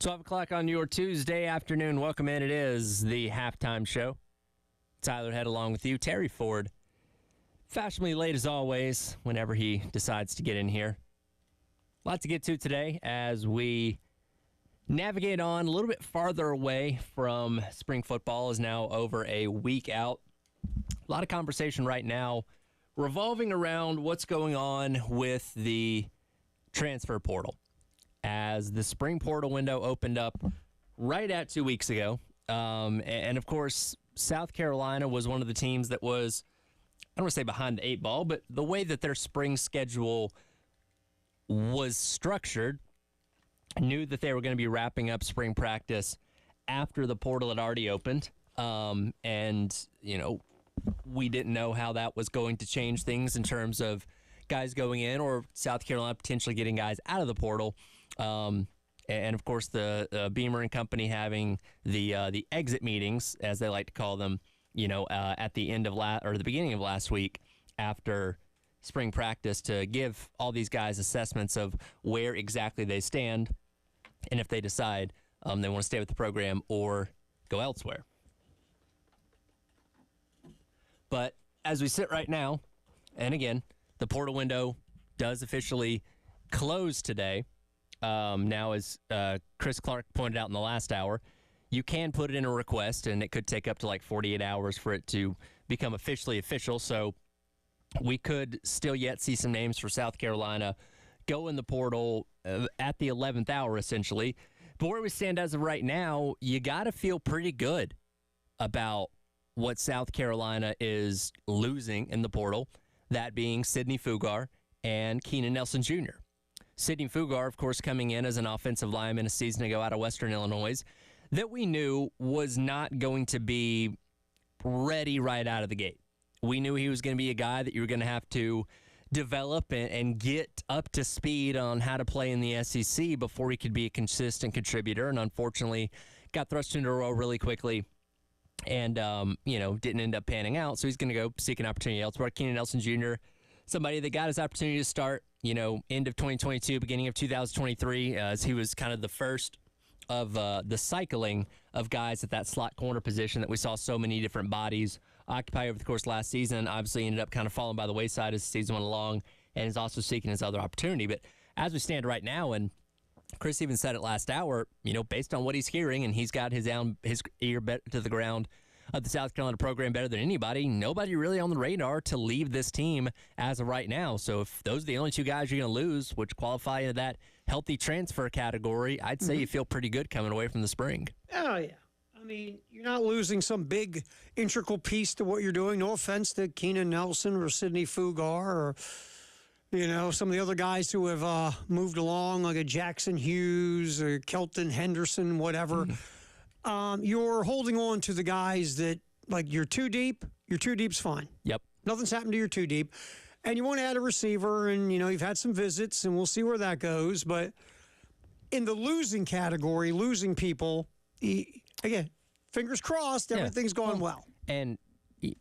12 o'clock on your Tuesday afternoon. Welcome in. It is the halftime show. Tyler Head along with you. Terry Ford, fashionably late as always whenever he decides to get in here. A lot to get to today as we navigate on a little bit farther away from spring football. Is now over a week out. A lot of conversation right now revolving around what's going on with the transfer portal. As the spring portal window opened up right at 2 weeks ago. And of course, South Carolina was one of the teams that was, I don't want to say behind the eight ball, but the way that their spring schedule was structured, knew that they were going to be wrapping up spring practice after the portal had already opened. And, you know, we didn't know how that was going to change things in terms of guys going in or South Carolina potentially getting guys out of the portal. And of course, the Beamer and company having the exit meetings, as they like to call them, you know, at the end of the beginning of last week after spring practice to give all these guys assessments of where exactly they stand and if they decide they want to stay with the program or go elsewhere. But as we sit right now, and again, the portal window does officially close today. Now, as Chris Clark pointed out in the last hour, you can put it in a request, and it could take up to like 48 hours for it to become officially official. So we could still yet see some names for South Carolina go in the portal at the 11th hour, essentially. But where we stand as of right now, you got to feel pretty good about what South Carolina is losing in the portal, that being Sidney Fugar and Keenan Nelson Jr. Sidney Fugar, of course, coming in as an offensive lineman a season ago out of Western Illinois, that we knew was not going to be ready right out of the gate. We knew he was going to be a guy that you were going to have to develop and get up to speed on how to play in the SEC before he could be a consistent contributor, and unfortunately got thrust into a role really quickly and, didn't end up panning out. So he's going to go seek an opportunity elsewhere. Keenan Nelson Jr., somebody that got his opportunity to start, end of 2022, beginning of 2023, as he was kind of the first of the cycling of guys at that slot corner position that we saw so many different bodies occupy over the course of last season. Obviously ended up kind of falling by the wayside as the season went along and is also seeking his other opportunity. But as we stand right now, and Chris even said it last hour, based on what he's hearing, and he's got his ear to the ground of the South Carolina program better than anybody, nobody really on the radar to leave this team as of right now. So if those are the only two guys you're going to lose, which qualify into that healthy transfer category, I'd say you feel pretty good coming away from the spring. Oh, yeah. I mean, you're not losing some big integral piece to what you're doing. No offense to Keenan Nelson or Sidney Fugar or, some of the other guys who have moved along, like a Jackson Hughes or Kelton Henderson, whatever. You're holding on to the guys that, like, you're too deep. Your too deep's fine. Yep. Nothing's happened to your too deep. And you want to add a receiver, and, you've had some visits, and we'll see where that goes. But in the losing category, losing people, again, fingers crossed, everything's going well. And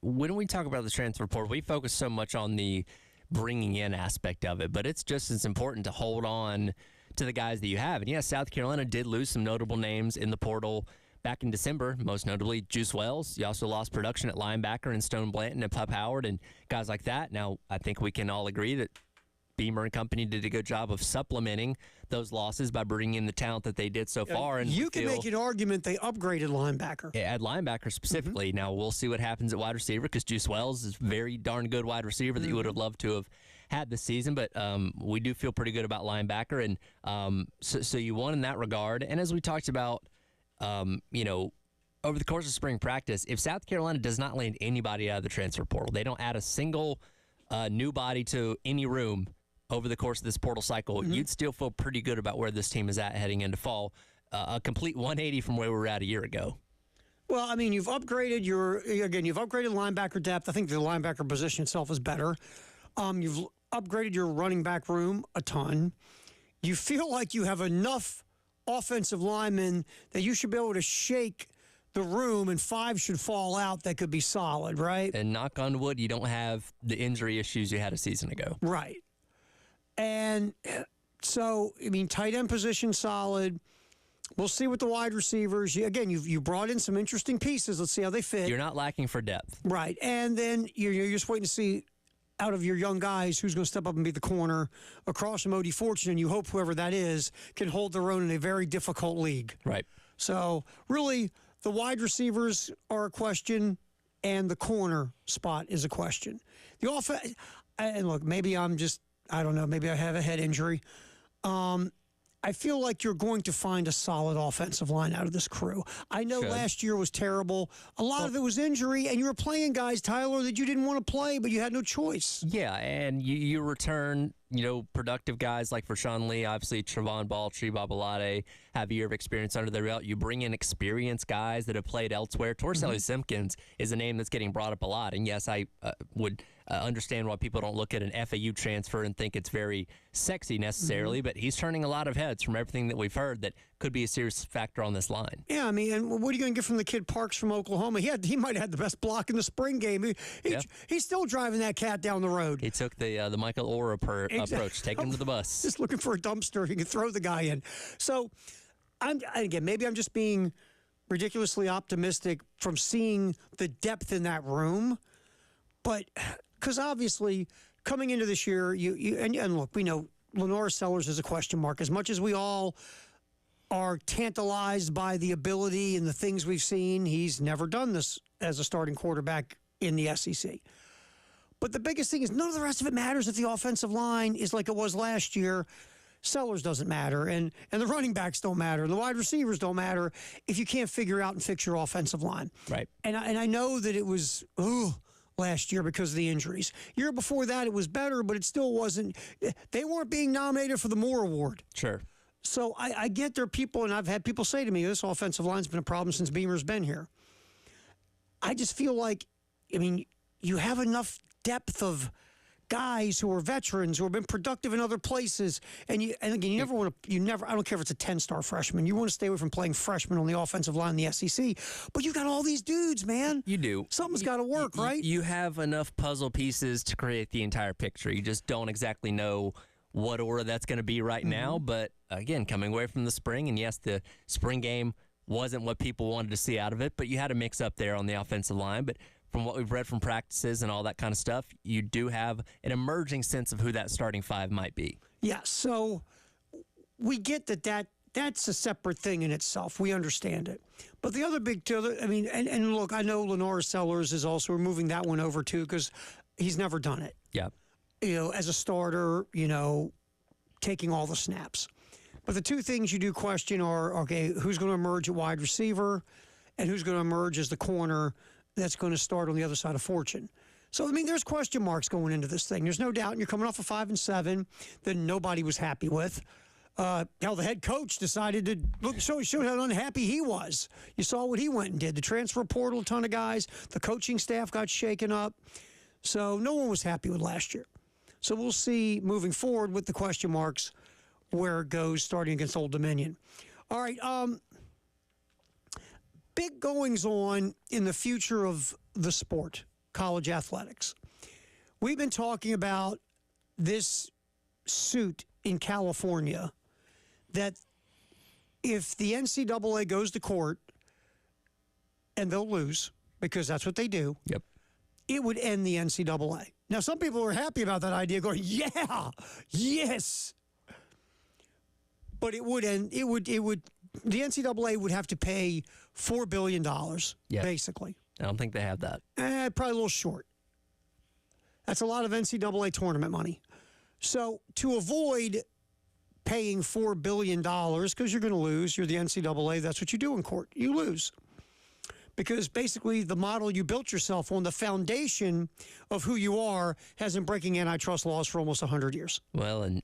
when we talk about the transfer portal, we focus so much on the bringing in aspect of it, but it's just as important to hold on to the guys that you have. And yeah, South Carolina did lose some notable names in the portal back in December, most notably Juice Wells. You also lost production at linebacker and Stone Blanton and Pup Howard and guys like that. Now, I think we can all agree that Beamer and company did a good job of supplementing those losses by bringing in the talent that they did so far. And you can make an argument they upgraded linebacker. Yeah, at linebacker specifically. Now, we'll see what happens at wide receiver because Juice Wells is a very darn good wide receiver that you would have loved to have had this season. But we do feel pretty good about linebacker. And so you won in that regard. And as we talked about, over the course of spring practice, if South Carolina does not land anybody out of the transfer portal, they don't add a single new body to any room over the course of this portal cycle, you'd still feel pretty good about where this team is at heading into fall. A complete 180 from where we were at a year ago. Well, I mean, you've upgraded linebacker depth. I think the linebacker position itself is better. You've upgraded your running back room a ton. You feel like you have enough offensive linemen that you should be able to shake the room and 5 should fall out that could be solid, right? And knock on wood, you don't have the injury issues you had a season ago. Right. And so, I mean, tight end position solid. We'll see with the wide receivers. You brought in some interesting pieces. Let's see how they fit. You're not lacking for depth. Right. And then you're just waiting to see out of your young guys who's going to step up and be the corner across from Odie Fortune. And you hope whoever that is can hold their own in a very difficult league. Right. So, really, the wide receivers are a question, and the corner spot is a question. The offense, and look, maybe I don't know, maybe I have a head injury. I feel like you're going to find a solid offensive line out of this crew. I know last year was terrible. A lot of it was injury, and you were playing guys, Tyler, that you didn't want to play, but you had no choice. Yeah, and you return, productive guys like Rashawn Lee, obviously Trevon Balltree, Babalade, have a year of experience under their belt. You bring in experienced guys that have played elsewhere. Torselli Simpkins is a name that's getting brought up a lot, and yes, I would understand why people don't look at an FAU transfer and think it's very sexy necessarily, but he's turning a lot of heads from everything that we've heard that could be a serious factor on this line. Yeah, I mean, and what are you going to get from the kid Parks from Oklahoma? He might have had the best block in the spring game. He's still driving that cat down the road. He took the Michael Orr approach, take him to the bus. Just looking for a dumpster he can throw the guy in. So, maybe I'm just being ridiculously optimistic from seeing the depth in that room, but because obviously coming into this year, and look, we know Lenore Sellers is a question mark. As much as we all are tantalized by the ability and the things we've seen, he's never done this as a starting quarterback in the SEC. But the biggest thing is none of the rest of it matters if the offensive line is like it was last year. Sellers doesn't matter, and the running backs don't matter, and the wide receivers don't matter if you can't figure out and fix your offensive line. Right. And I know that it was last year because of the injuries. Year before that, it was better, but it still wasn't. They weren't being nominated for the Moore Award. Sure. So I get there are people, and I've had people say to me, this offensive line's been a problem since Beamer's been here. I just feel like, you have enough depth of guys who are veterans who have been productive in other places, and again, you never. I don't care if it's a 10-star freshman. You want to stay away from playing freshmen on the offensive line in the SEC. But you got all these dudes, man. You do. Something's got to work, right? You have enough puzzle pieces to create the entire picture. You just don't exactly know what order that's going to be right now. But again, coming away from the spring, and yes, the spring game wasn't what people wanted to see out of it, but you had a mix up there on the offensive line. But from what we've read from practices and all that kind of stuff, you do have an emerging sense of who that starting five might be. Yeah, so we get that's a separate thing in itself. We understand it. But the other big, and look, I know Lenore Sellers is also moving that one over too because he's never done it. Yeah. As a starter, taking all the snaps. But the two things you do question are, okay, who's going to emerge at wide receiver and who's going to emerge as the corner that's going to start on the other side of Fortune. So, there's question marks going into this thing. There's no doubt. And you're coming off a 5-7 that nobody was happy with. The head coach decided to show how unhappy he was. You saw what he went and did. The transfer portal, a ton of guys. The coaching staff got shaken up. So no one was happy with last year. So we'll see moving forward with the question marks where it goes starting against Old Dominion. All right. Big goings on in the future of the sport, college athletics. We've been talking about this suit in California that if the NCAA goes to court, and they'll lose because that's what they do, Yep. it would end the NCAA. Now, some people are happy about that idea, going, yeah, yes. But it would end, the NCAA would have to pay $4 billion, basically. I don't think they have that. Probably a little short. That's a lot of NCAA tournament money. So to avoid paying $4 billion, because you're going to lose, you're the NCAA, that's what you do in court. You lose. Because basically the model you built yourself on, the foundation of who you are, has been breaking antitrust laws for almost 100 years. Well, and,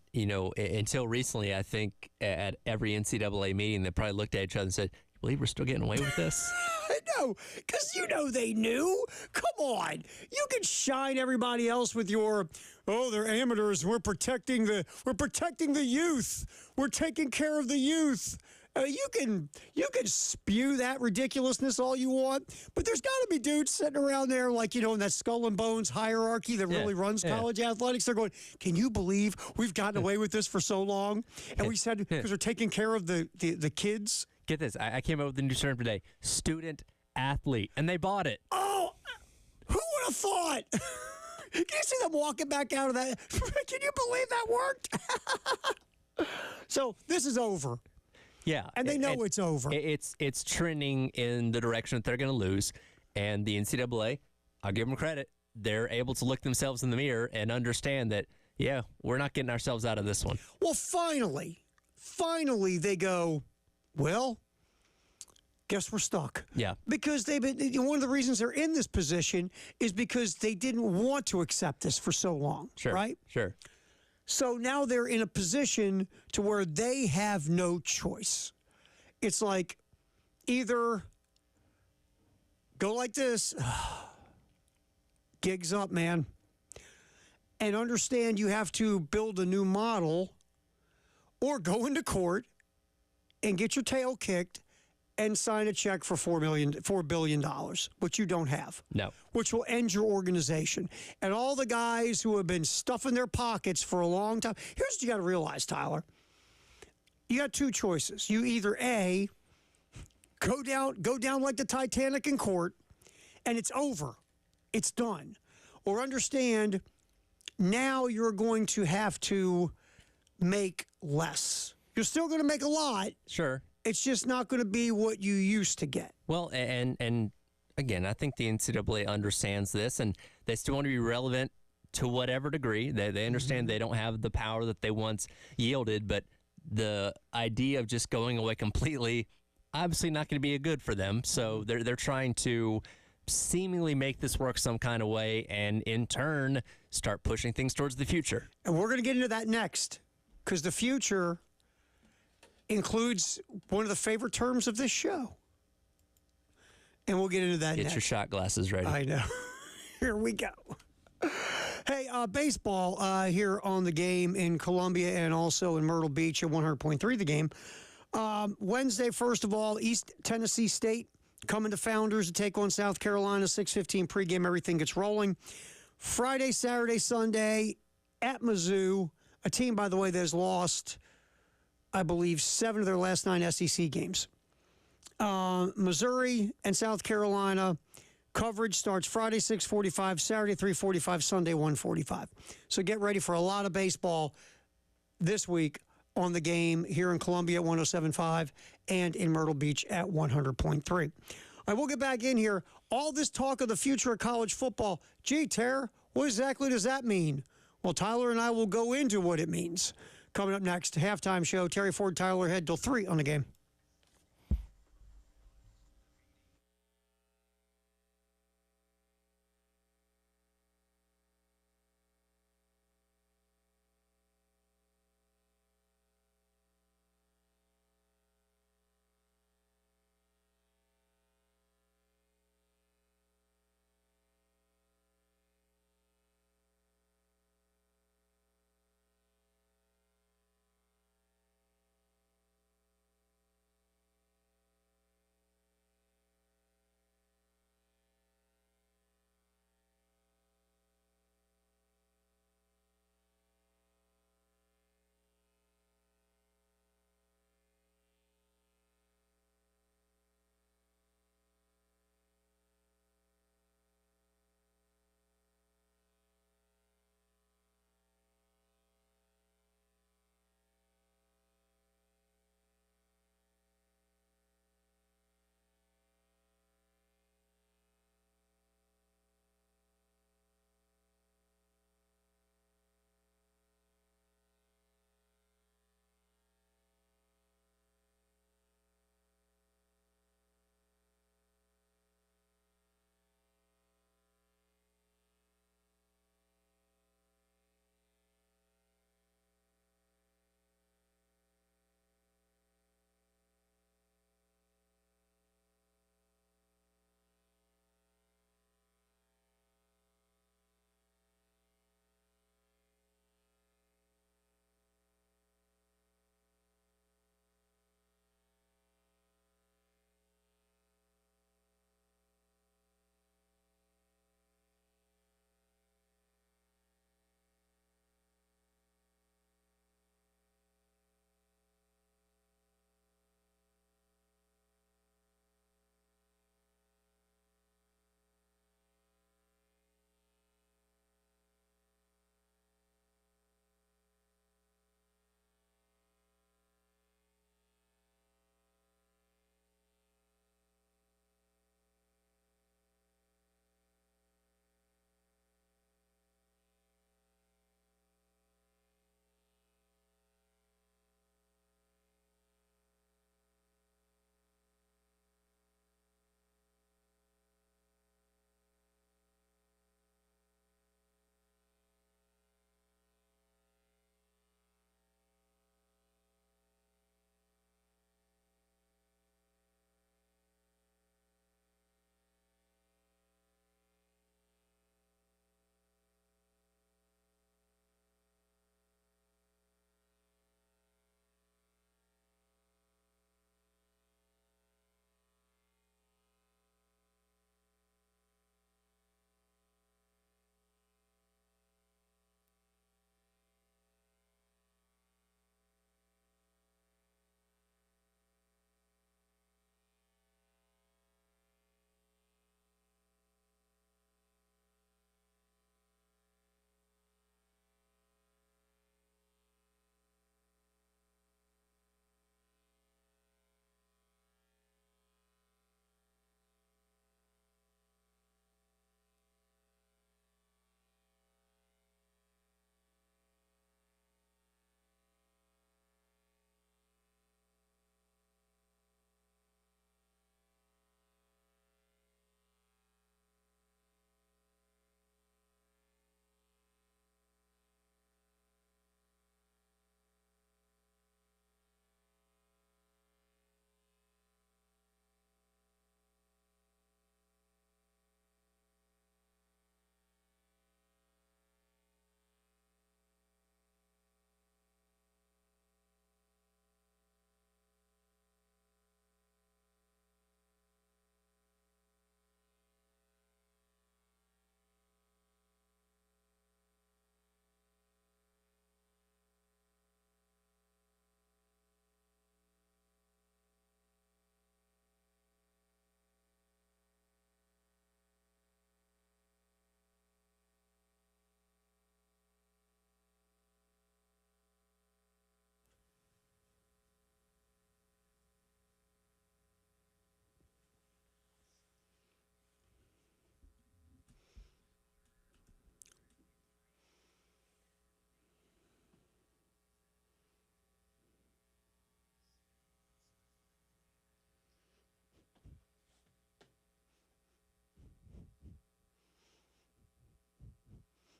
until recently, I think at every NCAA meeting, they probably looked at each other and said, you believe we're still getting away with this? I know, because they knew. Come on. You can shine everybody else with your, they're amateurs. We're protecting the youth. We're taking care of the youth. You can spew that ridiculousness all you want, but there's got to be dudes sitting around there like, in that skull and bones hierarchy that really runs college athletics. They're going, can you believe we've gotten away with this for so long? And we said, because we're taking care of the kids. Get this. I came up with a new term today: student athlete, and they bought it. Oh, who would have thought? Can you see them walking back out of that? Can you believe that worked? So this is over. Yeah, And they know it's over. It's trending in the direction that they're going to lose, and the NCAA, I'll give them credit. They're able to look themselves in the mirror and understand that, yeah, we're not getting ourselves out of this one. Well, finally they go, well, guess we're stuck. Yeah. Because they've been, one of the reasons they're in this position is because they didn't want to accept this for so long. Sure. Right? Sure. So now they're in a position to where they have no choice. It's like either go like this, gigs up, man, and understand you have to build a new model, or go into court and get your tail kicked and sign a check for $4 billion, which you don't have. No. Which will end your organization. And all the guys who have been stuffing their pockets for a long time. Here's what you got to realize, Tyler. You got two choices. You either A, go down like the Titanic in court, and it's over. It's done. Or understand now you're going to have to make less. You're still going to make a lot. Sure. It's just not going to be what you used to get. Well, and again, I think the NCAA understands this, and they still want to be relevant to whatever degree. They understand they don't have the power that they once yielded, but the idea of just going away completely, obviously not going to be a good for them. So they're trying to seemingly make this work some kind of way, and in turn, start pushing things towards the future. And we're going to get into that next, because the future includes one of the favorite terms of this show. And we'll get into that Get next. your shot glasses ready. I know. Here we go. Hey, baseball here on the game in Columbia and also in Myrtle Beach at 100.3 the game. Wednesday, first of all, East Tennessee State coming to Founders to take on South Carolina, 6:15 pregame. Everything gets rolling. Friday, Saturday, Sunday at Mizzou, a team, by the way, that has lost, I believe, 7 of their last 9 SEC games. Missouri and South Carolina coverage starts Friday 6:45, Saturday 3:45, Sunday 1:45. So get ready for a lot of baseball this week on the game here in Columbia at 107.5 and in Myrtle Beach at 100.3. I will get back in here. All this talk of the future of college football. Gee, Tara, what exactly does that mean? Well, Tyler and I will go into what it means. Coming up next, halftime show. Terry Ford, Tyler Head till 3 on the game.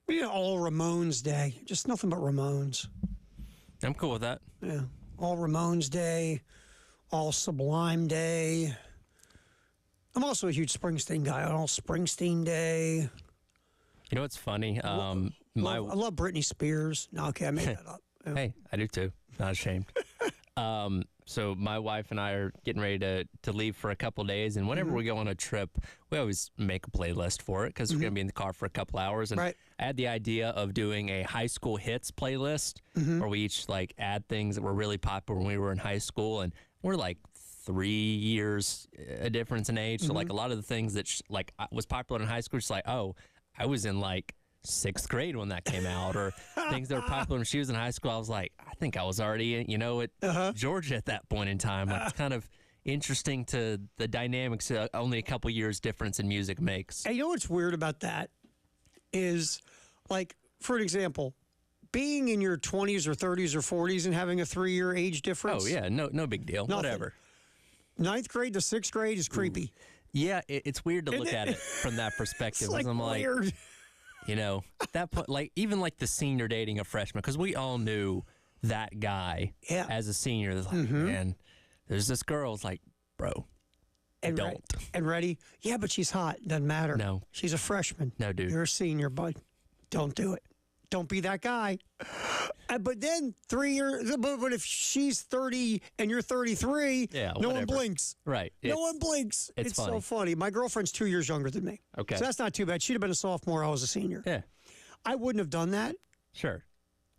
We need an all Ramones day. Just nothing but Ramones. I'm cool with that. Yeah. All Ramones day, all Sublime day. I'm also a huge Springsteen guy. All Springsteen day. You know what's funny? I love Britney Spears. No, okay, I made that up. Yeah. Hey, I do too. Not ashamed. So my wife and I are getting ready to leave for a couple of days, and whenever we go on a trip, we always make a playlist for it because we're going to be in the car for a couple hours. And Right. I had the idea of doing a high school hits playlist where we each like add things that were really popular when we were in high school, and we're like 3 years a difference in age. So like a lot of the things that was popular in high school, just like, oh, I was in like 6th grade when that came out, or things that were popular when she was in high school. I was like, I think I was already, at Georgia at that point in time. Like, it's kind of interesting to the dynamics only a couple years difference in music makes. And you know what's weird about that is, like, for an example, being in your 20s or 30s or 40s and having a 3-year age difference. Oh yeah, no big deal. Nothing. Whatever. 9th grade to 6th grade is creepy. Yeah, it's weird to look at it from that perspective. It's like I'm weird. At that point, like even like the senior dating a freshman, because we all knew that guy as a senior. That's like, man, there's this girl. It's like, bro, and don't. And ready? Yeah, but she's hot. Doesn't matter. No. She's a freshman. No, dude. You're a senior, bud. Don't do it. Don't be that guy. But then 3 years, but if she's 30 and you're 33, no whatever. one blinks. Right. No one blinks. It's so funny. funny. My girlfriend's 2 years younger than me. Okay. So that's not too bad. She'd have been a sophomore. I was a senior. Yeah, I wouldn't have done that sure.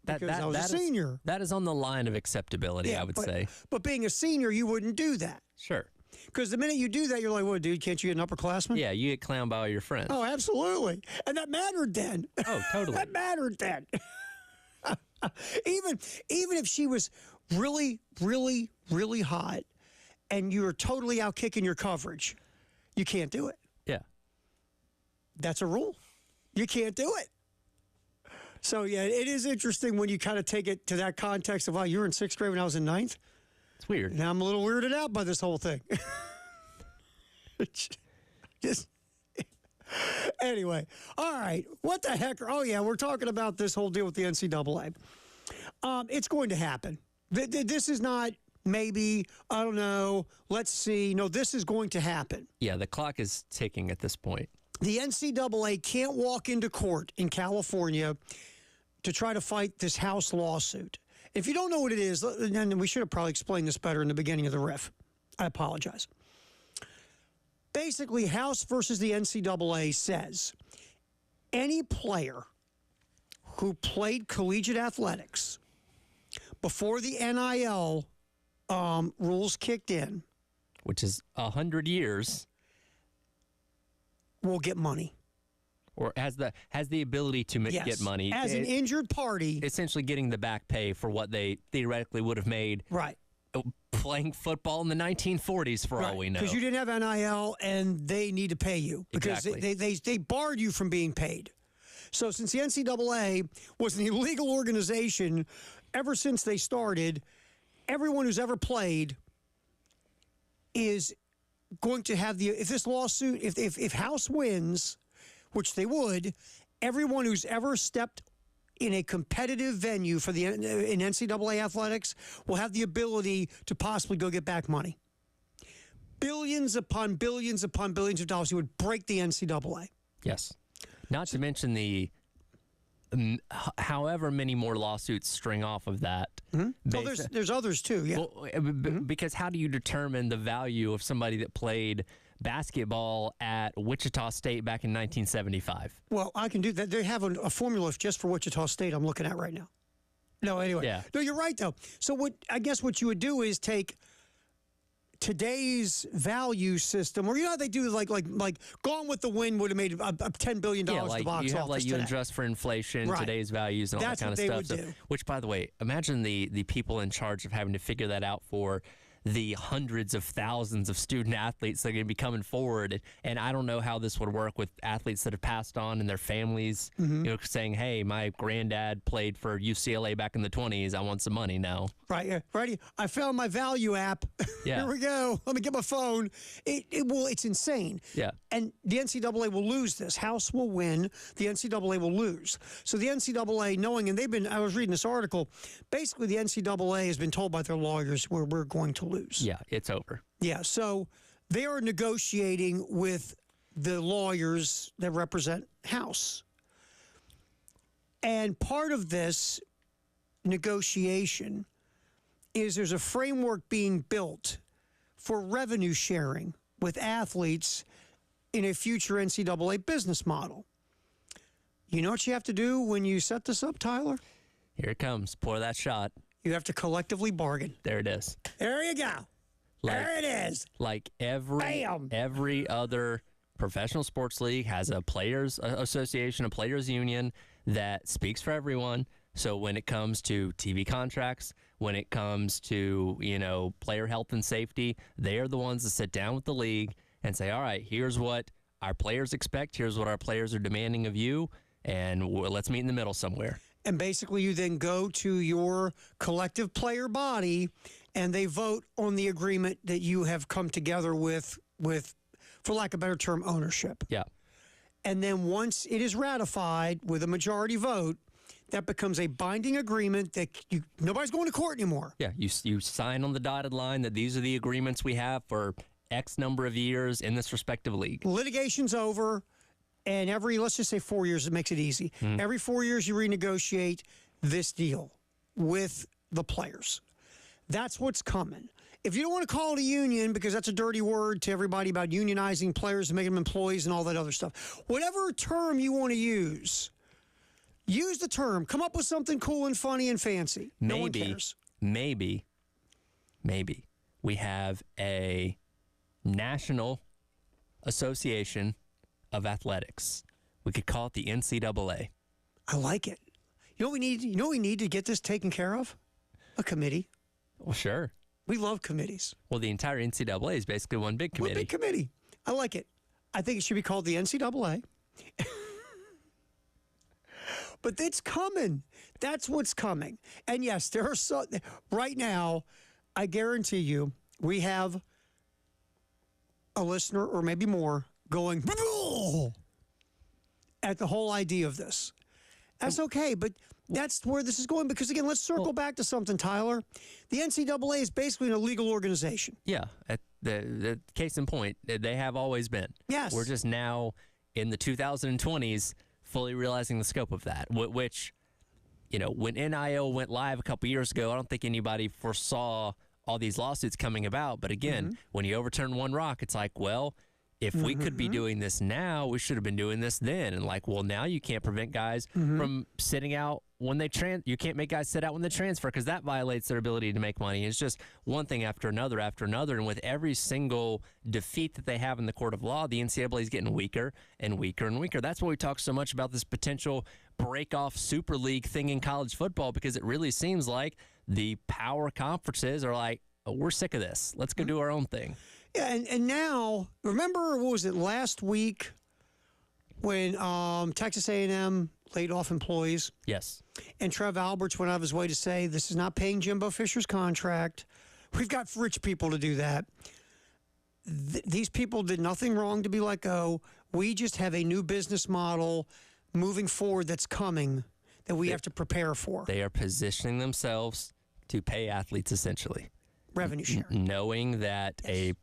because I was a is- senior. that is on the line of acceptability, I would say. But being a senior, you wouldn't do that. Sure. Because the minute you do that, you're like, what, dude, can't you get an upperclassman? Yeah, you get clowned by all your friends. Oh, absolutely. And that mattered then. Oh, totally. That mattered then. even if she was really, really, really hot and you were totally out kicking your coverage, you can't do it. Yeah. That's a rule. You can't do it. So, yeah, it is interesting when you kind of take it to that context of, wow, you were in 6th grade when I was in 9th. It's weird. Now I'm a little weirded out by this whole thing. Just anyway, all right. What the heck? Oh yeah, we're talking about this whole deal with the NCAA. It's going to happen. This is not maybe. I don't know. Let's see. No, this is going to happen. Yeah, the clock is ticking at this point. The NCAA can't walk into court in California to try to fight this House lawsuit. If you don't know what it is, then we should have probably explained this better in the beginning of the riff. I apologize. Basically, House versus the NCAA says any player who played collegiate athletics before the NIL rules kicked in Which is 100 years, will get money. or has the ability to Yes. get money. As an injured party. Essentially getting the back pay for what they theoretically would have made Right. playing football in the 1940s, for all we know. Because you didn't have NIL and they need to pay you because Exactly. they barred you from being paid. So since the NCAA was an illegal organization, ever since they started, everyone who's ever played is going to have if this lawsuit, if House wins, which they would, everyone who's ever stepped in a competitive venue for in NCAA athletics will have the ability to possibly go get back money. Billions upon billions upon billions of dollars. You would break the NCAA. Yes. Not to mention the however many more lawsuits string off of that. Oh, there's others too. Yeah. Well, because how do you determine the value of somebody that played basketball at Wichita State back in 1975? Well, I can do that. They have a formula just for Wichita State I'm looking at right now. No, anyway. Yeah. No, you're right, though. So I guess what you would do is take today's value system, or you know how they do like Gone with the Wind would have made $10 billion at the box you have office you today. adjust for inflation, Right. today's values, and all That's that kind what of they stuff. would do. Which, by the way, imagine the people in charge of having to figure that out for the hundreds of thousands of student athletes that are going to be coming forward. And I don't know how this would work with athletes that have passed on and their families, saying, hey, my granddad played for UCLA back in the 20s. I want some money now. Right, yeah, right. I found my Value app. Yeah. Here we go. Let me get my phone. It's insane. Yeah. And the NCAA will lose this. House will win. The NCAA will lose. So the NCAA, knowing, and I was reading this article, basically the NCAA has been told by their lawyers we're going to lose. Yeah, it's over. Yeah, so they are negotiating with the lawyers that represent House. And part of this negotiation is there's a framework being built for revenue sharing with athletes in a future NCAA business model. You know what you have to do when you set this up, Tyler? Here it comes. Pour that shot. You have to collectively bargain. There it is. There you go. There it is. Like every other professional sports league has a players association, a players union that speaks for everyone. So when it comes to TV contracts, when it comes to, player health and safety, they are the ones that sit down with the league and say, all right, here's what our players expect. Here's what our players are demanding of you. And let's meet in the middle somewhere. And basically you then go to your collective player body and they vote on the agreement that you have come together with, for lack of a better term, ownership. Yeah. And then once it is ratified with a majority vote, that becomes a binding agreement that nobody's going to court anymore. Yeah, you sign on the dotted line that these are the agreements we have for X number of years in this respective league. Litigation's over, and let's just say 4 years, it makes it easy. Mm-hmm. Every 4 years you renegotiate this deal with the players. That's what's coming. If you don't want to call it a union, because that's a dirty word to everybody about unionizing players and making them employees and all that other stuff, whatever term you want to use the term. Come up with something cool and funny and fancy. No one cares. Maybe we have a National Association of Athletics. We could call it the NCAA. I like it. You know what we need? You know what we need to get this taken care of? A committee. Well, sure. We love committees. Well, the entire NCAA is basically one big committee. One big committee. I like it. I think it should be called the NCAA. But it's coming. That's what's coming. And yes, there are right now, I guarantee you, we have a listener or maybe more going at the whole idea of this. That's okay, but that's where this is going. Because again, let's circle back to something, Tyler. The NCAA is basically an illegal organization. Yeah, the case in point, they have always been. Yes. We're just now in the 2020s fully realizing the scope of that, which, when NIL went live a couple years ago, I don't think anybody foresaw all these lawsuits coming about. But again, when you overturn one rock, it's like, well, if we could be doing this now, we should have been doing this then. And now you can't prevent guys from sitting out when they you can't make guys sit out when they transfer because that violates their ability to make money. It's just one thing after another. And with every single defeat that they have in the court of law, the NCAA is getting weaker and weaker and weaker. That's why we talk so much about this potential break-off Super League thing in college football, because it really seems like the power conferences are like, oh, we're sick of this. Let's go do our own thing. Yeah, and now, remember, what was it, last week when Texas A&M laid off employees? Yes. And Trev Alberts went out of his way to say, this is not paying Jimbo Fisher's contract. We've got rich people to do that. These people did nothing wrong to be let go. We just have a new business model moving forward that's coming that we have to prepare for. They are positioning themselves to pay athletes, essentially. Revenue sharing. Knowing that a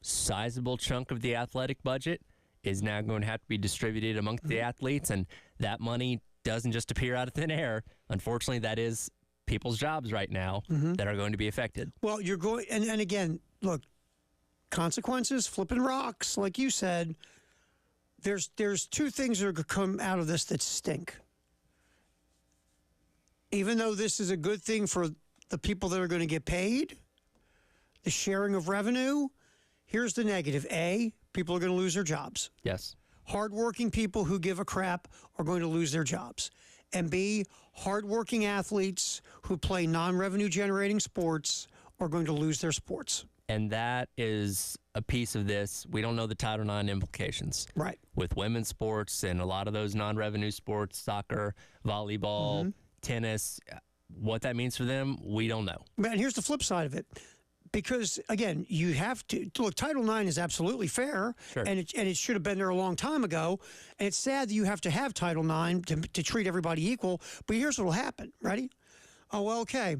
sizable chunk of the athletic budget is now going to have to be distributed amongst the athletes, and that money doesn't just appear out of thin air. Unfortunately, that is people's jobs right now that are going to be affected. Well, you're going, and again, look, consequences, flipping rocks, like you said, there's two things that are going to come out of this that stink. Even though this is a good thing for the people that are going to get paid, the sharing of revenue, here's the negative. A, people are going to lose their jobs. Yes. Hardworking people who give a crap are going to lose their jobs. And B, hardworking athletes who play non-revenue generating sports are going to lose their sports. And that is a piece of this. We don't know the Title IX implications. Right. With women's sports and a lot of those non-revenue sports, soccer, volleyball, tennis, what that means for them, we don't know. And here's the flip side of it. Because, again, you have to look, Title IX is absolutely fair, Sure. and it should have been there a long time ago. And it's sad that you have to have Title IX to treat everybody equal. But here's what will happen. Ready? Oh, well, okay.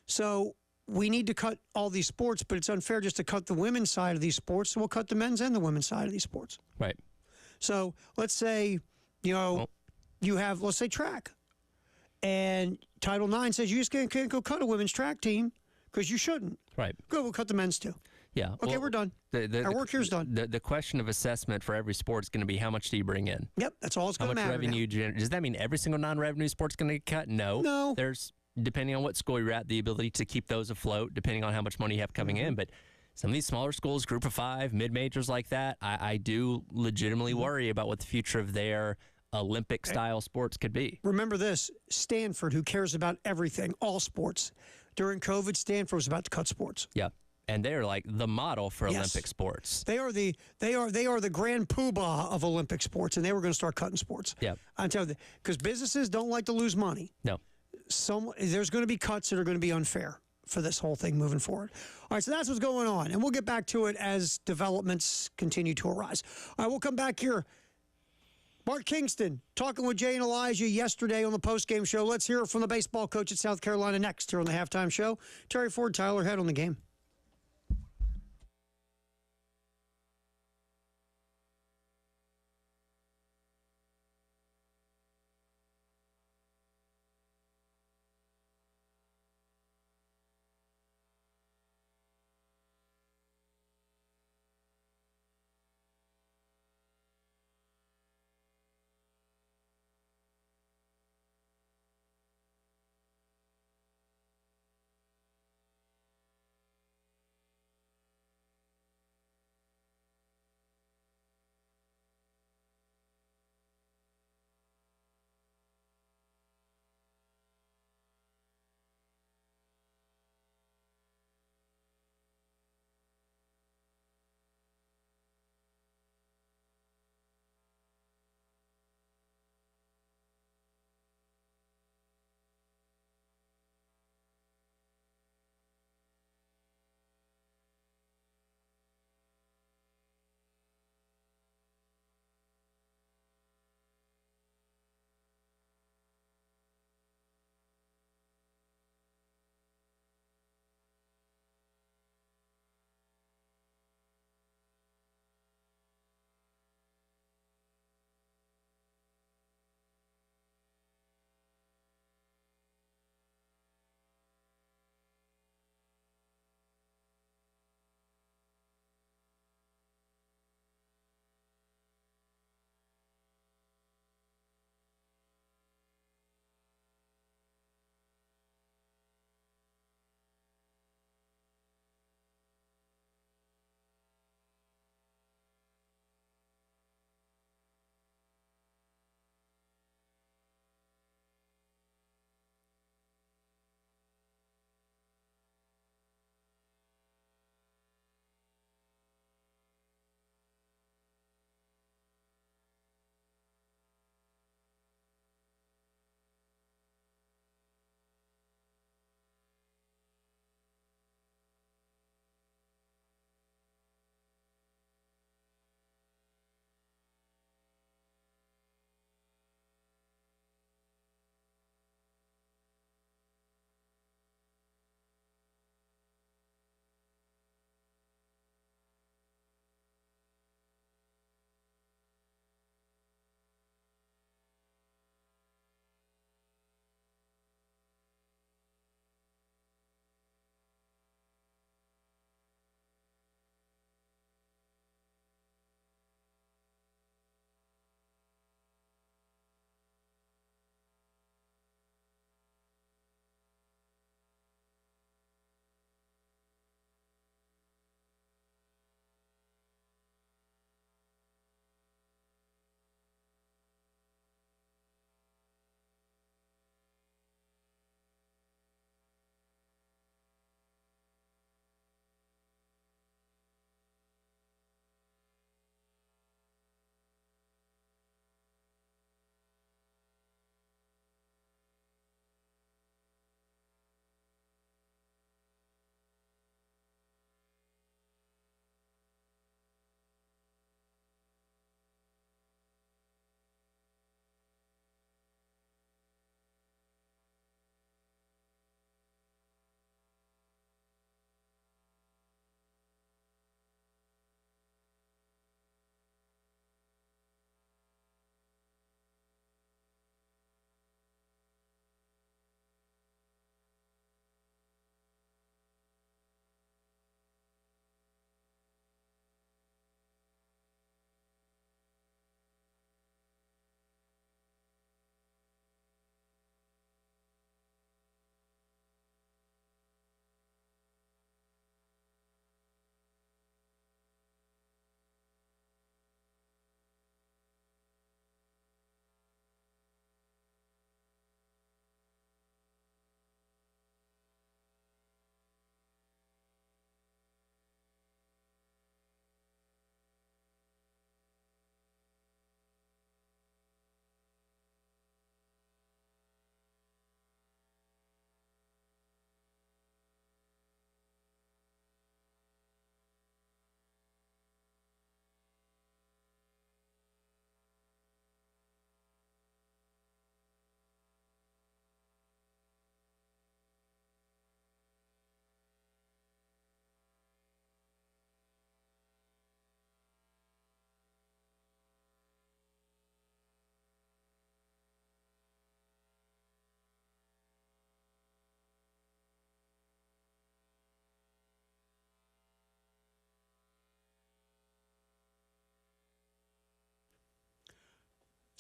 So we need to cut all these sports, but it's unfair just to cut the women's side of these sports. So we'll cut the men's and the women's side of these sports. Right. So let's say, you have, let's say, track. And Title IX says you just can't go cut a women's track team because you shouldn't. Right. Good, we'll cut the men's too. Yeah. Okay, well, we're done. Our work here's done. The question of assessment for every sport is going to be how much do you bring in? Yep, that's all it's How going to much matter. revenue? Does that mean every single non-revenue sport's going to get cut? No. No. There's, depending on what school you're at, the ability to keep those afloat, depending on how much money you have coming in. But some of these smaller schools, group of five, mid-majors like that, I do legitimately worry about what the future of their Olympic-style sports could be. Remember this, Stanford, who cares about everything, all sports. During COVID, Stanford was about to cut sports. Yeah. And they're like the model for Olympic sports. They are the grand poobah of Olympic sports, and they were going to start cutting sports. Yeah. I'm telling you, because businesses don't like to lose money. No. There's going to be cuts that are going to be unfair for this whole thing moving forward. All right, so that's what's going on, and we'll get back to it as developments continue to arise. All right, we'll come back here. Mark Kingston talking with Jay and Elijah yesterday on the postgame show. Let's hear it from the baseball coach at South Carolina next here on the halftime show. Terry Ford, Tyler Head on the game.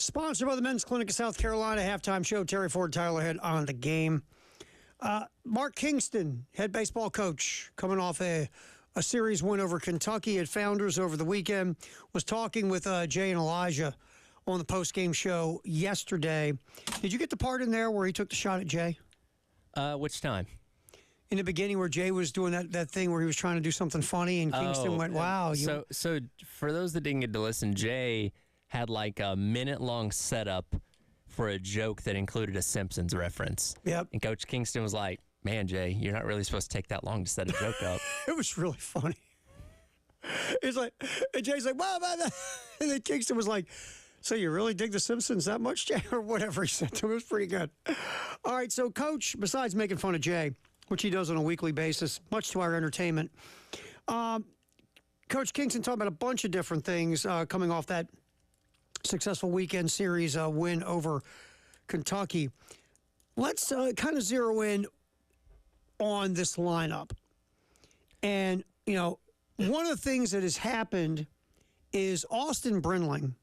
Sponsored by the Men's Clinic of South Carolina. Halftime show. Terry Ford, Tyler Head on the game. Mark Kingston, head baseball coach, coming off a series win over Kentucky at Founders over the weekend, was talking with Jay and Elijah on the post-game show yesterday. Did you get the part in there where he took the shot at Jay? Which time? In the beginning where Jay was doing that thing where he was trying to do something funny and Kingston went, wow. So for those that didn't get to listen, Jay had like a minute-long setup for a joke that included a Simpsons reference. Yep. And Coach Kingston was like, man, Jay, you're not really supposed to take that long to set a joke up. It was really funny. It's like, and Jay's like, wow, and then Kingston was like, so you really dig the Simpsons that much, Jay? Or whatever he said to him. It was pretty good. All right, so Coach, besides making fun of Jay, which he does on a weekly basis, much to our entertainment, Coach Kingston talked about a bunch of different things coming off that successful weekend series win over Kentucky. Let's kind of zero in on this lineup. And, you know, one of the things that has happened is Austin Brindling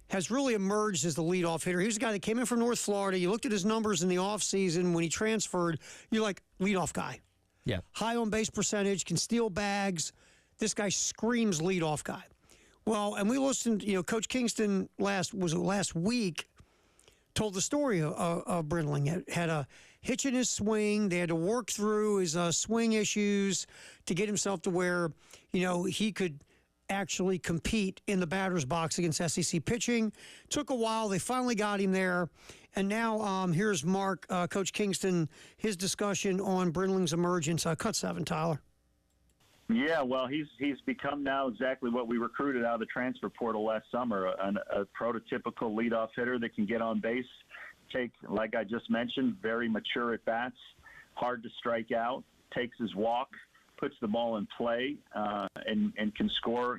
has really emerged as the leadoff hitter. He was a guy that came in from North Florida. You looked at his numbers in the offseason when he transferred. You're like, leadoff guy. Yeah. High on base percentage, can steal bags. This guy screams leadoff guy. Well, and we listened, you know, Coach Kingston last week told the story of Brindling. Had a hitch in his swing. They had to work through his swing issues to get himself to where, you know, he could actually compete in the batter's box against SEC pitching. Took a while. They finally got him there. And now here's Mark, Coach Kingston, his discussion on Brindling's emergence. Cut 7, Tyler. Yeah, well, he's become now exactly what we recruited out of the transfer portal last summer, a prototypical leadoff hitter that can get on base, take, like I just mentioned, very mature at bats, hard to strike out, takes his walk, puts the ball in play, and can score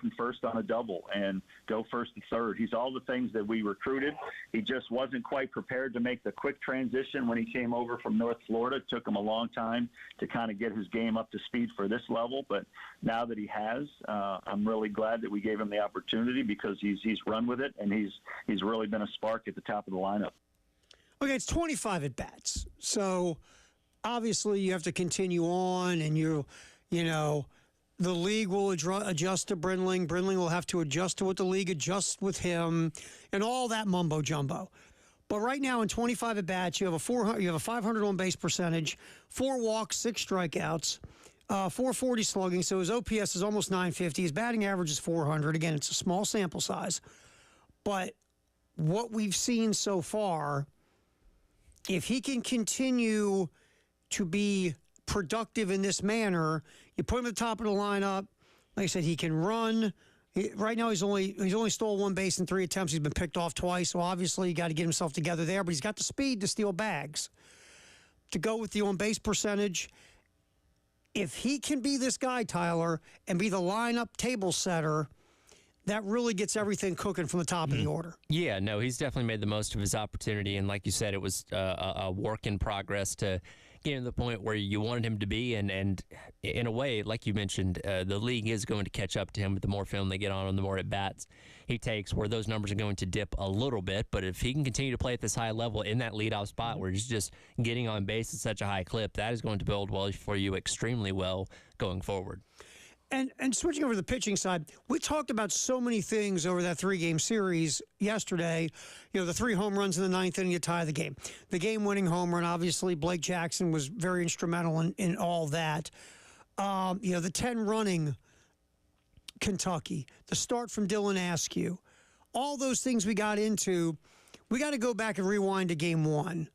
from first on a double and go first to third. He's all the things that we recruited. He just wasn't quite prepared to make the quick transition when he came over from North Florida. It took him a long time to kind of get his game up to speed for this level, but now that he has, I'm really glad that we gave him the opportunity because he's run with it, and he's really been a spark at the top of the lineup. Okay, it's 25 at bats. So obviously you have to continue on, and the league will adjust to Brindling. Brindling will have to adjust to what the league adjusts with him, and all that mumbo jumbo. But right now in 25 at bats, you have a 500 on base percentage, 4 walks, 6 strikeouts, 440 slugging. So his OPS is almost 950. His batting average is 400. Again, it's a small sample size, but what we've seen so far, if he can continue to be productive in this manner, you put him at the top of the lineup. Like I said, he can run. Right now, he's only stole 1 base in 3 attempts. He's been picked off twice, so obviously you got to get himself together there. But he's got the speed to steal bags. To go with the on base percentage, if he can be this guy, Tyler, and be the lineup table setter, that really gets everything cooking from the top of the order. Yeah, no, he's definitely made the most of his opportunity, and like you said, it was a work in progress to get to the point where you wanted him to be, and in a way, like you mentioned, the league is going to catch up to him with the more film they get on him, the more at-bats he takes, where those numbers are going to dip a little bit, but if he can continue to play at this high level in that leadoff spot where he's just getting on base at such a high clip, that is going to build well for you extremely well going forward. And switching over to the pitching side, we talked about so many things over that 3-game series yesterday. You know, the 3 home runs in the 9th inning to tie the game. The game-winning home run, obviously, Blake Jackson was very instrumental in all that. The 10 running Kentucky, the start from Dylan Askew, all those things we got into. We got to go back and rewind to Game 1.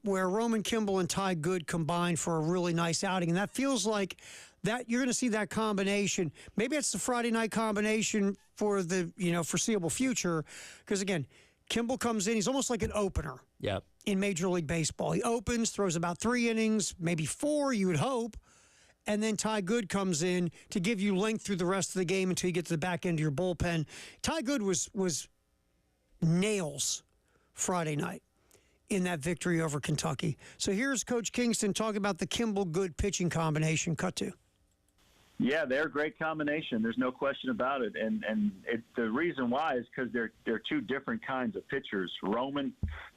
Where Roman Kimball and Ty Good combined for a really nice outing. And that feels like that you're going to see that combination. Maybe it's the Friday night combination for the foreseeable future. Because, again, Kimball comes in. He's almost like an opener in Major League Baseball. He opens, throws about 3 innings, maybe 4, you would hope. And then Ty Good comes in to give you length through the rest of the game until you get to the back end of your bullpen. Ty Good was nails Friday night in that victory over Kentucky. So here's Coach Kingston talking about the Kimball Good pitching combination. Cut 2. Yeah, they're a great combination. There's no question about it. And the reason why is because they're two different kinds of pitchers. Roman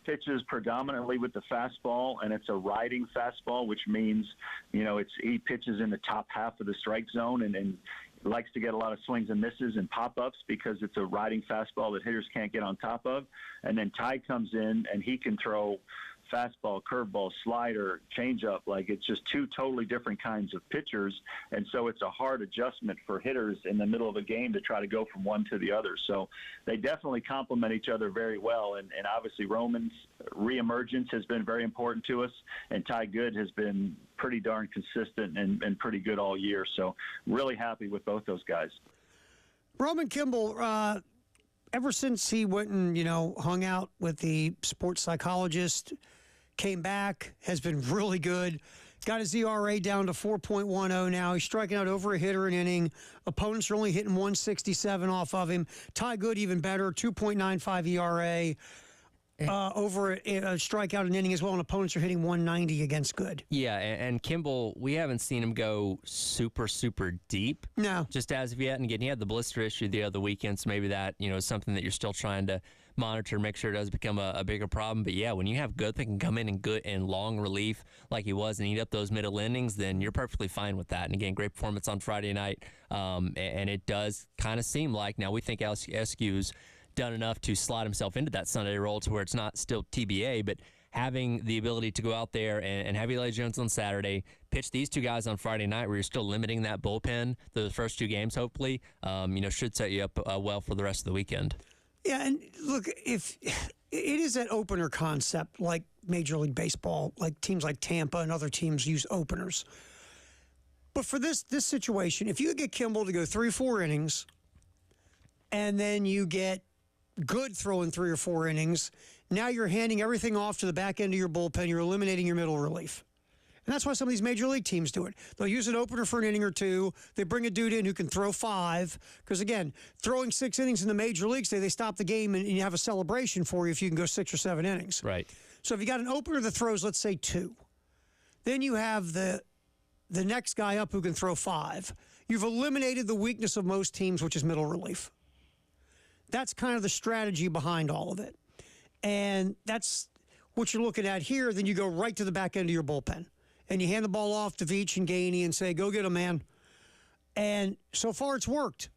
pitches predominantly with the fastball, and it's a riding fastball, which means, he pitches in the top half of the strike zone and likes to get a lot of swings and misses and pop-ups because it's a riding fastball that hitters can't get on top of. And then Ty comes in, and he can throw fastball, curveball, slider, changeup. Like, it's just two totally different kinds of pitchers, and so it's a hard adjustment for hitters in the middle of a game to try to go from one to the other. So they definitely complement each other very well, and obviously Roman's reemergence has been very important to us, and Ty Good has been pretty darn consistent and pretty good all year. So really happy with both those guys. Roman Kimball, ever since he went and, hung out with the sports psychologist, came back, has been really good. Got his ERA down to 4.10 now. He's striking out over a hitter an inning. Opponents are only hitting 167 off of him. Ty Good, even better, 2.95 ERA. Over a strikeout an inning as well, and opponents are hitting 190 against Good. Yeah, and Kimball, we haven't seen him go super, super deep. No. Just as of yet. And again, he had the blister issue the other weekend, so maybe that, is something that you're still trying to monitor, make sure it does become a bigger problem. But yeah, when you have Good that can come in and good and long relief like he was and eat up those middle innings, then you're perfectly fine with that. And again, great performance on Friday night. And it does kind of seem like, now we think Eskew's done enough to slot himself into that Sunday role to where it's not still TBA, but having the ability to go out there and have Eli Jones on Saturday, pitch these two guys on Friday night where you're still limiting that bullpen the first two games, hopefully, should set you up well for the rest of the weekend. Yeah, and look, if it is that opener concept like Major League Baseball, like teams like Tampa and other teams use openers. But for this situation, if you get Kimball to go 3-4 innings and then you get Good throwing 3 or 4 innings, now you're handing everything off to the back end of your bullpen. You're eliminating your middle relief. And that's why some of these major league teams do it. They'll use an opener for an inning or two. They bring a dude in who can throw 5. Because, again, throwing 6 innings in the major leagues, they stop the game and you have a celebration for you if you can go 6 or 7 innings. Right. So if you got an opener that throws, let's say, 2, then you have the next guy up who can throw 5. You've eliminated the weakness of most teams, which is middle relief. That's kind of the strategy behind all of it. And that's what you're looking at here. Then you go right to the back end of your bullpen. And you hand the ball off to Veach and Gainey and say, go get him, man. And so far it's worked.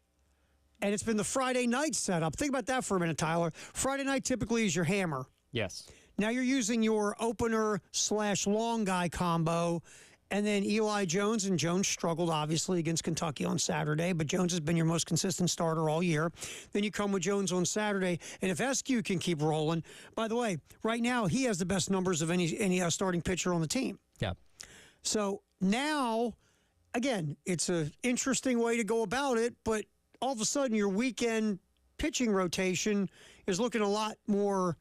And it's been the Friday night setup. Think about that for a minute, Tyler. Friday night typically is your hammer. Yes. Now you're using your opener/long guy combo. And then Eli Jones, and Jones struggled, obviously, against Kentucky on Saturday, but Jones has been your most consistent starter all year. Then you come with Jones on Saturday, and if SQ can keep rolling, by the way, right now he has the best numbers of any starting pitcher on the team. Yeah. So now, again, it's an interesting way to go about it, but all of a sudden your weekend pitching rotation is looking a lot more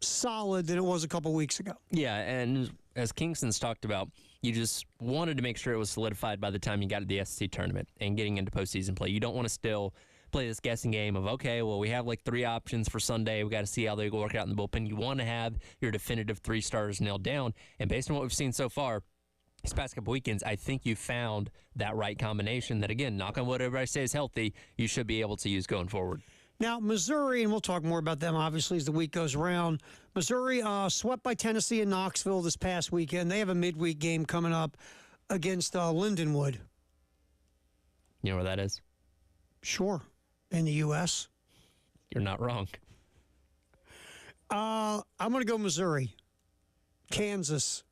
solid than it was a couple weeks ago. Yeah, and as Kingston's talked about, you just wanted to make sure it was solidified by the time you got to the SEC tournament and getting into postseason play. You don't want to still play this guessing game of, okay, well, we have like 3 options for Sunday. We got to see how they work out in the bullpen. You want to have your definitive 3 starters nailed down. And based on what we've seen so far, these past couple weekends, I think you found that right combination that, again, knock on wood, everybody stays healthy, you should be able to use going forward. Now, Missouri, and we'll talk more about them, obviously, as the week goes around. Missouri swept by Tennessee in Knoxville this past weekend. They have a midweek game coming up against Lindenwood. You know where that is? Sure. In the U.S. You're not wrong. I'm going to go Missouri. Kansas.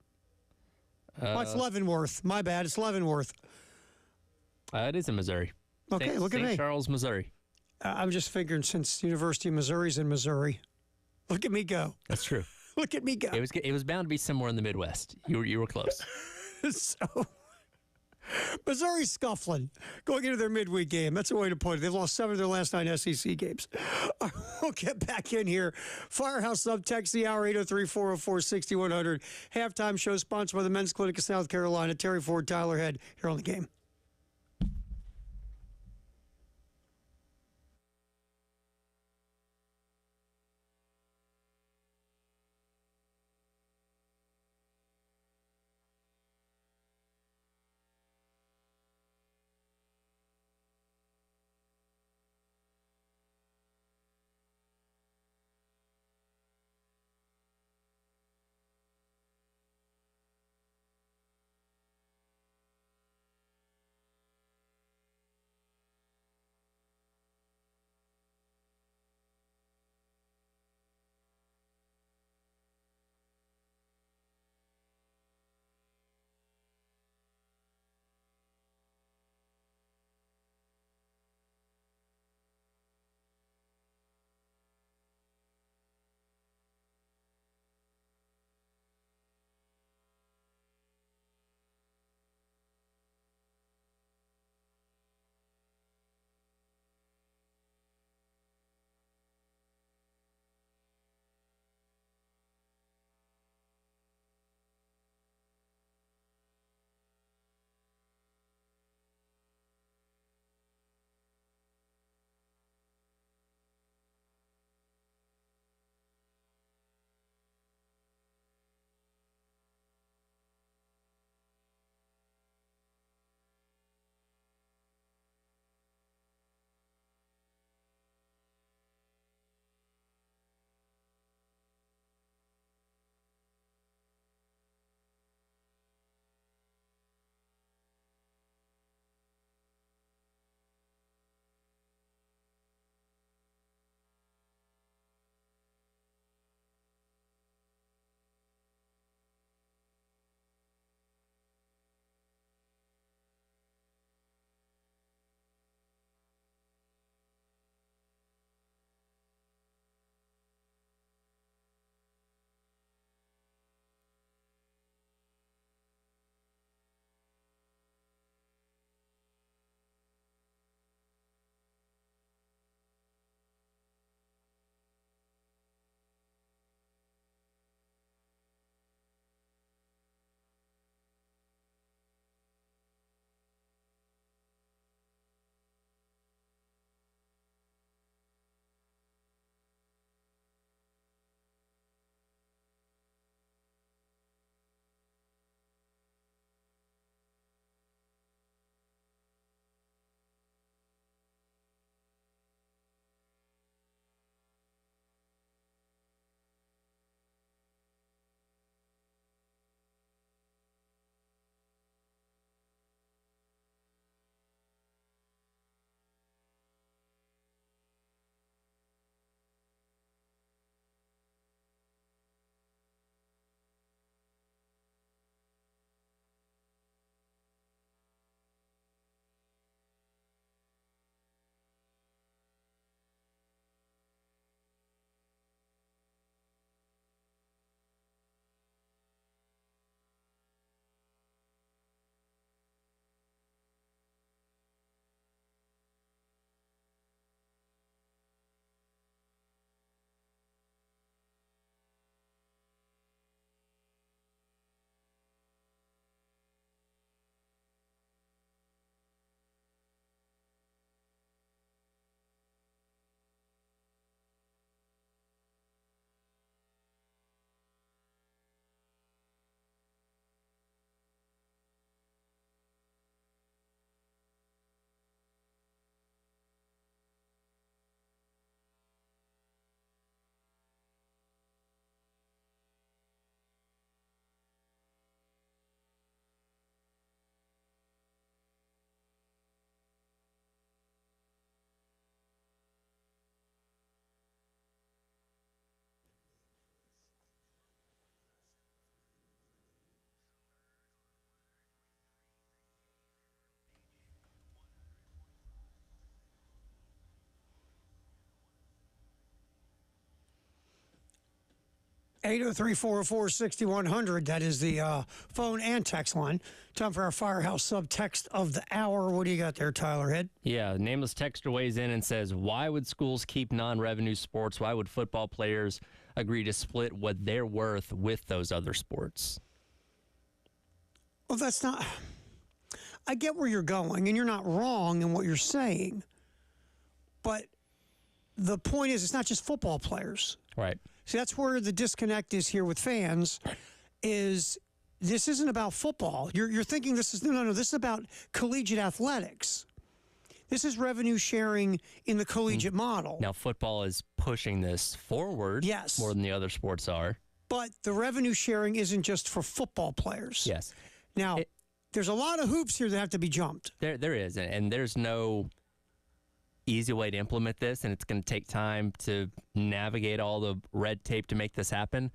It's Leavenworth. My bad. It's Leavenworth. It is in Missouri. Okay, look at me. St. Charles, Missouri. I'm just figuring since University of Missouri's in Missouri. Look at me go. That's true. Look at me go. It was bound to be somewhere in the Midwest. You were close. So, Missouri's scuffling going into their midweek game. That's the way to put it. They've lost 7 of their last 9 SEC games. We'll get back in here. Firehouse Sub text the hour 803-404-6100. Halftime show sponsored by the Men's Clinic of South Carolina. Terry Ford, Tyler Head here on the game. 803-404-6100. That is the phone and text line. Time for our Firehouse subtext of the hour. What do you got there, Tyler Head? Yeah, nameless texter weighs in and says, why would schools keep non-revenue sports? Why would football players agree to split what they're worth with those other sports? Well, that's not... I get where you're going, and you're not wrong in what you're saying. But the point is, it's not just football players. Right. See, that's where the disconnect is here with fans, is this isn't about football. You're thinking this is, no, this is about collegiate athletics. This is revenue sharing in the collegiate model. Now, football is pushing this forward Yes. more than the other sports are. But the revenue sharing isn't just for football players. Yes. Now, there's a lot of hoops here that have to be jumped. There is, and there's no easy way to implement this, and it's going to take time to navigate all the red tape to make this happen.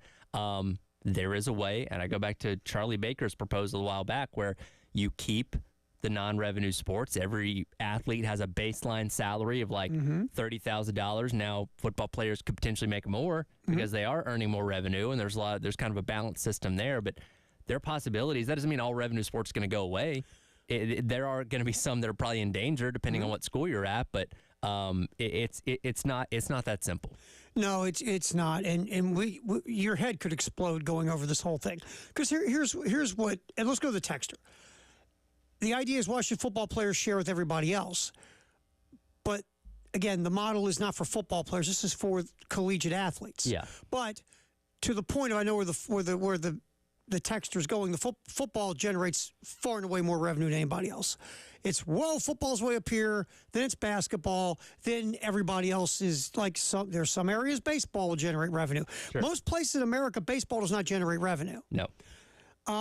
There is a way, and I go back to Charlie Baker's proposal a while back, where you keep the non-revenue sports. Every athlete has a baseline salary of like $30,000. Now, football players could potentially make more because they are earning more revenue, and there's kind of a balanced system there. But there are possibilities. That doesn't mean all revenue sports are going to go away. There are going to be some that are probably in danger depending on what school you're at, but it's not that simple. No, it's not, and your head could explode going over this whole thing. Because here's what, and let's go to the texter. The idea is, why should football players share with everybody else? But again, the model is not for football players. This is for collegiate athletes. Yeah. But to the point of, I know where the texter's going. The football generates far and away more revenue than anybody else. It's, football's way up here, then it's basketball, then everybody else is like, there's some areas baseball will generate revenue. Sure. Most places in America, baseball does not generate revenue. No.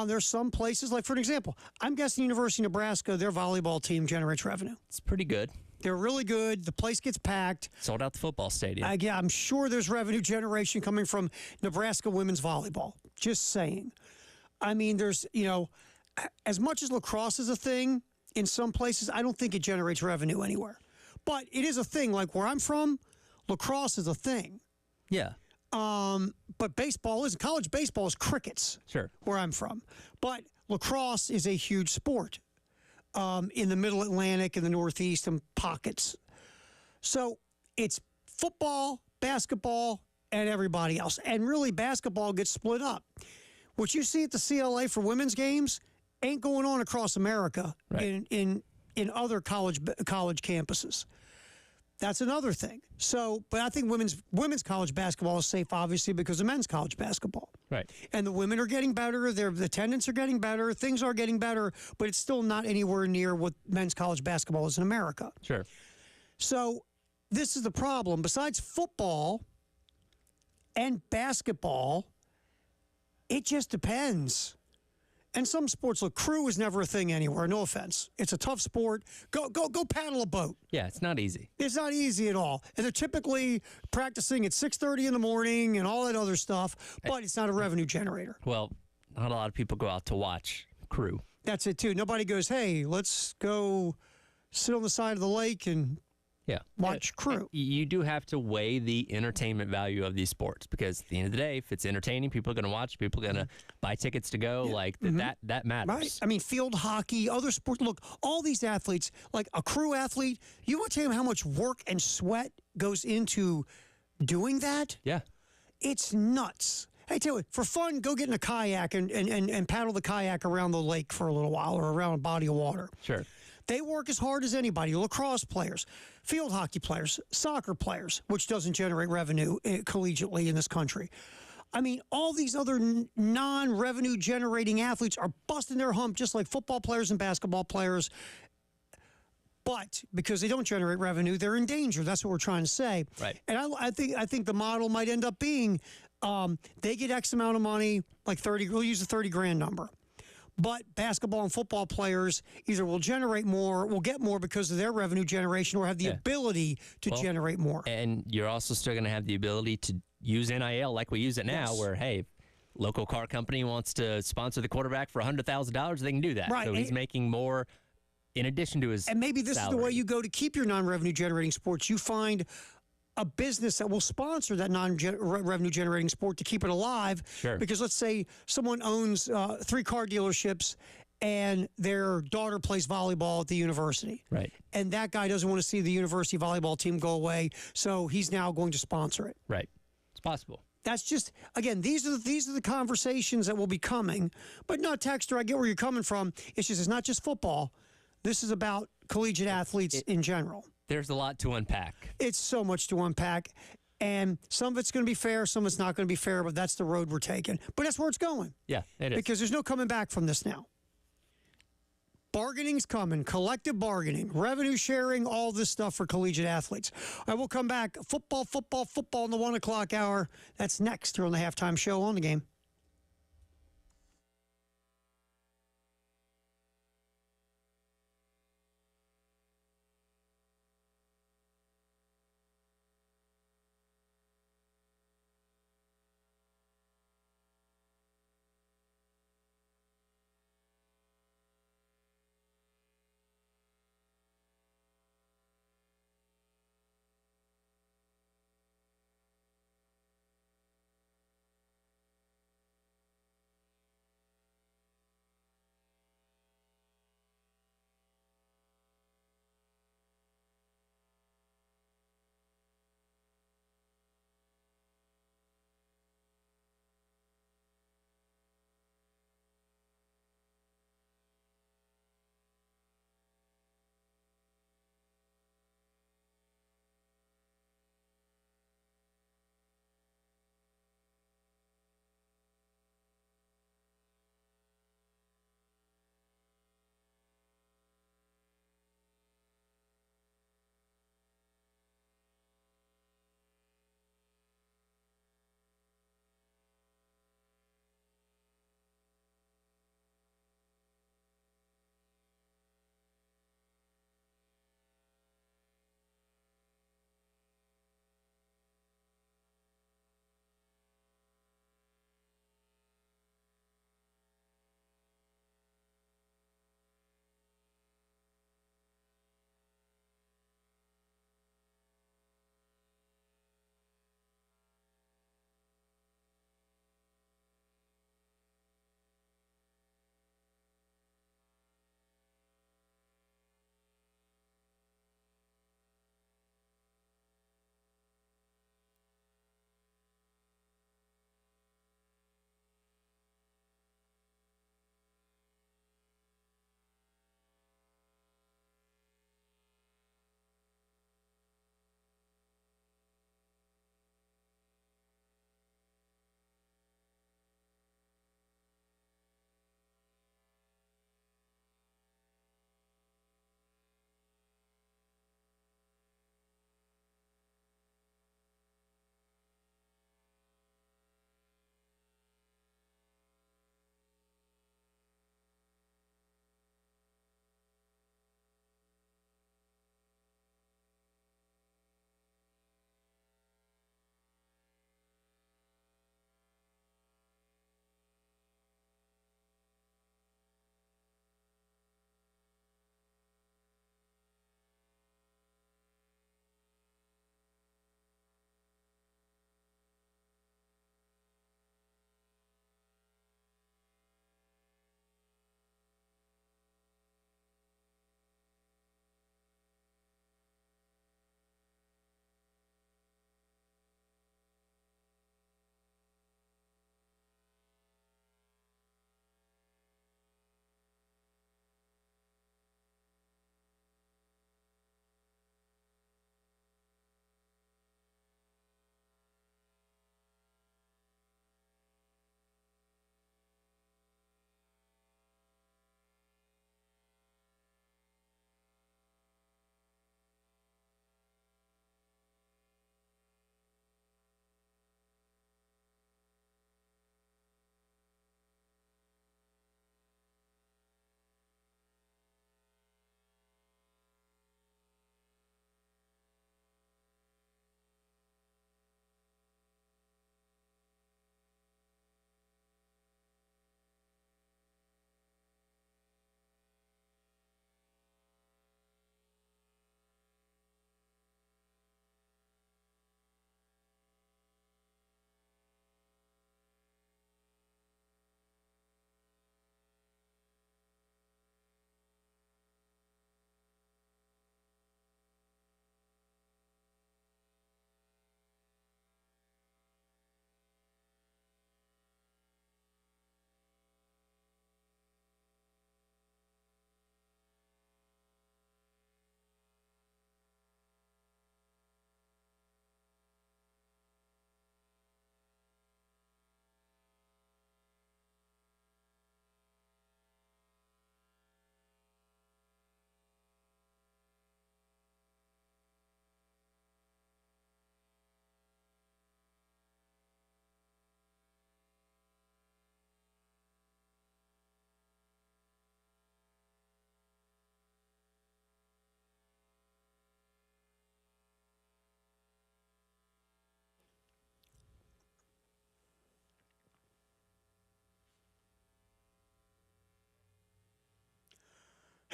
There's some places, like for an example, I'm guessing University of Nebraska, their volleyball team generates revenue. It's pretty good. They're really good. The place gets packed. Sold out the football stadium. Yeah, I'm sure there's revenue generation coming from Nebraska women's volleyball. Just saying. I mean, there's, as much as lacrosse is a thing, in some places, I don't think it generates revenue anywhere. But it is a thing. Like where I'm from, lacrosse is a thing. Yeah. But baseball isn't. College baseball is crickets. Sure. Where I'm from. But lacrosse is a huge sport in the Middle Atlantic and the Northeast and pockets. So it's football, basketball, and everybody else. And really, basketball gets split up. What you see at the CLA for women's games ain't going on across America in other college campuses. That's another thing. So, but I think women's college basketball is safe, obviously, because of men's college basketball. Right. And the women are getting better. The attendants are getting better. Things are getting better, but it's still not anywhere near what men's college basketball is in America. Sure. So this is the problem. Besides football and basketball, it just depends. And some sports, look, crew is never a thing anywhere. No offense. It's a tough sport. Go paddle a boat. Yeah, it's not easy. It's not easy at all. And they're typically practicing at 6:30 in the morning and all that other stuff, but it's not a revenue generator. Well, not a lot of people go out to watch crew. That's it, too. Nobody goes, hey, let's go sit on the side of the lake and watch crew. You do have to weigh the entertainment value of these sports, because at the end of the day, if it's entertaining, people are going to watch, people are going to buy tickets to go. Like that matters. Right. I mean, field hockey, other sports. Look, all these athletes, like a crew athlete, you want to tell them how much work and sweat goes into doing that? Yeah. It's nuts. Hey, tell you what, for fun, go get in a kayak and paddle the kayak around the lake for a little while, or around a body of water. Sure. They work as hard as anybody. Lacrosse players, field hockey players, soccer players, which doesn't generate revenue collegiately in this country. I mean, all these other non-revenue generating athletes are busting their hump just like football players and basketball players. But because they don't generate revenue, they're in danger. That's what we're trying to say. Right. And I think the model might end up being they get X amount of money, like 30. We'll use the 30 grand number. But basketball and football players either will generate more, will get more because of their revenue generation, or have the ability to generate more. And you're also still going to have the ability to use NIL like we use it now, where, hey, local car company wants to sponsor the quarterback for $100,000, they can do that. Right. So he's making more in addition to his And maybe this salary. is the way you go to keep your non-revenue generating sports. You find a business that will sponsor that non-revenue generating sport to keep it alive. Sure. Because let's say someone owns 3 car dealerships and their daughter plays volleyball at the university. Right. And that guy doesn't want to see the university volleyball team go away, so he's now going to sponsor it. Right. It's possible. That's just, again, these are the conversations that will be coming. But no, Texter, I get where you're coming from. It's not just football. This is about collegiate athletes in general. There's a lot to unpack. It's so much to unpack. And some of it's going to be fair, some of it's not going to be fair, but that's the road we're taking. But that's where it's going. Yeah, it is. Because there's no coming back from this now. Bargaining's coming, collective bargaining, revenue sharing, all this stuff for collegiate athletes. I will come back. Football in the 1 o'clock hour. That's next here on the halftime show on The Game.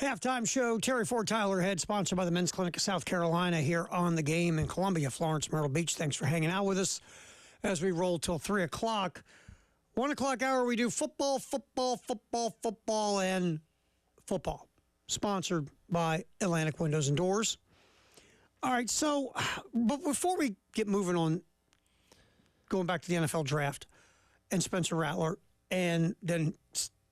Halftime show, Terry Ford, Tyler Head, sponsored by the Men's Clinic of South Carolina here on the game in Columbia, Florence, Myrtle Beach. Thanks for hanging out with us as we roll till 3 o'clock. 1 o'clock hour, we do football, and football. Sponsored by Atlantic Windows and Doors. All right, so, but before we get moving on, going back to the NFL draft and Spencer Rattler, and then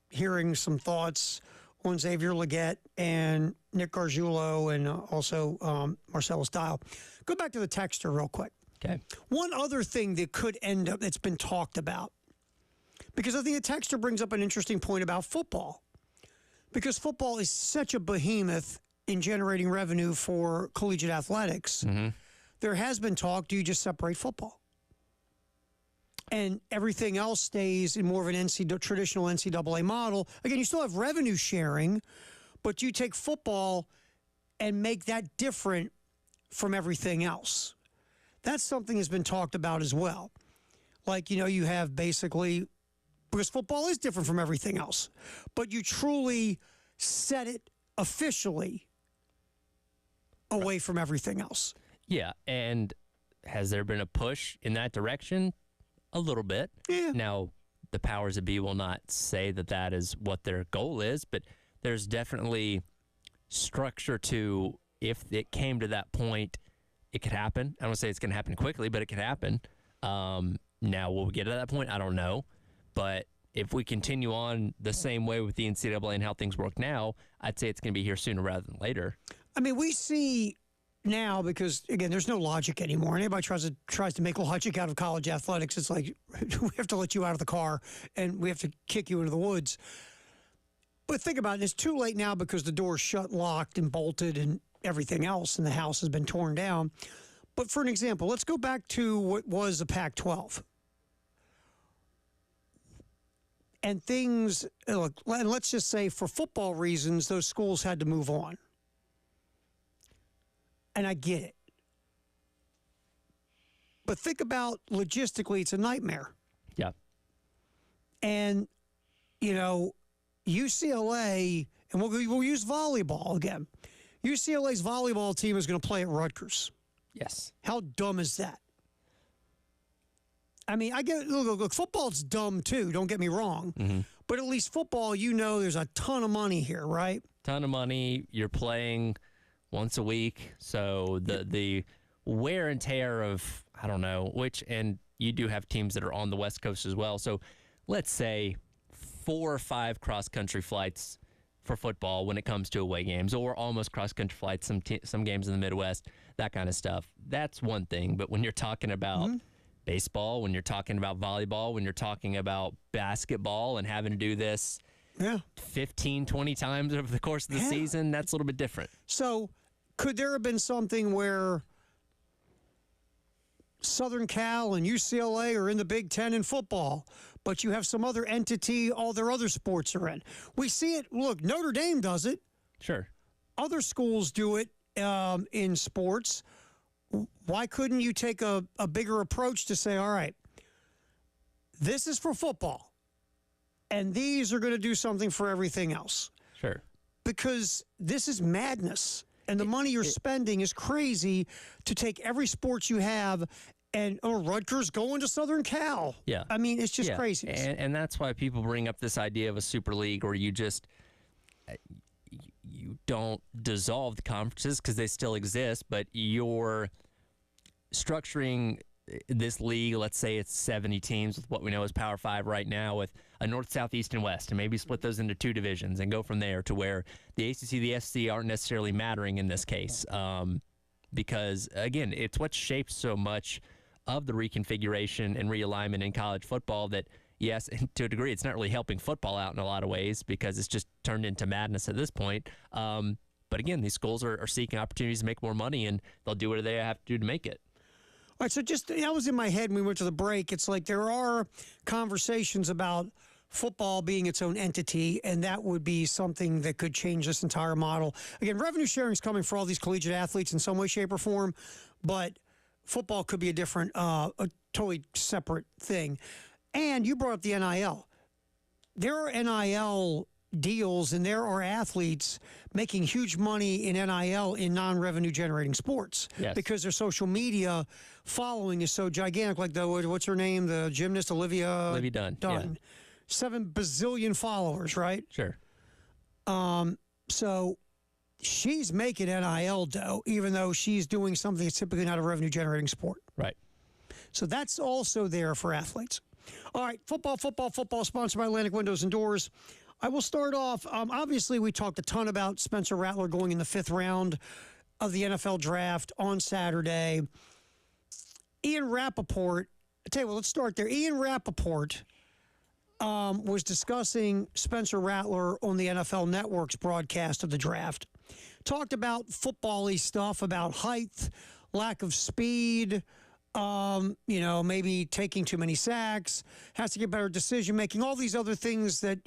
hearing some thoughts on Xavier Legette and Nick Gargiulo and also Marcellus Dial. Go back to the texter real quick. Okay. One other thing that could end up, that's been talked about, because I think the texter brings up an interesting point about football, because football is such a behemoth in generating revenue for collegiate athletics. Mm-hmm. There has been talk, do you just separate football? And everything else stays in more of an traditional NCAA model. Again, you still have revenue sharing, but you take football and make that different from everything else. That's something that's been talked about as well. Like, you have basically, because football is different from everything else, but you truly set it officially away from everything else. Yeah, and has there been a push in that direction? A little bit. Yeah. Now, the powers that be will not say that that is what their goal is, but there's definitely structure to, if it came to that point, it could happen. I don't say it's going to happen quickly, but it could happen. Now, will we get to that point? I don't know. But if we continue on the same way with the NCAA and how things work now, I'd say it's going to be here sooner rather than later. I mean, we see now, because again, there's no logic anymore. Anybody tries to make logic out of college athletics, it's like we have to let you out of the car and we have to kick you into the woods. But think about it, it's too late now because the door's shut, locked, and bolted, and everything else, and the house has been torn down. But for an example, let's go back to what was the Pac-12. And things, look, and let's just say for football reasons, those schools had to move on. And I get it. But think about logistically, it's a nightmare. Yeah. And, UCLA, and we'll use volleyball again. UCLA's volleyball team is going to play at Rutgers. Yes. How dumb is that? I mean, I get look, football's dumb too, don't get me wrong. Mm-hmm. But at least football, there's a ton of money here, right? Ton of money. You're playing once a week. So the wear and tear of, I don't know, and you do have teams that are on the West Coast as well. So let's say 4 or 5 cross-country flights for football when it comes to away games, or almost cross-country flights, some games in the Midwest, that kind of stuff. That's one thing. But when you're talking about baseball, when you're talking about volleyball, when you're talking about basketball and having to do this 15, 20 times over the course of the season, that's a little bit different. So could there have been something where Southern Cal and UCLA are in the Big Ten in football, but you have some other entity, all their other sports are in? We see it. Look, Notre Dame does it. Sure. Other schools do it in sports. Why couldn't you take a bigger approach to say, all right, this is for football, and these are going to do something for everything else? Sure. Because this is madness, and the money you're spending is crazy to take every sport you have, and Rutgers going to Southern Cal. Yeah. I mean, it's just crazy. And that's why people bring up this idea of a super league where you just you don't dissolve the conferences because they still exist, but you're structuring this league. Let's say it's 70 teams with what we know as Power 5 right now, with a North, South, East, and West, and maybe split those into 2 divisions and go from there to where the ACC, the SEC aren't necessarily mattering in this case, because, again, it's what shapes so much of the reconfiguration and realignment in college football that, yes, and to a degree, it's not really helping football out in a lot of ways because it's just turned into madness at this point. But again, these schools are seeking opportunities to make more money, and they'll do what they have to do to make it. All right, so that was in my head when we went to the break. It's like there are conversations about football being its own entity, and that would be something that could change this entire model. Again, revenue sharing is coming for all these collegiate athletes in some way, shape, or form, but football could be a different, a totally separate thing. And you brought up the NIL. There are NIL deals, and there are athletes making huge money in NIL in non-revenue generating sports because their social media following is so gigantic. Like what's her name? The gymnast Olivia Dunn. Yeah. 7 bazillion followers, right? Sure. So she's making NIL dough, even though she's doing something that's typically not a revenue generating sport. Right. So that's also there for athletes. All right, football, sponsored by Atlantic Windows and Doors. I will start off. Obviously, we talked a ton about Spencer Rattler going in the 5th round of the NFL draft on Saturday. Ian Rappaport, I tell you what, let's start there. Ian Rappaport was discussing Spencer Rattler on the NFL Network's broadcast of the draft. Talked about football-y stuff, about height, lack of speed, maybe taking too many sacks, has to get better decision-making, all these other things that,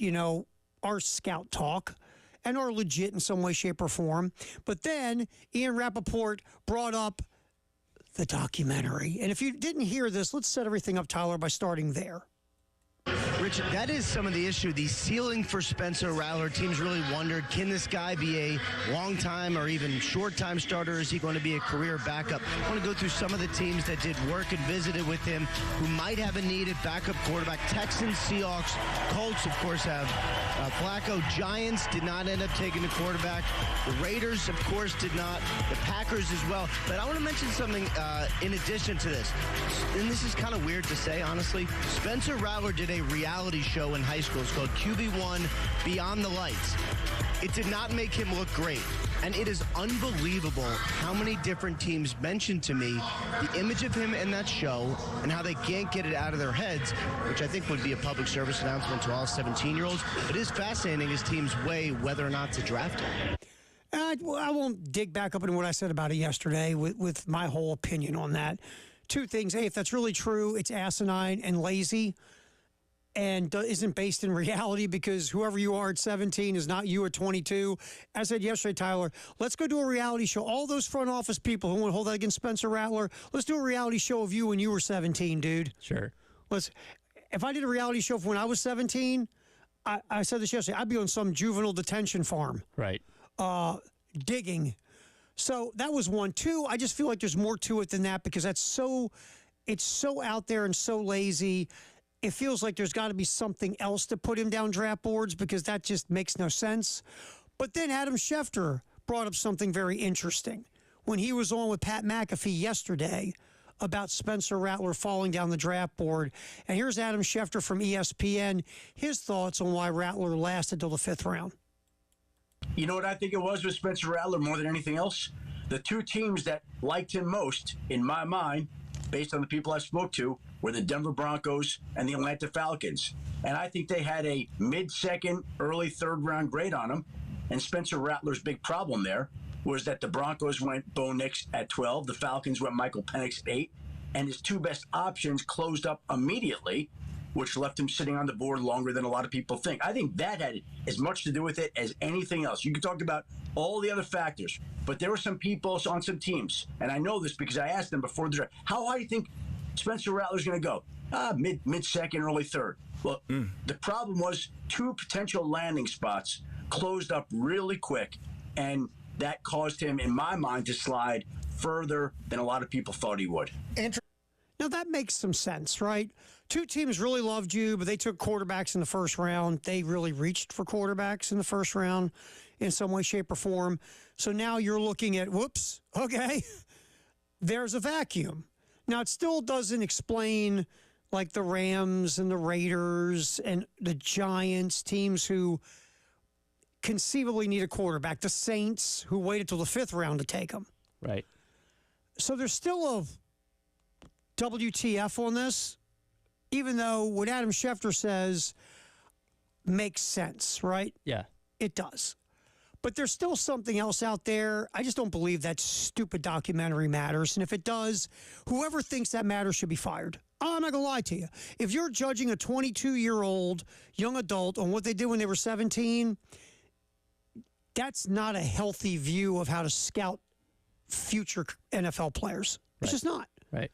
are scout talk and are legit in some way, shape, or form. But then Ian Rappaport brought up the documentary. And if you didn't hear this, let's set everything up, Tyler, by starting there. Richard, that is some of the issue. The ceiling for Spencer Rattler. Teams really wondered, can this guy be a long-time or even short-time starter? Is he going to be a career backup? I want to go through some of the teams that did work and visited with him who might have a need at backup quarterback. Texans, Seahawks, Colts, of course, have Flacco. Giants did not end up taking the quarterback. The Raiders, of course, did not. The Packers as well. But I want to mention something in addition to this. And this is kind of weird to say, honestly. Spencer Rattler did a reality show in high school. It's called QB1 Beyond the Lights. It did not make him look great. And it is unbelievable how many different teams mentioned to me the image of him in that show and how they can't get it out of their heads, which I think would be a public service announcement to all 17-year-olds. It is fascinating as teams weigh whether or not to draft him. I won't dig back up into what I said about it yesterday with my whole opinion on that. 2 things. A, if that's really true, it's asinine and lazy and isn't based in reality, because whoever you are at 17 is not you at 22. As I said yesterday, Tyler, let's go do a reality show. All those front office people who want to hold that against Spencer Rattler, let's do a reality show of you when you were 17, dude. Sure. If I did a reality show when I was 17, I said this yesterday, I'd be on some juvenile detention farm. Right. Digging. So that was 1. 2, I just feel like there's more to it than that, because it's so out there and so lazy. It feels like there's got to be something else to put him down draft boards, because that just makes no sense. But then Adam Schefter brought up something very interesting when he was on with Pat McAfee yesterday about Spencer Rattler falling down the draft board. And here's Adam Schefter from ESPN, his thoughts on why Rattler lasted till the 5th round. You know what I think it was with Spencer Rattler more than anything else? The 2 teams that liked him most, in my mind, based on the people I spoke to, were the Denver Broncos and the Atlanta Falcons. And I think they had a mid-second, early 3rd round grade on him. And Spencer Rattler's big problem there was that the Broncos went Bo Nix at 12, the Falcons went Michael Penix at 8, and his 2 best options closed up immediately, which left him sitting on the board longer than a lot of people think. I think that had as much to do with it as anything else. You can talk about all the other factors, but there were some people on some teams, and I know this because I asked them before the draft, how high do you think Spencer Rattler's going to go? Mid-second, early 3rd. Well, the problem was 2 potential landing spots closed up really quick, and that caused him, in my mind, to slide further than a lot of people thought he would. Now, that makes some sense, right? 2 teams really loved you, but they took quarterbacks in the 1st round. They really reached for quarterbacks in the 1st round in some way, shape, or form. So now you're looking at, whoops, okay, there's a vacuum. Now, it still doesn't explain, like, the Rams and the Raiders and the Giants, teams who conceivably need a quarterback, the Saints, who waited till the 5th round to take them. Right. So there's still a WTF on this, even though what Adam Schefter says makes sense, right? Yeah. It does. But there's still something else out there. I just don't believe that stupid documentary matters. And if it does, whoever thinks that matters should be fired. I'm not going to lie to you. If you're judging a 22-year-old young adult on what they did when they were 17, that's not a healthy view of how to scout future NFL players. It's just not. Right.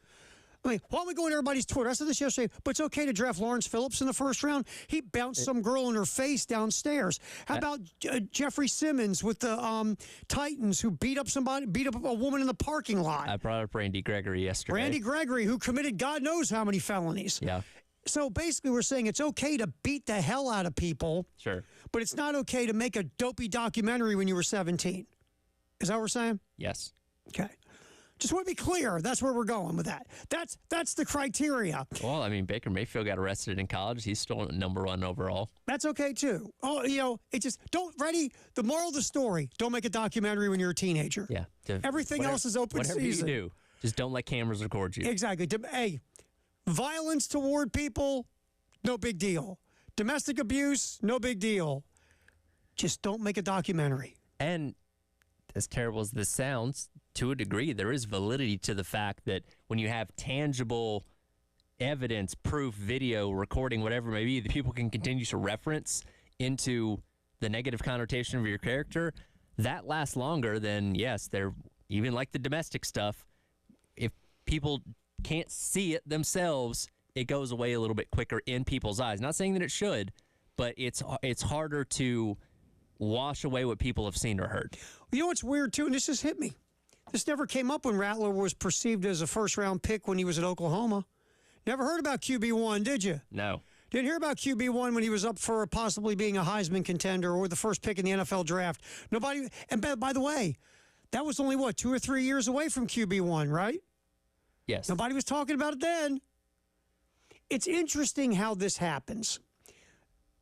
I mean, why don't we go on everybody's Twitter? I said this yesterday, but it's okay to draft Lawrence Phillips in the first round. He bounced some girl in her face downstairs. How about Jeffrey Simmons with the Titans who beat up a woman in the parking lot? I brought up Randy Gregory yesterday. Randy Gregory, who committed God knows how many felonies. Yeah. So basically, we're saying it's okay to beat the hell out of people, Sure. but it's not okay to make a dopey documentary when you were 17. Is that what we're saying? Yes. Okay. Just want to be clear. That's where we're going with that. That's the criteria. Well, I mean, Baker Mayfield got arrested in college. He's still number 1 overall. That's okay, too. Oh, it just the moral of the story, don't make a documentary when you're a teenager. Yeah. Everything else is open whatever season. Whatever you do, just don't let cameras record you. Exactly. Hey, violence toward people, no big deal. Domestic abuse, no big deal. Just don't make a documentary. And as terrible as this sounds, to a degree, there is validity to the fact that when you have tangible evidence, proof, video, recording, whatever it may be, that people can continue to reference into the negative connotation of your character, that lasts longer than, yes, they're even like the domestic stuff. If people can't see it themselves, it goes away a little bit quicker in people's eyes. Not saying that it should, but it's harder to wash away what people have seen or heard. You know what's weird, too, and this just hit me. This never came up when Rattler was perceived as a first-round pick when he was at Oklahoma. Never heard about QB1, did you? No. Didn't hear about QB1 when he was up for possibly being a Heisman contender or the first pick in the NFL draft. Nobody. And by the way, that was only, 2 or 3 years away from QB1, right? Yes. Nobody was talking about it then. It's interesting how this happens.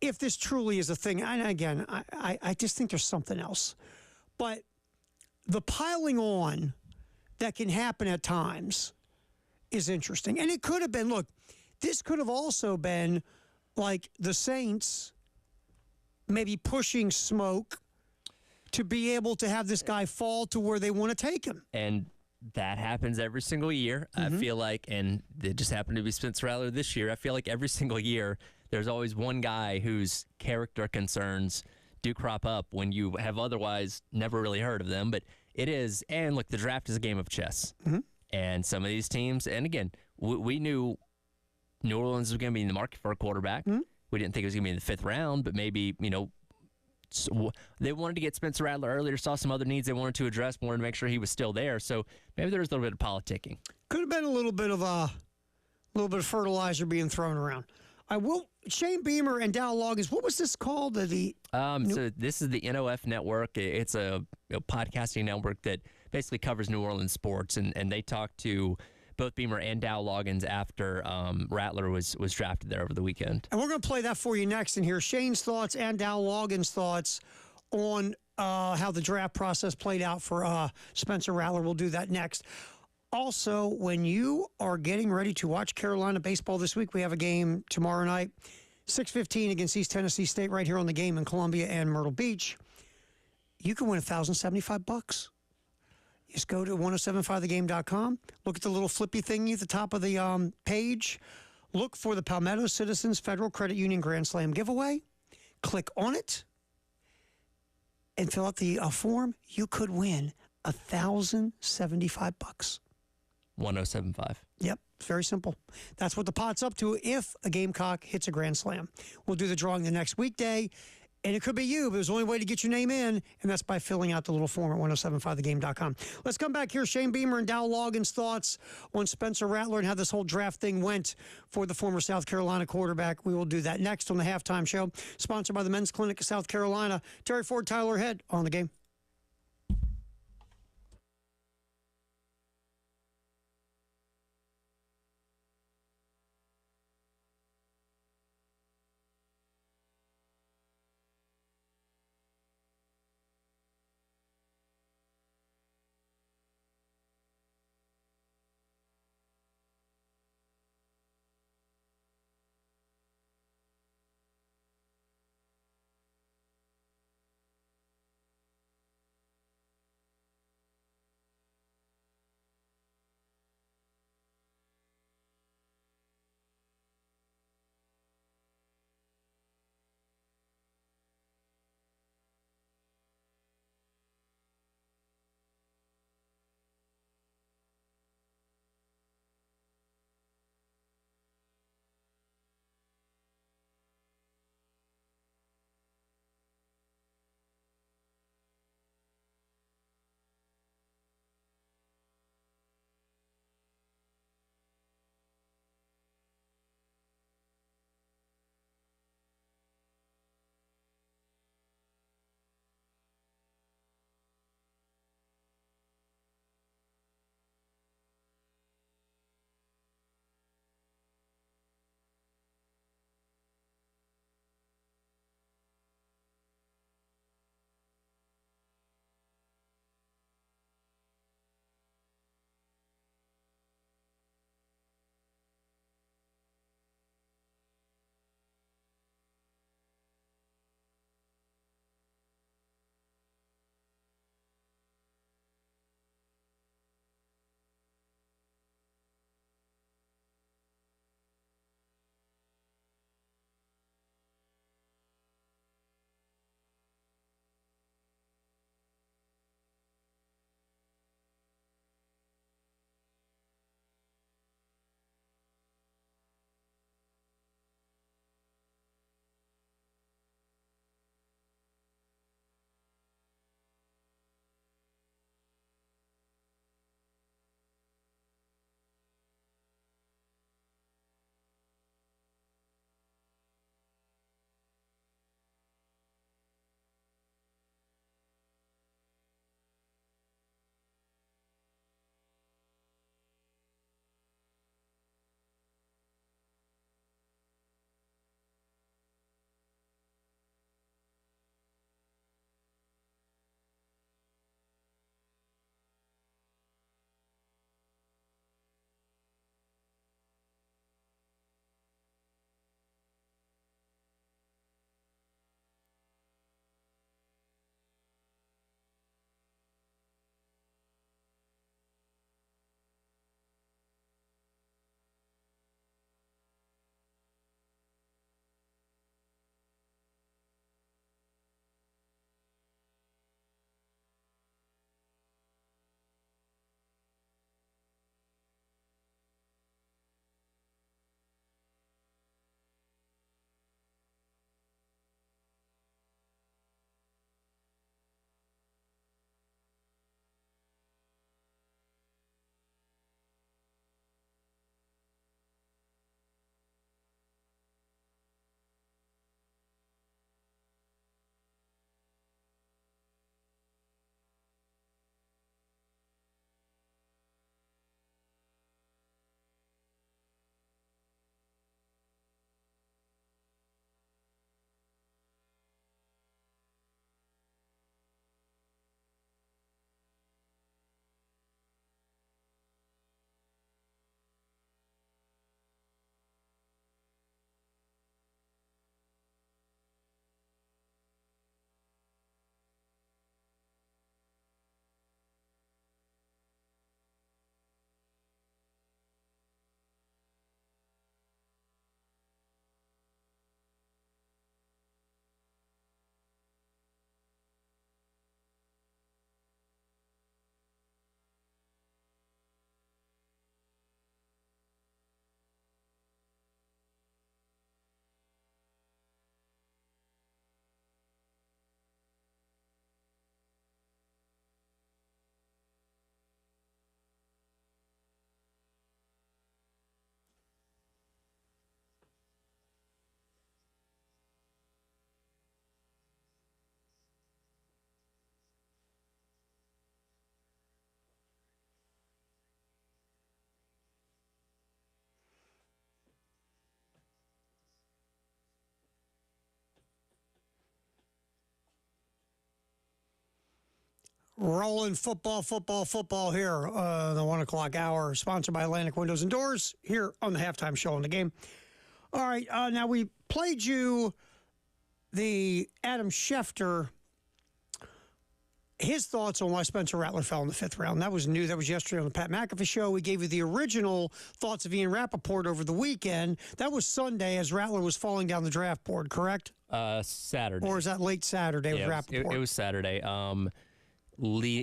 If this truly is a thing, and again, I just think there's something else. But the piling on that can happen at times is interesting. And it could have been, look, this could have also been like the Saints maybe pushing Smoke to be able to have this guy fall to where they want to take him. And that happens every single year, I feel like, and it just happened to be Spencer Rattler this year. I feel like every single year there's always one guy whose character concerns do crop up when you have otherwise never really heard of them. But it is, and look, the draft is a game of chess. And some of these teams, and again, we knew New Orleans was going to be in the market for a quarterback. We didn't think it was going to be in the 5th round, but maybe, they wanted to get Spencer Rattler earlier, saw some other needs they wanted to address, wanted to make sure he was still there. So maybe there was a little bit of politicking. Could have been a little bit of fertilizer being thrown around. Shane Beamer and Dow Loggins, what was this called? So this is the NOF network. It's a podcasting network that basically covers New Orleans sports, and they talked to both Beamer and Dow Loggins after Rattler was drafted there over the weekend. And we're going to play that for you next and hear Shane's thoughts and Dow Loggins' thoughts on how the draft process played out for Spencer Rattler. We'll do that next. Also, when you are getting ready to watch Carolina baseball this week, we have a game tomorrow night, 6:15 against East Tennessee State right here on the Game in Columbia and Myrtle Beach. You can win $1,075. Just go to 1075thegame.com. Look at the little flippy thingy at the top of the page. Look for the Palmetto Citizens Federal Credit Union Grand Slam giveaway. Click on it and fill out the form. You could win $1,075. 1075. Yep, it's very simple. That's what the pot's up to if a Gamecock hits a Grand Slam. We'll do the drawing the next weekday, and it could be you, but there's only way to get your name in, and that's by filling out the little form at 1075thegame.com. Let's come back here. Shane Beamer and Dow Loggins' thoughts on Spencer Rattler and how this whole draft thing went for the former South Carolina quarterback. We will do that next on the Halftime Show, sponsored by the Men's Clinic of South Carolina. Terry Ford, Tyler Head on the Game. Rolling football here. The 1 o'clock hour, sponsored by Atlantic Windows and Doors, here on the halftime show in the game. All right, now we played you the Adam Schefter, his thoughts on why Spencer Rattler fell in the 5th round. That was new. That was yesterday on the Pat McAfee show. We gave you the original thoughts of Ian Rappaport over the weekend. That was Sunday as Rattler was falling down the draft board, correct? Saturday. Or is that late Saturday with Yeah, Rappaport? it was Saturday.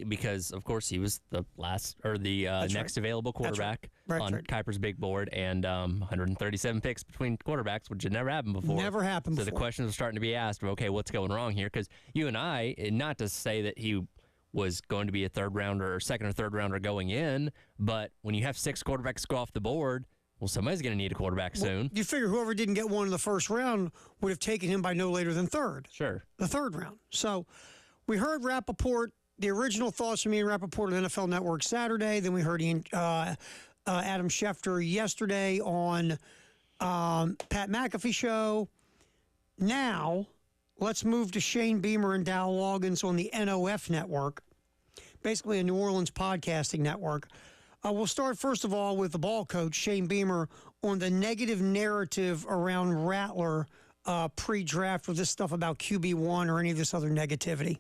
Because of course he was the last or the next available quarterback on Kuiper's big board, and 137 picks between quarterbacks, which had never happened before. Never happened so before. The questions were starting to be asked of, okay, what's going wrong here? Because you and I, not to say that he was going to be a third rounder or second or third rounder going in, but when you have 6 quarterbacks go off the board, well, somebody's going to need a quarterback soon. You figure whoever didn't get one in the first round would have taken him by no later than third. Sure. The third round. So we heard Rappaport, the original thoughts from Ian Rappaport on NFL Network Saturday. Then we heard Adam Schefter yesterday on Pat McAfee show. Now, let's move to Shane Beamer and Dow Loggins on the NOF network, basically a New Orleans podcasting network. We'll start, first of all, with the ball coach, Shane Beamer, on the negative narrative around Rattler pre-draft with this stuff about QB1 or any of this other negativity.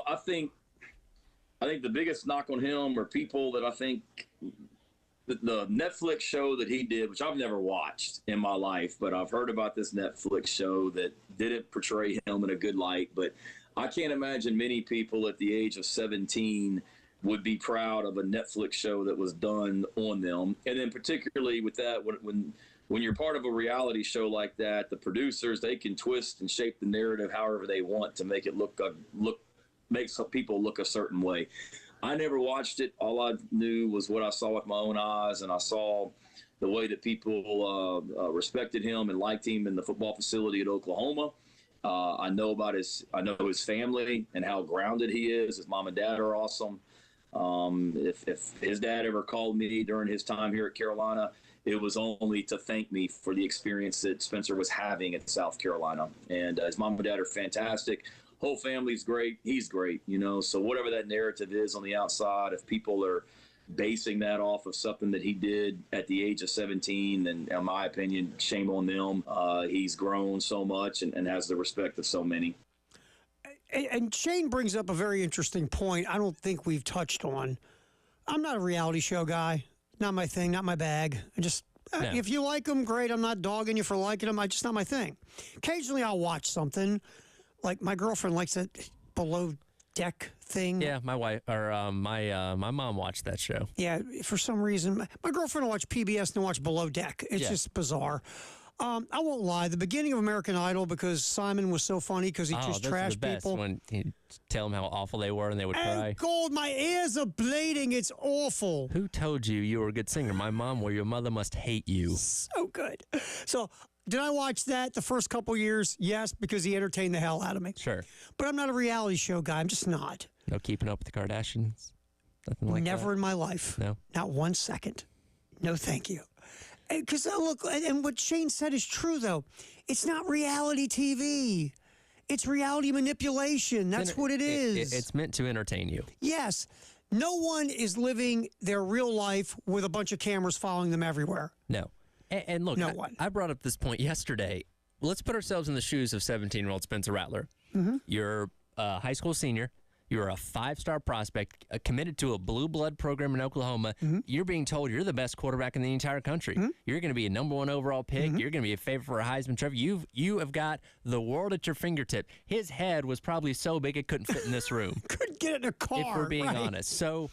I think the biggest knock on him are people that I think the Netflix show that he did, which I've never watched in my life, but I've heard about this Netflix show that didn't portray him in a good light. But I can't imagine many people at the age of 17 would be proud of a Netflix show that was done on them. And then particularly with that, when you're part of a reality show like that, the producers, they can twist and shape the narrative however they want to make it make some people look a certain way. I never watched it. All I knew was what I saw with my own eyes, and I saw the way that people respected him and liked him in the football facility at Oklahoma. I know his family and how grounded he is. His mom and dad are awesome. If his dad ever called me during his time here at Carolina, it was only to thank me for the experience that Spencer was having at South Carolina. And his mom and dad are fantastic. Whole family's great. He's great, So whatever that narrative is on the outside, if people are basing that off of something that he did at the age of 17, then in my opinion, shame on them. He's grown so much and has the respect of so many. And Shane brings up a very interesting point I don't think we've touched on. I'm not a reality show guy. Not my thing, not my bag. If you like them, great. I'm not dogging you for liking them. Just not my thing. Occasionally I'll watch something. Like my girlfriend likes that Below Deck thing. Yeah, my wife or my mom watched that show. Yeah, for some reason, my girlfriend will watch PBS and watch Below Deck. It's just bizarre. I won't lie. The beginning of American Idol, because Simon was so funny because he just trashed people. When he'd tell them how awful they were and they would cry. Gold, my ears are bleeding. It's awful. Who told you were a good singer? My mom or your mother must hate you. So good. So did I watch that the first couple years? Yes, because he entertained the hell out of me. Sure. But I'm not a reality show guy. I'm just not. No Keeping Up with the Kardashians? Nothing like that? Never in my life. No? Not 1 second. No, thank you. Because look, and what Shane said is true, though. It's not reality TV. It's reality manipulation. That's what it is. It's meant to entertain you. Yes. No one is living their real life with a bunch of cameras following them everywhere. No. And look, no one. I brought up this point yesterday. Let's put ourselves in the shoes of 17-year-old Spencer Rattler. Mm-hmm. You're a high school senior. You're a 5-star prospect, committed to a blue blood program in Oklahoma. Mm-hmm. You're being told you're the best quarterback in the entire country. Mm-hmm. You're going to be a number 1 overall pick. Mm-hmm. You're going to be a favorite for a Heisman Trophy. You have got the world at your fingertip. His head was probably so big it couldn't fit in this room. Couldn't get in a car. If we're being honest. So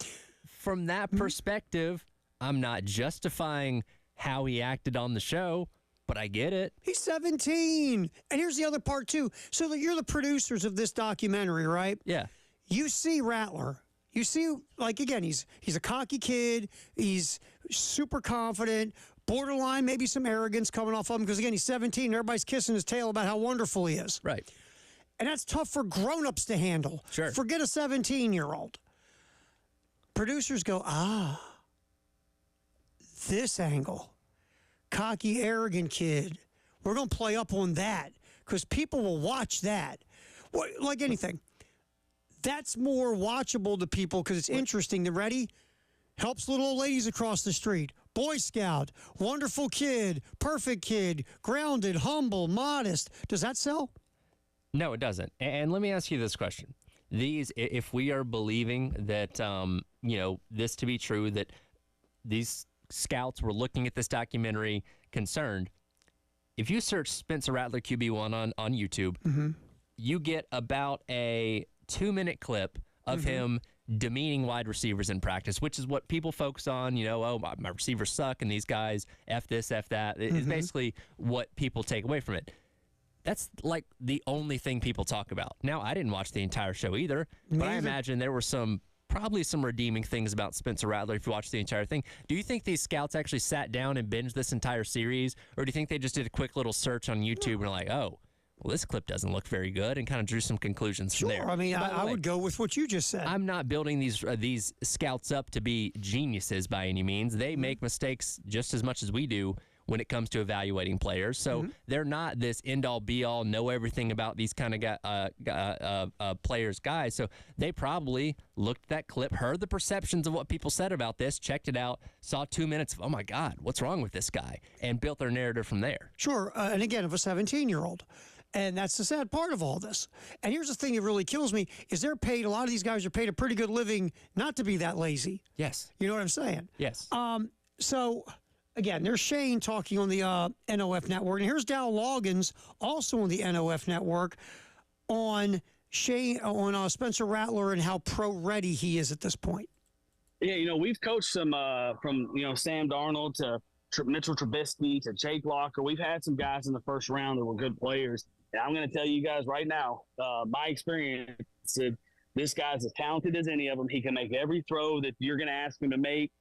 from that perspective, I'm not justifying how he acted on the show, but I get it. He's 17. And here's the other part, too. So that you're the producers of this documentary, right? Yeah. You see Rattler. You see, like, again, he's a cocky kid. He's super confident, borderline, maybe some arrogance coming off of him because, again, he's 17 and everybody's kissing his tail about how wonderful he is. Right. And that's tough for grown-ups to handle. Sure. Forget a 17-year-old. Producers go, this angle. Cocky, arrogant kid. We're going to play up on that because people will watch that. like anything. That's more watchable to people because it's interesting. The ready helps little old ladies across the street. Boy Scout, wonderful kid, perfect kid, grounded, humble, modest. Does that sell? No, it doesn't. And let me ask you this question. If we are believing that, this to be true, that these scouts were looking at this documentary concerned, if you search Spencer Rattler QB1 on YouTube, you get about a 2-minute clip of him demeaning wide receivers in practice, which is what people focus on. My receivers suck and these guys F this, F that. It's basically what people take away from it. That's like the only thing people talk about. Now, I didn't watch the entire show either, but I imagine there were probably some redeeming things about Spencer Rattler if you watch the entire thing. Do you think these scouts actually sat down and binged this entire series, or do you think they just did a quick little search on YouTube and were like, oh, well, this clip doesn't look very good, and kind of drew some conclusions from there? I mean, I would go with what you just said. I'm not building these scouts up to be geniuses by any means. They make mistakes just as much as we do when it comes to evaluating players. So they're not this end-all, be-all, know everything about these kind of players, guys. So they probably looked at that clip, heard the perceptions of what people said about this, checked it out, saw 2 minutes of, oh, my God, what's wrong with this guy, and built their narrative from there. Sure. And again, of a 17-year-old. And that's the sad part of all this. And here's the thing that really kills me is a lot of these guys are paid a pretty good living not to be that lazy. Yes. You know what I'm saying? Yes. So, again, there's Shane talking on the NOF network. And here's Dow Loggins, also on the NOF network, on Spencer Rattler and how pro-ready he is at this point. Yeah, we've coached some from, Sam Darnold to Mitchell Trubisky to Jake Locker. We've had some guys in the first round that were good players. And I'm going to tell you guys right now, my experience, this guy's as talented as any of them. He can make every throw that you're going to ask him to make.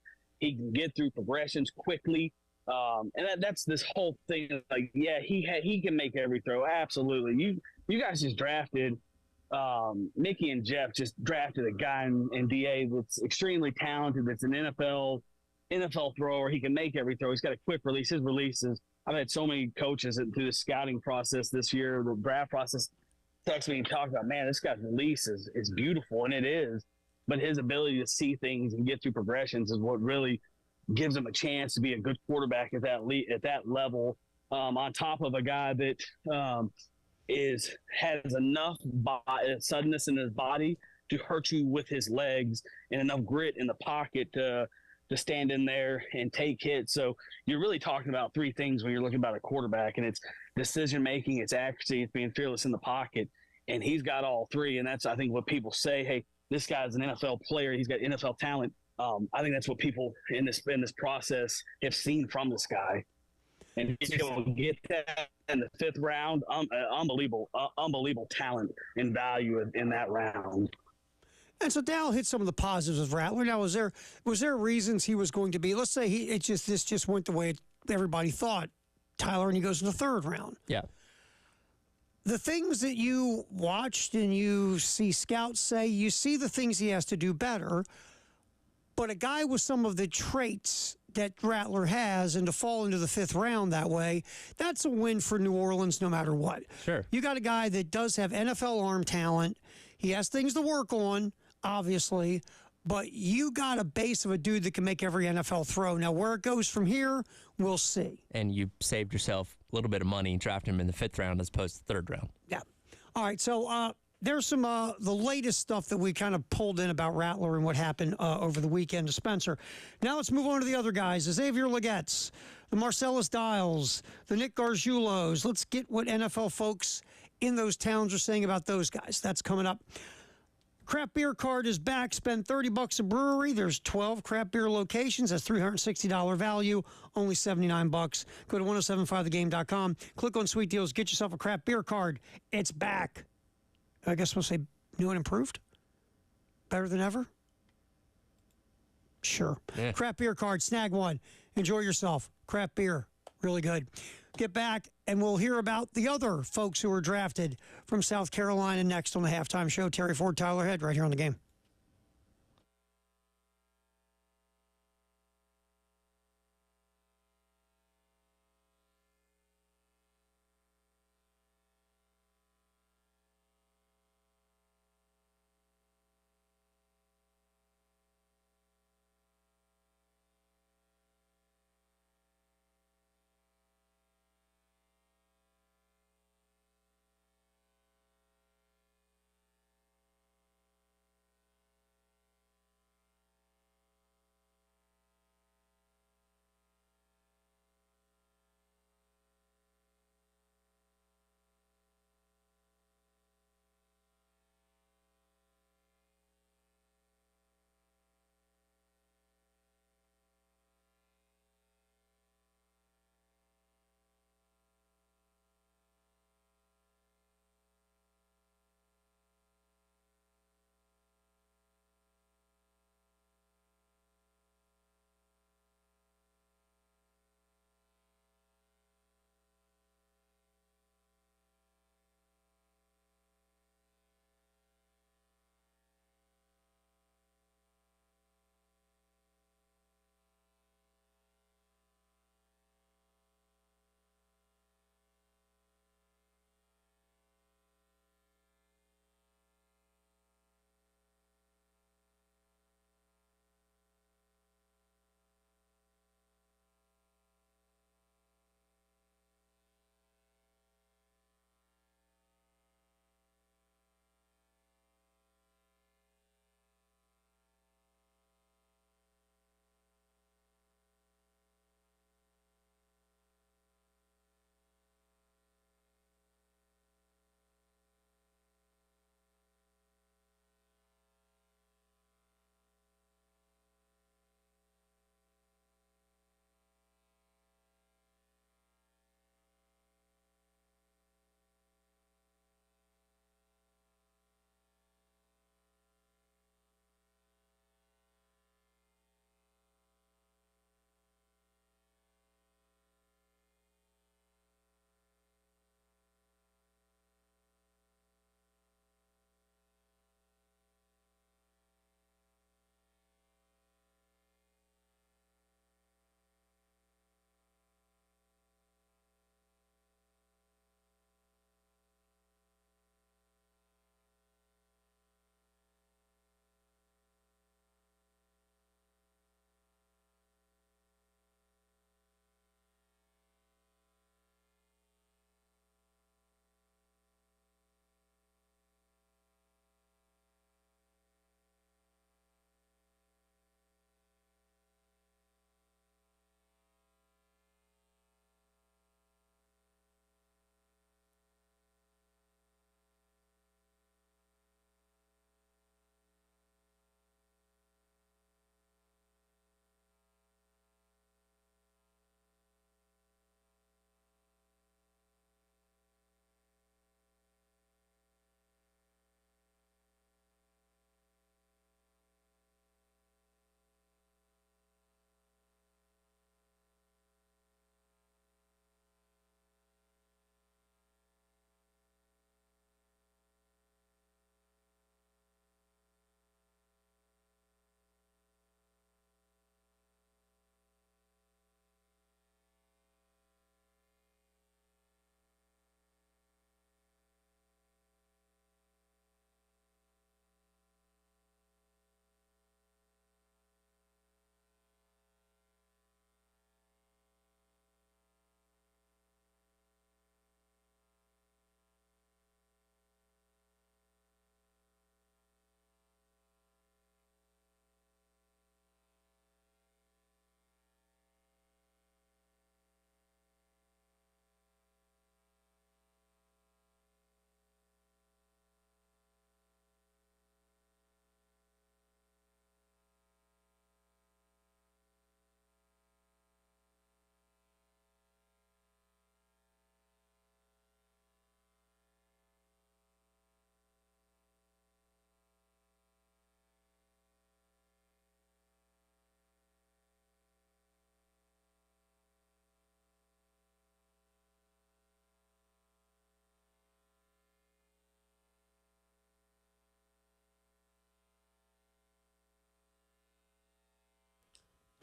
He can get through progressions quickly. And that's this whole thing. Like, yeah, he can make every throw. Absolutely. You guys just drafted Mickey and Jeff just drafted a guy in DA that's extremely talented. That's an NFL thrower. He can make every throw. He's got a quick release. His releases. I've had so many coaches through the scouting process this year, the draft process, text me and talk about, man, this guy's release is beautiful, and it is. But his ability to see things and get through progressions is what really gives him a chance to be a good quarterback at that level. On top of a guy that has enough suddenness in his body to hurt you with his legs and enough grit in the pocket to stand in there and take hits. So you're really talking about three things when you're looking about a quarterback, and it's decision making, it's accuracy, it's being fearless in the pocket, and he's got all three. And that's, I think, what people say. Hey, this guy's an NFL player. He's got NFL talent. I think that's what people in this process have seen from this guy. And he's going to get that in the fifth round. Unbelievable talent and value in that round. And so Dow hit some of the positives of Rattler. Now, was there reasons he was going to be? Let's say this just went the way everybody thought, Tyler, and he goes in the third round. Yeah. The things that you watched and you see scouts say, you see the things he has to do better. But a guy with some of the traits that Rattler has, and to fall into the fifth round that way, that's a win for New Orleans no matter what. Sure. You got a guy that does have NFL arm talent. He has things to work on, obviously, but you got a base of a dude that can make every NFL throw. Now, where it goes from here, we'll see. And you saved yourself a little bit of money drafting him in the fifth round as opposed to the third round. Yeah. All right, so there's some the latest stuff that we kind of pulled in about Rattler and what happened over the weekend to Spencer. Now let's move on to the other guys, the Xavier Legettes, the Marcellus Dials, the Nick Gargiulos. Let's get what NFL folks in those towns are saying about those guys. That's coming up. Craft Beer Card is back. Spend $30 a brewery. There's 12 craft beer locations. That's $360 value, only $79. Go to 1075thegame.com. Click on Sweet Deals. Get yourself a Craft Beer Card. It's back. I guess we'll say new and improved? Better than ever? Sure. Yeah. Craft Beer Card. Snag one. Enjoy yourself. Craft beer. Really good. Get back, and we'll hear about the other folks who were drafted from South Carolina next on the Halftime Show. Terry Ford, Tyler Head, right here on The Game.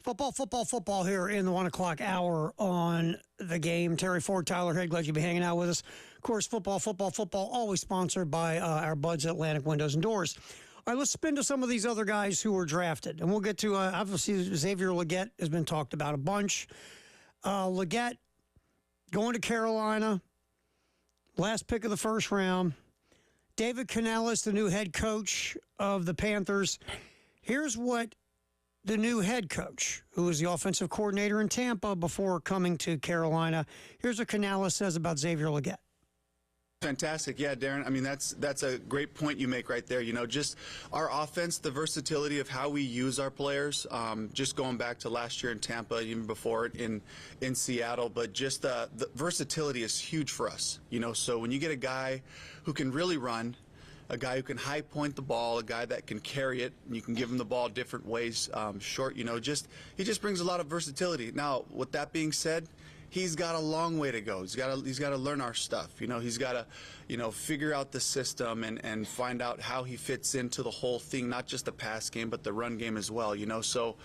Football here in the 1 o'clock hour on the game. Terry Ford, Tyler Head, glad you be hanging out with us. Of course, football, always sponsored by our buds at Atlantic Windows and Doors. All right, let's spin to some of these other guys who were drafted. And we'll get to, obviously, Xavier Legette has been talked about a bunch. Legette going to Carolina, last pick of the first round. David Canales, the new head coach of the Panthers. Here's what the new head coach, who was the offensive coordinator in Tampa before coming to Carolina. Here's what Canales says about Xavier Legette. Fantastic. Yeah, Darren, I mean, that's a great point you make right there. You know, just our offense, the versatility of how we use our players, just going back to last year in Tampa, even before it in Seattle, but just the versatility is huge for us. You know, so when you get a guy who can really run, a guy who can high point the ball, a guy that can carry it, and you can give him the ball different ways, short, you know, he just brings a lot of versatility. Now, with that being said, he's got a long way to go. He's got to learn our stuff. You know, he's got to, you know, figure out the system and find out how he fits into the whole thing, not just the pass game, but the run game as well, you know. So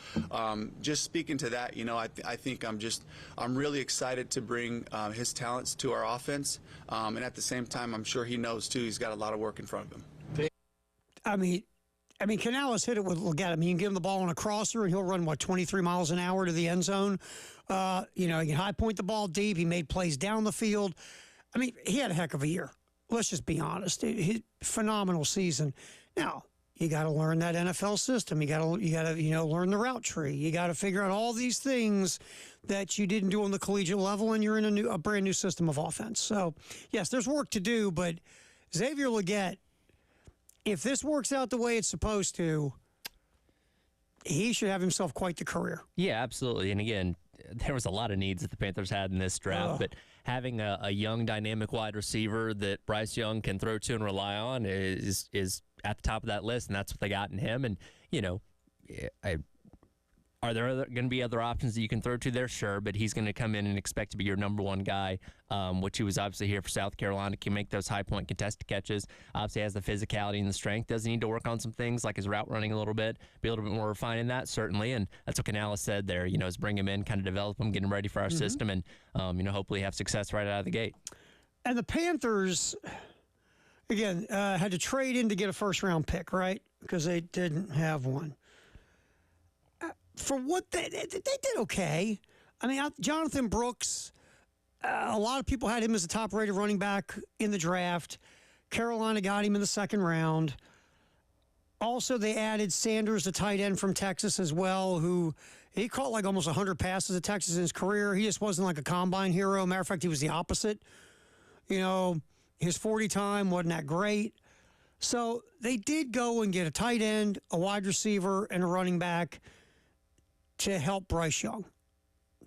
just speaking to that, you know, I think I'm really excited to bring his talents to our offense. And at the same time, I'm sure he knows, too, he's got a lot of work in front of him. I mean, Canales hit it with Legette. I mean, you can give him the ball on a crosser, and he'll run, 23 miles an hour to the end zone. You know, he can high point the ball deep. He made plays down the field. I mean, he had a heck of a year. Let's just be honest. Phenomenal season. Now, you got to learn that NFL system. You got to learn the route tree. You got to figure out all these things that you didn't do on the collegiate level, and you're in a brand new system of offense. So, yes, there's work to do, but Xavier Legette, if this works out the way it's supposed to, he should have himself quite the career. Yeah, absolutely. And again, there was a lot of needs that the Panthers had in this draft, but having a young, dynamic wide receiver that Bryce Young can throw to and rely on is at the top of that list, and that's what they got in him. And, you know, are there going to be other options that you can throw to there? Sure, but he's going to come in and expect to be your number one guy, which he was obviously here for South Carolina. Can make those high-point contested catches. Obviously has the physicality and the strength. Does he need to work on some things like his route running a little bit, be a little bit more refined in that? Certainly, and that's what Canales said there, you know, is bring him in, kind of develop him, get him ready for our system, and, you know, hopefully have success right out of the gate. And the Panthers, again, had to trade in to get a first-round pick, right? Because they didn't have one. For what they did okay. I mean, Jonathan Brooks, a lot of people had him as a top-rated running back in the draft. Carolina got him in the second round. Also, they added Sanders, the tight end from Texas as well, who he caught like almost 100 passes at Texas in his career. He just wasn't like a combine hero. Matter of fact, he was the opposite. You know, his 40 time wasn't that great. So they did go and get a tight end, a wide receiver, and a running back to help Bryce Young.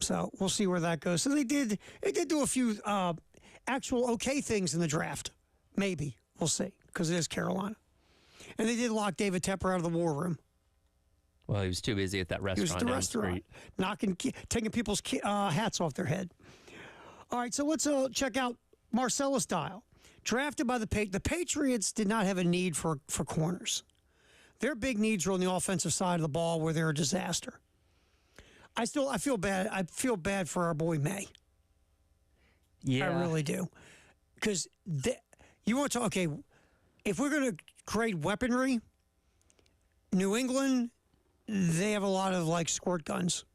So we'll see where that goes. So they did do a few actual okay things in the draft. Maybe. We'll see, because it is Carolina. And they did lock David Tepper out of the war room. Well, he was too busy at that restaurant. He was at the restaurant, taking people's hats off their head. All right, so let's check out Marcellus Dial. Drafted by the Patriots did not have a need for corners. Their big needs were on the offensive side of the ball, where they're a disaster. I feel bad. I feel bad for our boy May. Yeah, I really do. Because you want to okay, if we're going to grade weaponry, New England, they have a lot of like squirt guns.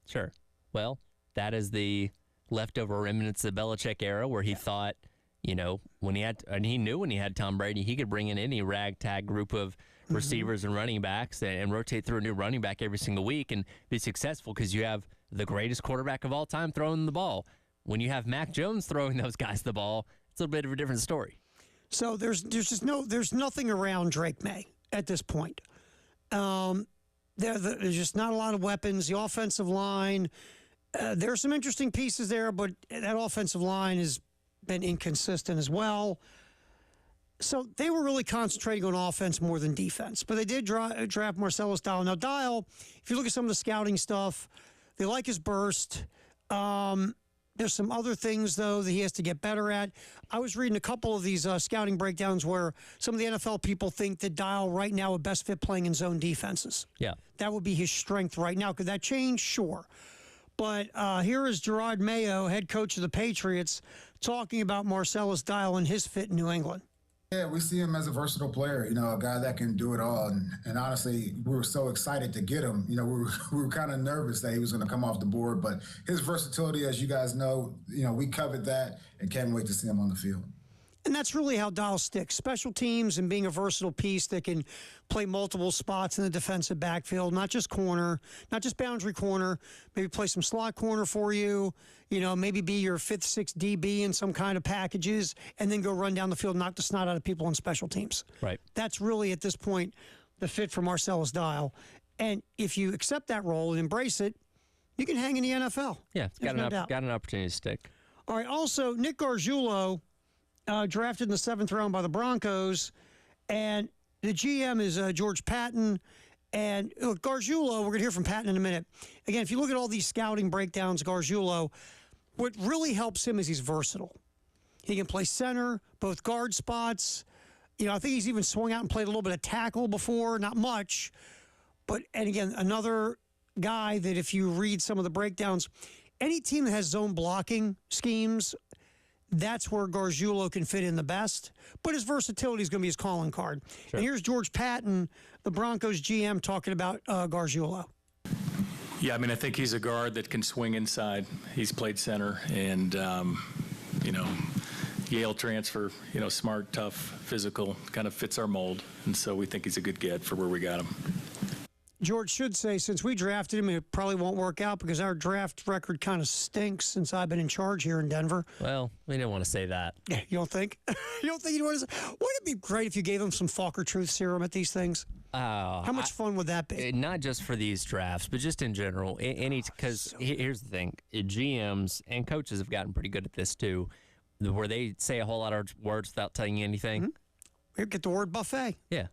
Sure. Well, that is the leftover remnants of the Belichick era, where he thought, you know, he knew when he had Tom Brady, he could bring in any ragtag group of receivers and running backs and rotate through a new running back every single week and be successful, because you have the greatest quarterback of all time throwing the ball. When you have Mac Jones throwing those guys the ball, it's a bit of a different story. So there's nothing around Drake May at this point. There's just not a lot of weapons. The offensive line, there are some interesting pieces there, but that offensive line has been inconsistent as well. So they were really concentrating on offense more than defense. But they did draft Marcellus Dial. Now, Dial, if you look at some of the scouting stuff, they like his burst. There's some other things, though, that he has to get better at. I was reading a couple of these scouting breakdowns where some of the NFL people think that Dial right now would best fit playing in zone defenses. Yeah. That would be his strength right now. Could that change? Sure. But here is Gerard Mayo, head coach of the Patriots, talking about Marcellus Dial and his fit in New England. Yeah, we see him as a versatile player, a guy that can do it all. And honestly, we were so excited to get him. We were kind of nervous that he was going to come off the board. But his versatility, as you guys know, we covered that and can't wait to see him on the field. And that's really how Dial sticks. Special teams and being a versatile piece that can play multiple spots in the defensive backfield, not just corner, not just boundary corner, maybe play some slot corner for you, maybe be your 5th, 6th DB in some kind of packages, and then go run down the field, knock the snot out of people on special teams. Right. That's really, at this point, the fit for Marcellus Dial. And if you accept that role and embrace it, you can hang in the NFL. Yeah, it's got an opportunity to stick. All right, also, Nick Gargiulo, drafted in the 7th round by the Broncos, and the GM is George Patton. And look, Gargiulo, we're going to hear from Patton in a minute. Again, if you look at all these scouting breakdowns, Gargiulo, what really helps him is he's versatile. He can play center, both guard spots. I think he's even swung out and played a little bit of tackle before, not much. And again, another guy that if you read some of the breakdowns, any team that has zone blocking schemes, that's where Gargiulo can fit in the best. But his versatility is going to be his calling card. Sure. And here's George Patton, the Broncos GM, talking about Gargiulo. Yeah, I think he's a guard that can swing inside. He's played center and, Yale transfer, smart, tough, physical, kind of fits our mold. And so we think he's a good get for where we got him. George should say, since we drafted him, it probably won't work out because our draft record kind of stinks since I've been in charge here in Denver. Well, we didn't want to say that. You don't think? You don't think you'd want to say? Wouldn't it be great if you gave him some Falker Truth serum at these things? How much fun would that be? Not just for these drafts, but just in general. Because here's the thing. GMs and coaches have gotten pretty good at this too, where they say a whole lot of words without telling you anything. Mm-hmm. Get the word buffet. Yeah,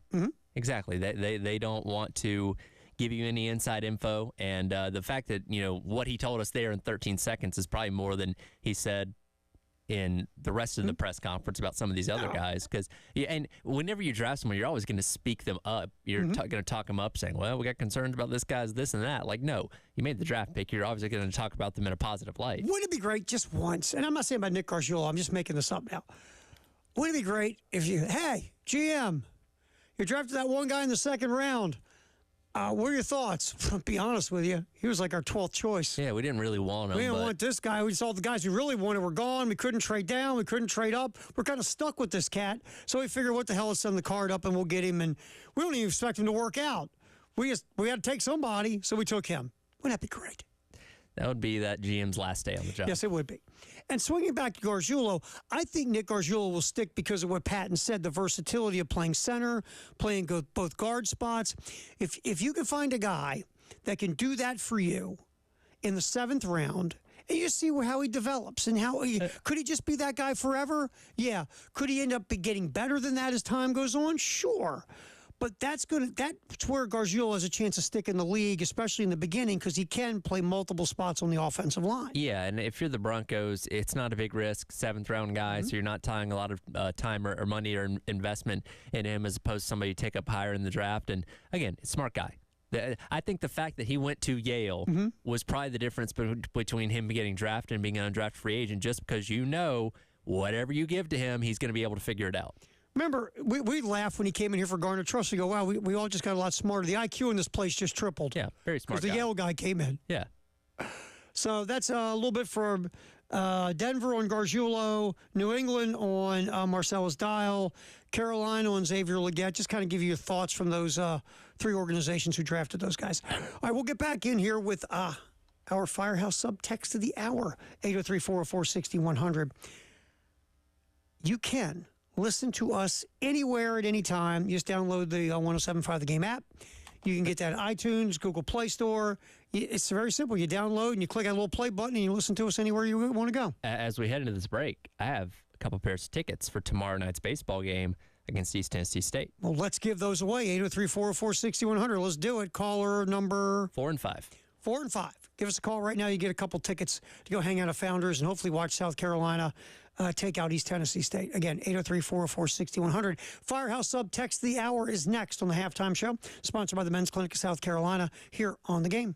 exactly. They don't want to give you any inside info, and the fact that what he told us there in 13 seconds is probably more than he said in the rest of the press conference about some of these other guys. Because and whenever you draft someone, you're always going to speak them up. You're going to talk them up, saying, "Well, we got concerns about this guy's this and that." Like, no, you made the draft pick. You're obviously going to talk about them in a positive light. Wouldn't it be great just once? And I'm not saying about Nick Gargiulo. I'm just making this up now. Wouldn't it be great if hey, GM, you drafted that one guy in the 2nd round. What are your thoughts? To be honest with you, he was like our 12th choice. Yeah, we didn't really want him. We didn't want this guy. We saw the guys we really wanted were gone. We couldn't trade down. We couldn't trade up. We're kind of stuck with this cat. So we figured, what the hell, let's send the card up and we'll get him. And we don't even expect him to work out. We had to take somebody, so we took him. Wouldn't that be great? That would be that GM's last day on the job. Yes, it would be. And swinging back to Gargiulo, I think Nick Gargiulo will stick because of what Patton said, the versatility of playing center, playing both guard spots. If you can find a guy that can do that for you in the 7th round, and you see how he develops and could he just be that guy forever? Yeah. Could he end up getting better than that as time goes on? Sure. But that's where Gargiulo has a chance to stick in the league, especially in the beginning, because he can play multiple spots on the offensive line. Yeah, and if you're the Broncos, it's not a big risk, 7th round guy, so you're not tying a lot of time or money or investment in him as opposed to somebody you take up higher in the draft. And again, smart guy. I think the fact that he went to Yale was probably the difference between him getting drafted and being an undrafted free agent, just because whatever you give to him, he's going to be able to figure it out. Remember, we laughed when he came in here for Garner Trust. We go, wow, we all just got a lot smarter. The IQ in this place just tripled. Yeah, very smart. Because the Yale guy came in. Yeah. So that's a little bit for Denver on Gargiulo, New England on Marcellus Dial, Carolina on Xavier Legette. Just kind of give you your thoughts from those 3 organizations who drafted those guys. All right, we'll get back in here with our Firehouse subtext of the hour, 803-404-6100. You can listen to us anywhere at any time. You just download the 107.5 The Game app. You can get that at iTunes, Google Play Store. It's very simple. You download and you click that little play button and you listen to us anywhere you want to go. As we head into this break, I have a couple pairs of tickets for tomorrow night's baseball game against East Tennessee State. Well, let's give those away. 803-404-6100. Let's do it. Caller number 4 and 5. 4 and 5. Give us a call right now. You get a couple tickets to go hang out at Founders and hopefully watch South Carolina take out East Tennessee State. Again, 803-404-6100. Firehouse Sub Text the Hour is next on the Halftime Show, sponsored by the Men's Clinic of South Carolina, here on The Game.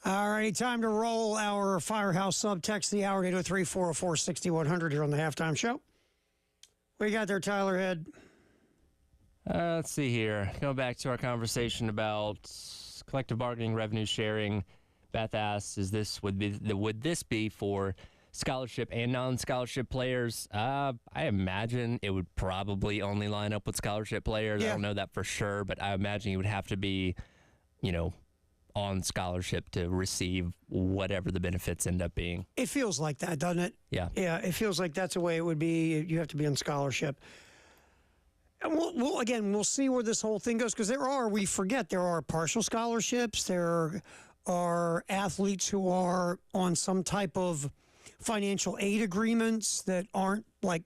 All righty, time to roll our Firehouse subtext the hour, 803-404-6100 here on the Halftime Show. What you got there, Tyler Head? Let's see here. Going back to our conversation about collective bargaining, revenue sharing. Beth asks, would this be for scholarship and non-scholarship players? I imagine it would probably only line up with scholarship players. Yeah. I don't know that for sure, but I imagine you would have to be, on scholarship to receive whatever the benefits end up being. It feels like that, doesn't it? Yeah. Yeah, it feels like that's the way it would be. You have to be on scholarship. And we'll see where this whole thing goes, because there are partial scholarships. There are athletes who are on some type of financial aid agreements that aren't like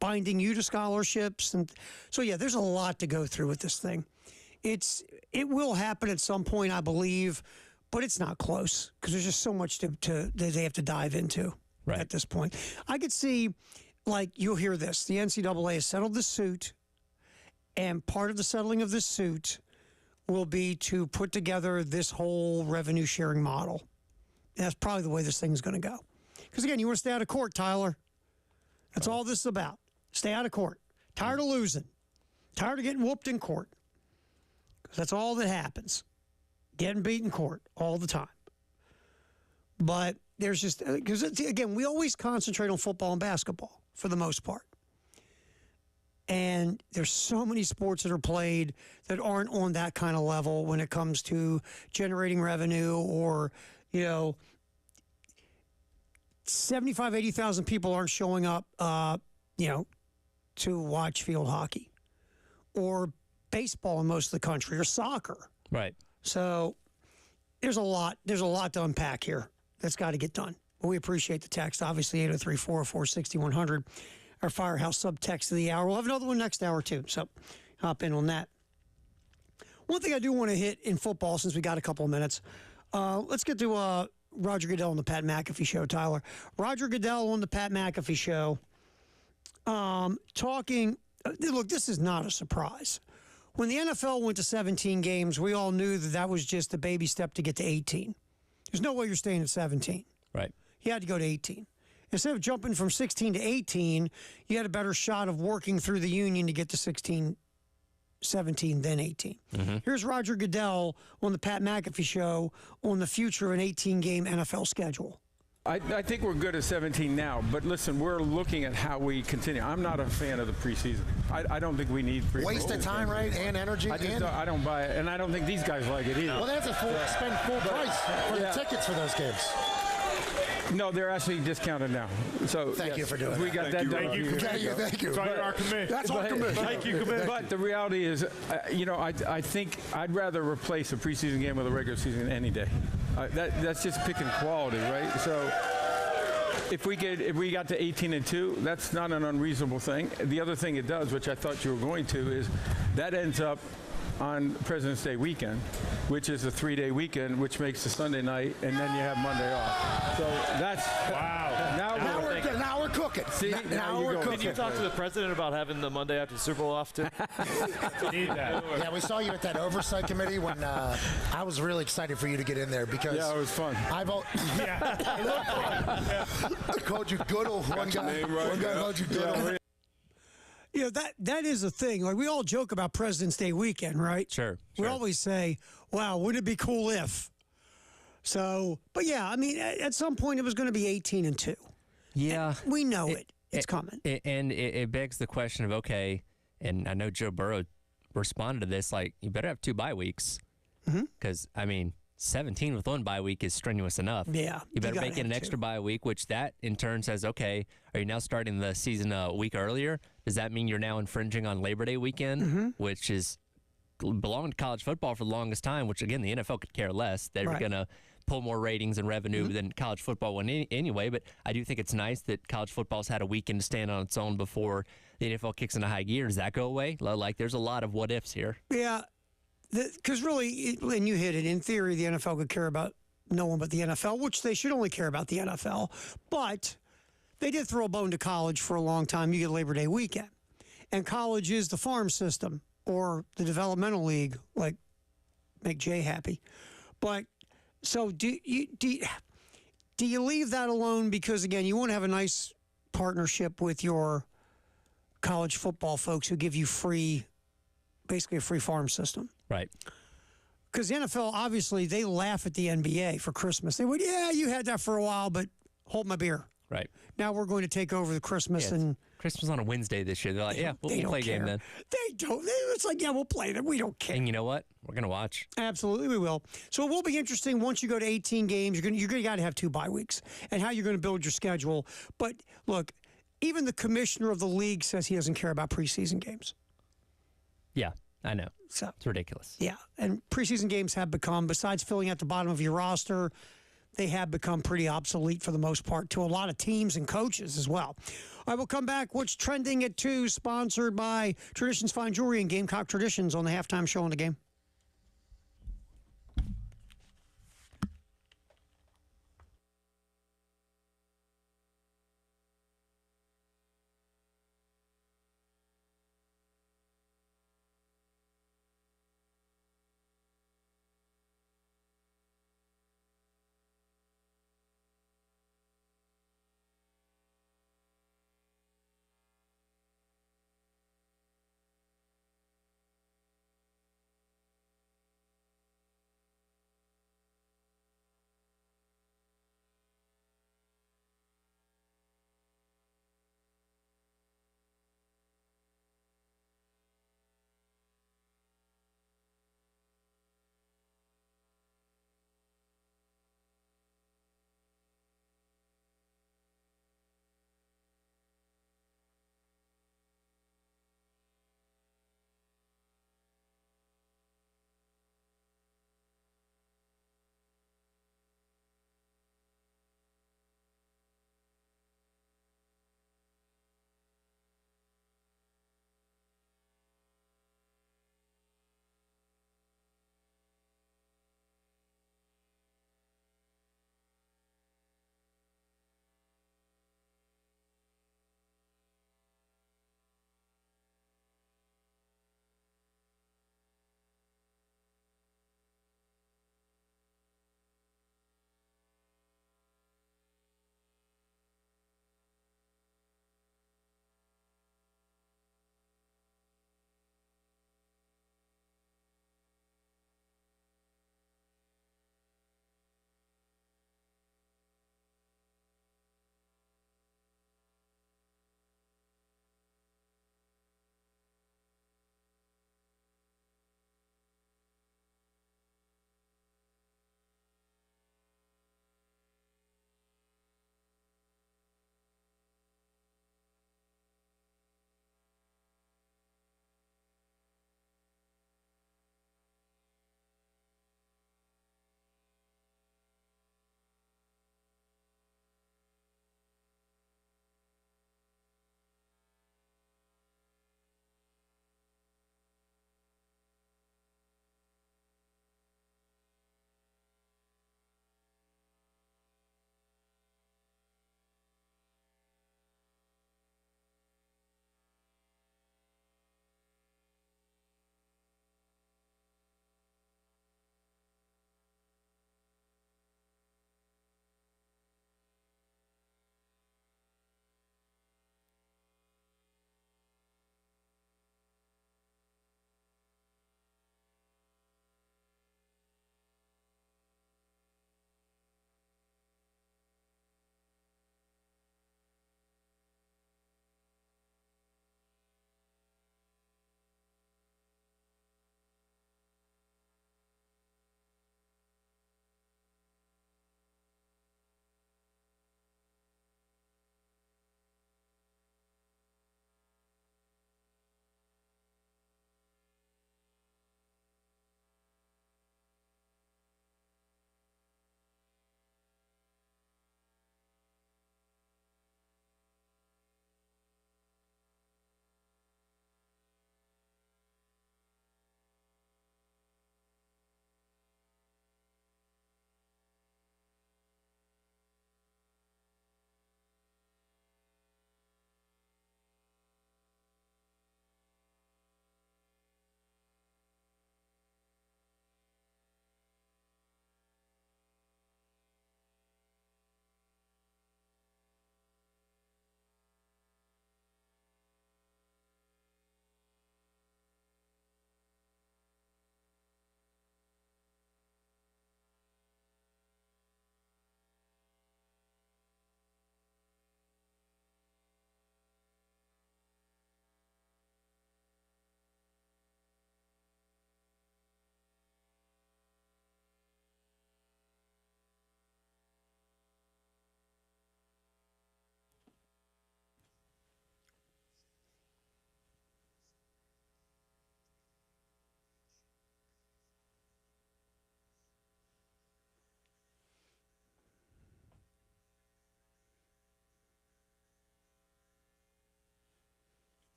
binding you to scholarships. And so, yeah, there's a lot to go through with this thing. It will happen at some point, I believe, but it's not close because there's just so much that they have to dive into at this point. I could see, like, you'll hear this. The NCAA has settled the suit, and part of the settling of this suit will be to put together this whole revenue sharing model. And that's probably the way this thing's going to go. Because, again, you want to stay out of court, Tyler. That's all this is about. Stay out of court. Tired of losing. Tired of getting whooped in court. Because that's all that happens. Getting beat in court all the time. But there's just, because, again, we always concentrate on football and basketball for the most part. And there's so many sports that are played that aren't on that kind of level when it comes to generating revenue or, 75, 80,000 people aren't showing up, to watch field hockey or baseball in most of the country or soccer. Right. So there's a lot to unpack here that's got to get done. Well, we appreciate the text. Obviously, 803-404-6100. Our Firehouse subtext of the hour. We'll have another one next hour, too. So hop in on that. One thing I do want to hit in football, since we got a couple of minutes, let's get to Roger Goodell on the Pat McAfee Show, Tyler. Roger Goodell on the Pat McAfee Show talking. Look, this is not a surprise. When the NFL went to 17 games, we all knew that was just a baby step to get to 18. There's no way you're staying at 17. Right. You had to go to 18. Instead of jumping from 16 to 18, you had a better shot of working through the union to get to 16, 17, then 18. Mm-hmm. Here's Roger Goodell on the Pat McAfee Show on the future of an 18-game NFL schedule. I think we're good at 17 now, but listen, we're looking at how we continue. I'm not a fan of the preseason. I don't think we need waste of time, right, and energy. I don't buy it, and I don't think these guys like it either. Well, they have to spend full price for the tickets for those games. No, they're actually discounted now. So thank you for doing we that. Got that done. Thank you. That's our commitment. That's our commitment. Thank you, commitment. But the reality is, I think I'd rather replace a preseason game with a regular season any day. That's just picking quality, right? So if we got to 18-2, that's not an unreasonable thing. The other thing it does, which I thought you were going to, is that ends up on President's Day weekend, which is a 3-day weekend, which makes the Sunday night, and then you have Monday off. So that's wow. Now we're cooking. See, now we're cooking. Did you talk to the president about having the Monday after Super Bowl off too? Need that. Yeah, we saw you at that oversight committee when I was really excited for you to get in there because it was fun. I called you Goodle. One guy called you Goodle. You know, that is a thing. Like, we all joke about President's Day weekend, right? Sure. We always say, wow, wouldn't it be cool if? So, but yeah, I mean, at some point it was going to be 18-2. Yeah. And we know it's coming. And it begs the question of, okay, and I know Joe Burrow responded to this, like, you better have 2 bye weeks. Because, I mean, 17 with 1 bye week is strenuous enough. Yeah. You better make it an extra bye week, which that in turn says, okay, are you now starting the season a week earlier? Does that mean you're now infringing on Labor Day weekend, which is belonged to college football for the longest time, which, again, the NFL could care less. They're going to pull more ratings and revenue than college football would anyway. But I do think it's nice that college football's had a weekend to stand on its own before the NFL kicks into high gear. Does that go away? Like, there's a lot of what-ifs here. Yeah. Because really, and you hit it, in theory, the NFL could care about no one but the NFL, which they should only care about the NFL. But they did throw a bone to college for a long time. You get Labor Day weekend. And college is the farm system or the developmental league, like make Jay happy. But So do you leave that alone because, again, you want to have a nice partnership with your college football folks who give you basically a free farm system? Right. Because the NFL, obviously, they laugh at the NBA for Christmas. They would, yeah, you had that for a while, but hold my beer. Right. Now we're going to take over the Christmas and Christmas on a Wednesday this year. They're like, yeah, we'll play a game then. They don't. It's like, yeah, we'll play them. We don't care. And you know what? We're going to watch. Absolutely, we will. So it will be interesting once you go to 18 games. You're going to got to have 2 bye weeks, and how you're going to build your schedule. But look, even the commissioner of the league says he doesn't care about preseason games. Yeah, I know. So it's ridiculous. Yeah, and preseason games have become, besides filling out the bottom of your roster, they have become pretty obsolete for the most part to a lot of teams and coaches as well. All right, we'll come back. What's trending at 2, sponsored by Traditions Fine Jewelry and Gamecock Traditions on the halftime show on the game.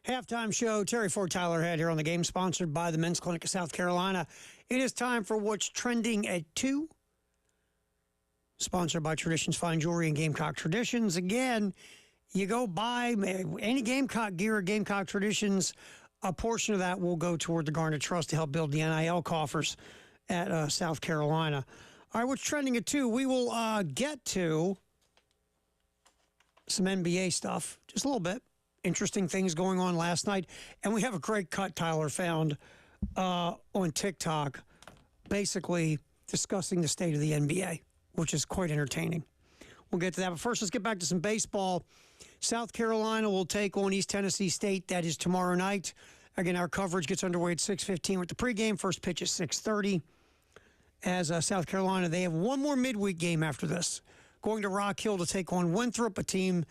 Halftime show, Terry Ford, Tyler Head here on the game, sponsored by the Men's Clinic of South Carolina. It is time for What's Trending at 2, sponsored by Traditions Fine Jewelry and Gamecock Traditions. Again, you go buy any Gamecock gear or Gamecock Traditions, a portion of that will go toward the Garnet Trust to help build the NIL coffers at South Carolina. All right, What's Trending at 2, we will get to some NBA stuff, just a little bit. Interesting things going on last night. And we have a great cut Tyler found on TikTok, basically discussing the state of the NBA, which is quite entertaining. We'll get to that. But first, let's get back to some baseball. South Carolina will take on East Tennessee State. That is tomorrow night. Again, our coverage gets underway at 6:15 with the pregame. First pitch at 6:30. As South Carolina, they have one more midweek game after this, going to Rock Hill to take on Winthrop, a team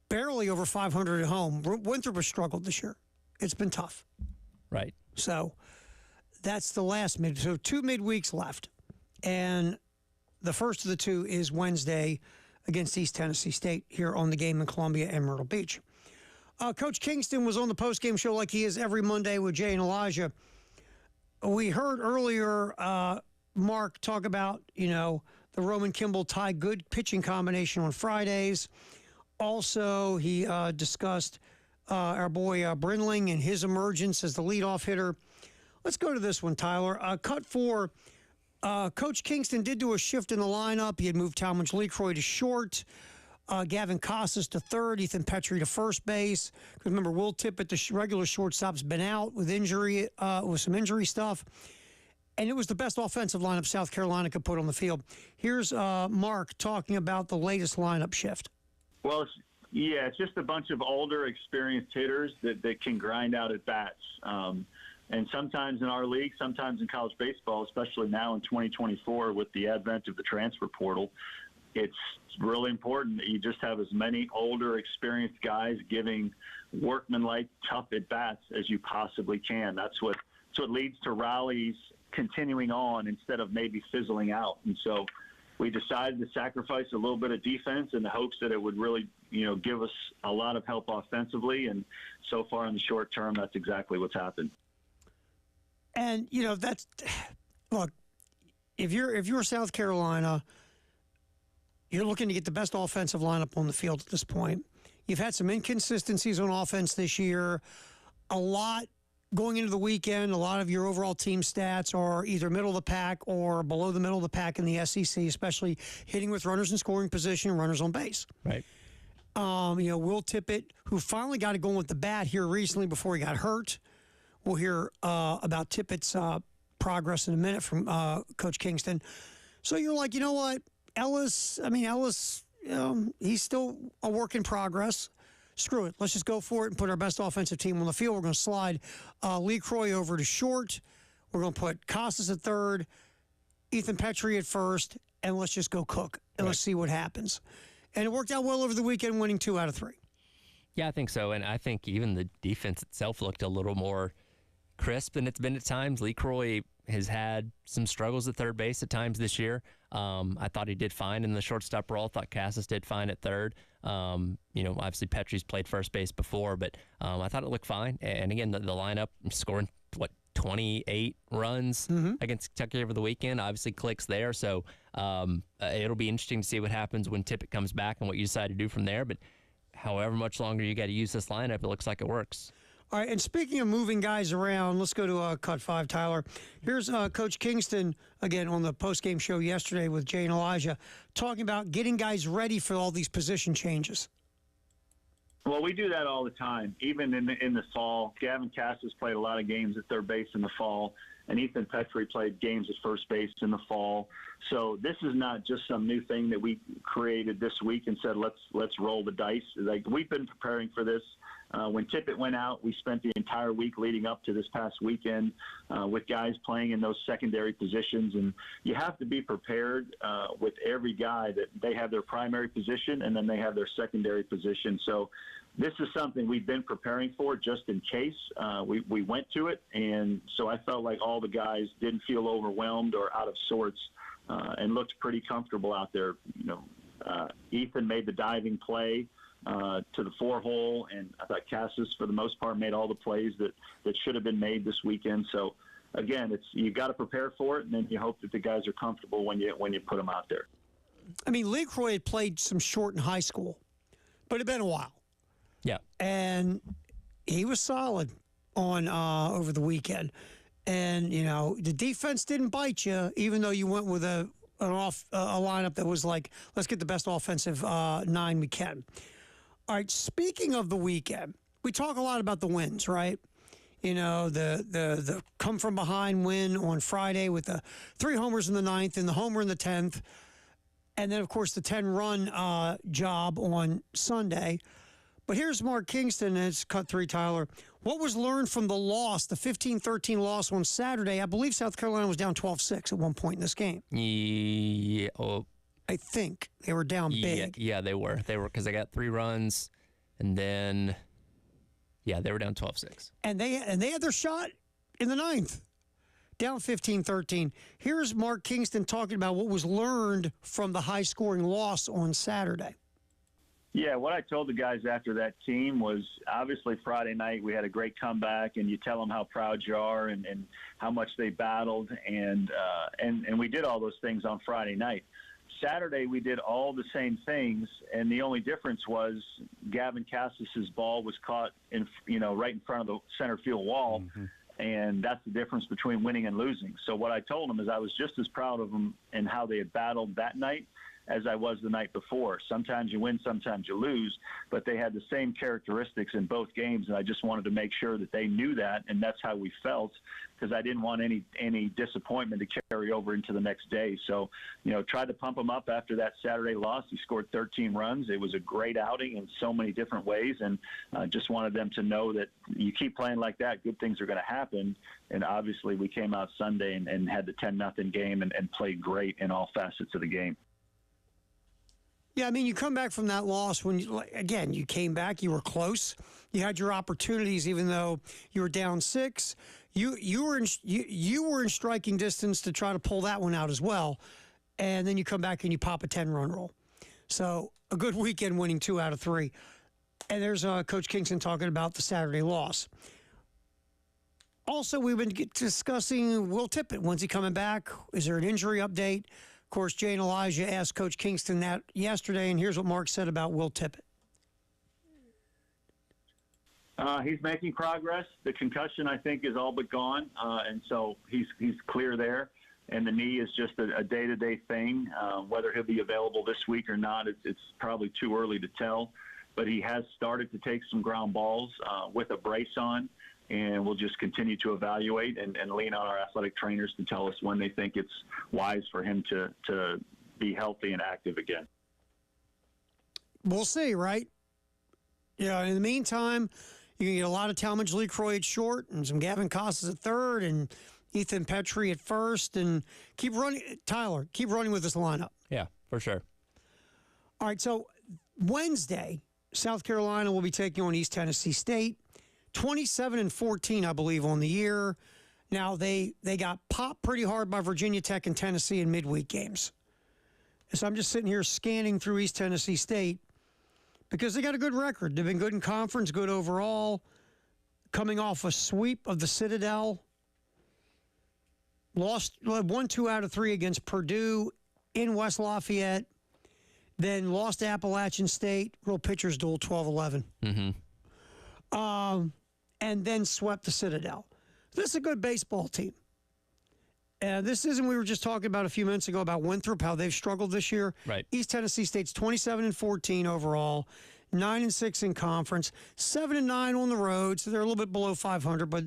barely over 500 at home. Winthrop has struggled this year. It's been tough. Right. So that's the last So 2 midweeks left. And the first of the 2 is Wednesday against East Tennessee State here on the game in Columbia and Myrtle Beach. Coach Kingston was on the postgame show like he is every Monday with Jay and Elijah. We heard earlier Mark talk about, the Roman Kimball Ty Good pitching combination on Fridays. Also, he discussed our boy Brinling and his emergence as the leadoff hitter. Let's go to this one, Tyler. Cut 4. Coach Kingston did do a shift in the lineup. He had moved Talmadge Lecroy to short, Gavin Casas to third, Ethan Petrie to first base. Because remember, Will Tippett, the regular shortstop's been out with injury, with some injury stuff. And it was the best offensive lineup South Carolina could put on the field. Here's Mark talking about the latest lineup shift. Well, it's just a bunch of older, experienced hitters that can grind out at bats. And sometimes in our league, sometimes in college baseball, especially now in 2024 with the advent of the transfer portal, it's really important that you just have as many older, experienced guys giving workmanlike, tough at-bats as you possibly can. That's what leads to rallies continuing on instead of maybe fizzling out. And so we decided to sacrifice a little bit of defense in the hopes that it would really, give us a lot of help offensively. And so far in the short term, that's exactly what's happened. And, look, if you're South Carolina, you're looking to get the best offensive lineup on the field at this point. You've had some inconsistencies on offense this year. A lot going into the weekend, a lot of your overall team stats are either middle of the pack or below the middle of the pack in the SEC, especially hitting with runners in scoring position and runners on base. Right. Will Tippett, who finally got it going with the bat here recently before he got hurt. We'll hear about Tippett's progress in a minute from Coach Kingston. So you're like, you know what? Ellis, he's still a work in progress. Screw it. Let's just go for it and put our best offensive team on the field. We're going to slide Lecroy over to short. We're going to put Casas at third, Ethan Petrie at first, and let's just go cook. And let's see what happens. And it worked out well over the weekend, winning 2 out of 3. Yeah, I think so. And I think even the defense itself looked a little more crisp than it's been at times. Lecroy has had some struggles at third base at times this year. I thought he did fine in the shortstop role. Thought Casas did fine at third. Obviously Petrie's played first base before, but I thought it looked fine. And again, the lineup scoring 28 runs against Kentucky over the weekend obviously clicks there. So it'll be interesting to see what happens when Tippett comes back and what you decide to do from there. But however much longer you got to use this lineup, it looks like it works. All right, and speaking of moving guys around, let's go to Cut 5, Tyler. Here's Coach Kingston, again, on the postgame show yesterday with Jay and Elijah, talking about getting guys ready for all these position changes. Well, we do that all the time, even in the fall. Gavin Casas played a lot of games at third base in the fall, and Ethan Petrie played games at first base in the fall. So this is not just some new thing that we created this week and said, let's roll the dice. Like, we've been preparing for this. When Tippett went out, we spent the entire week leading up to this past weekend with guys playing in those secondary positions. And you have to be prepared with every guy that they have their primary position and then they have their secondary position. So this is something we've been preparing for just in case we went to it. And so I felt like all the guys didn't feel overwhelmed or out of sorts and looked pretty comfortable out there. Ethan made the diving play to the 4-hole, and I thought Cassis, for the most part, made all the plays that should have been made this weekend. So, again, you got to prepare for it, and then you hope that the guys are comfortable when you put them out there. I mean, LeCroy had played some short in high school, but it had been a while. Yeah. And he was solid on over the weekend. And, the defense didn't bite you, even though you went with a lineup that was like, let's get the best offensive 9 we can. All right, speaking of the weekend, we talk a lot about the wins, right? The come from behind win on Friday with the 3 homers in the 9th and the homer in the 10th. And then, of course, the 10-run job on Sunday. But here's Mark Kingston, and it's cut 3, Tyler. What was learned from the loss, the 15-13 loss on Saturday? I believe South Carolina was down 12-6 at one point in this game. Yeah. I think they were down big. Yeah, they were. They were, because they got 3 runs, and then, they were down 12-6. And they had their shot in the 9th, down 15-13. Here's Mark Kingston talking about what was learned from the high-scoring loss on Saturday. Yeah, what I told the guys after that team was, obviously Friday night we had a great comeback, and you tell them how proud you are and how much they battled, and we did all those things on Friday night. Saturday we did all the same things, and the only difference was Gavin Cassis's ball was caught right in front of the center field wall, and that's the difference between winning and losing. So what I told them is I was just as proud of them and how they had battled that night as I was the night before. Sometimes you win, sometimes you lose, but they had the same characteristics in both games, and I just wanted to make sure that they knew that, and that's how we felt, because I didn't want any disappointment to carry over into the next day. So, tried to pump him up after that Saturday loss. He scored 13 runs. It was a great outing in so many different ways, and just wanted them to know that you keep playing like that, good things are going to happen. And obviously we came out Sunday and had the 10-0 game and played great in all facets of the game. Yeah, I mean, you come back from that loss when, you came back, you were close. You had your opportunities, even though you were down 6. You were in striking distance to try to pull that one out as well. And then you come back and you pop a 10-run roll. So a good weekend winning 2 out of 3. And there's Coach Kingston talking about the Saturday loss. Also, we've been discussing Will Tippett. When's he coming back? Is there an injury update? Of course, Jay and Elijah asked Coach Kingston that yesterday, and here's what Mark said about Will Tippett. He's making progress. The concussion, I think, is all but gone, and so he's clear there. And the knee is just a day-to-day thing. Whether he'll be available this week or not, it's probably too early to tell. But he has started to take some ground balls with a brace on, and we'll just continue to evaluate and lean on our athletic trainers to tell us when they think it's wise for him to be healthy and active again. We'll see, right? In the meantime, you can get a lot of Talmadge LeCroy at short and some Gavin Cassis at third and Ethan Petrie at first, and keep running. Tyler, keep running with this lineup. Yeah, for sure. All right, so Wednesday, South Carolina will be taking on East Tennessee State. 27-14, I believe, on the year. Now, they got popped pretty hard by Virginia Tech and Tennessee in midweek games. So I'm just sitting here scanning through East Tennessee State because they got a good record. They've been good in conference, good overall. Coming off a sweep of the Citadel. Won 2 out of 3 against Purdue in West Lafayette. Then lost to Appalachian State. Real pitchers duel 12-11. And then swept the Citadel. This is a good baseball team. This isn't, we were just talking about a few minutes ago about Winthrop, how they've struggled this year. Right. East Tennessee State's 27-14 overall, 9-6 in conference, 7-9 on the road, so they're a little bit below 500. But,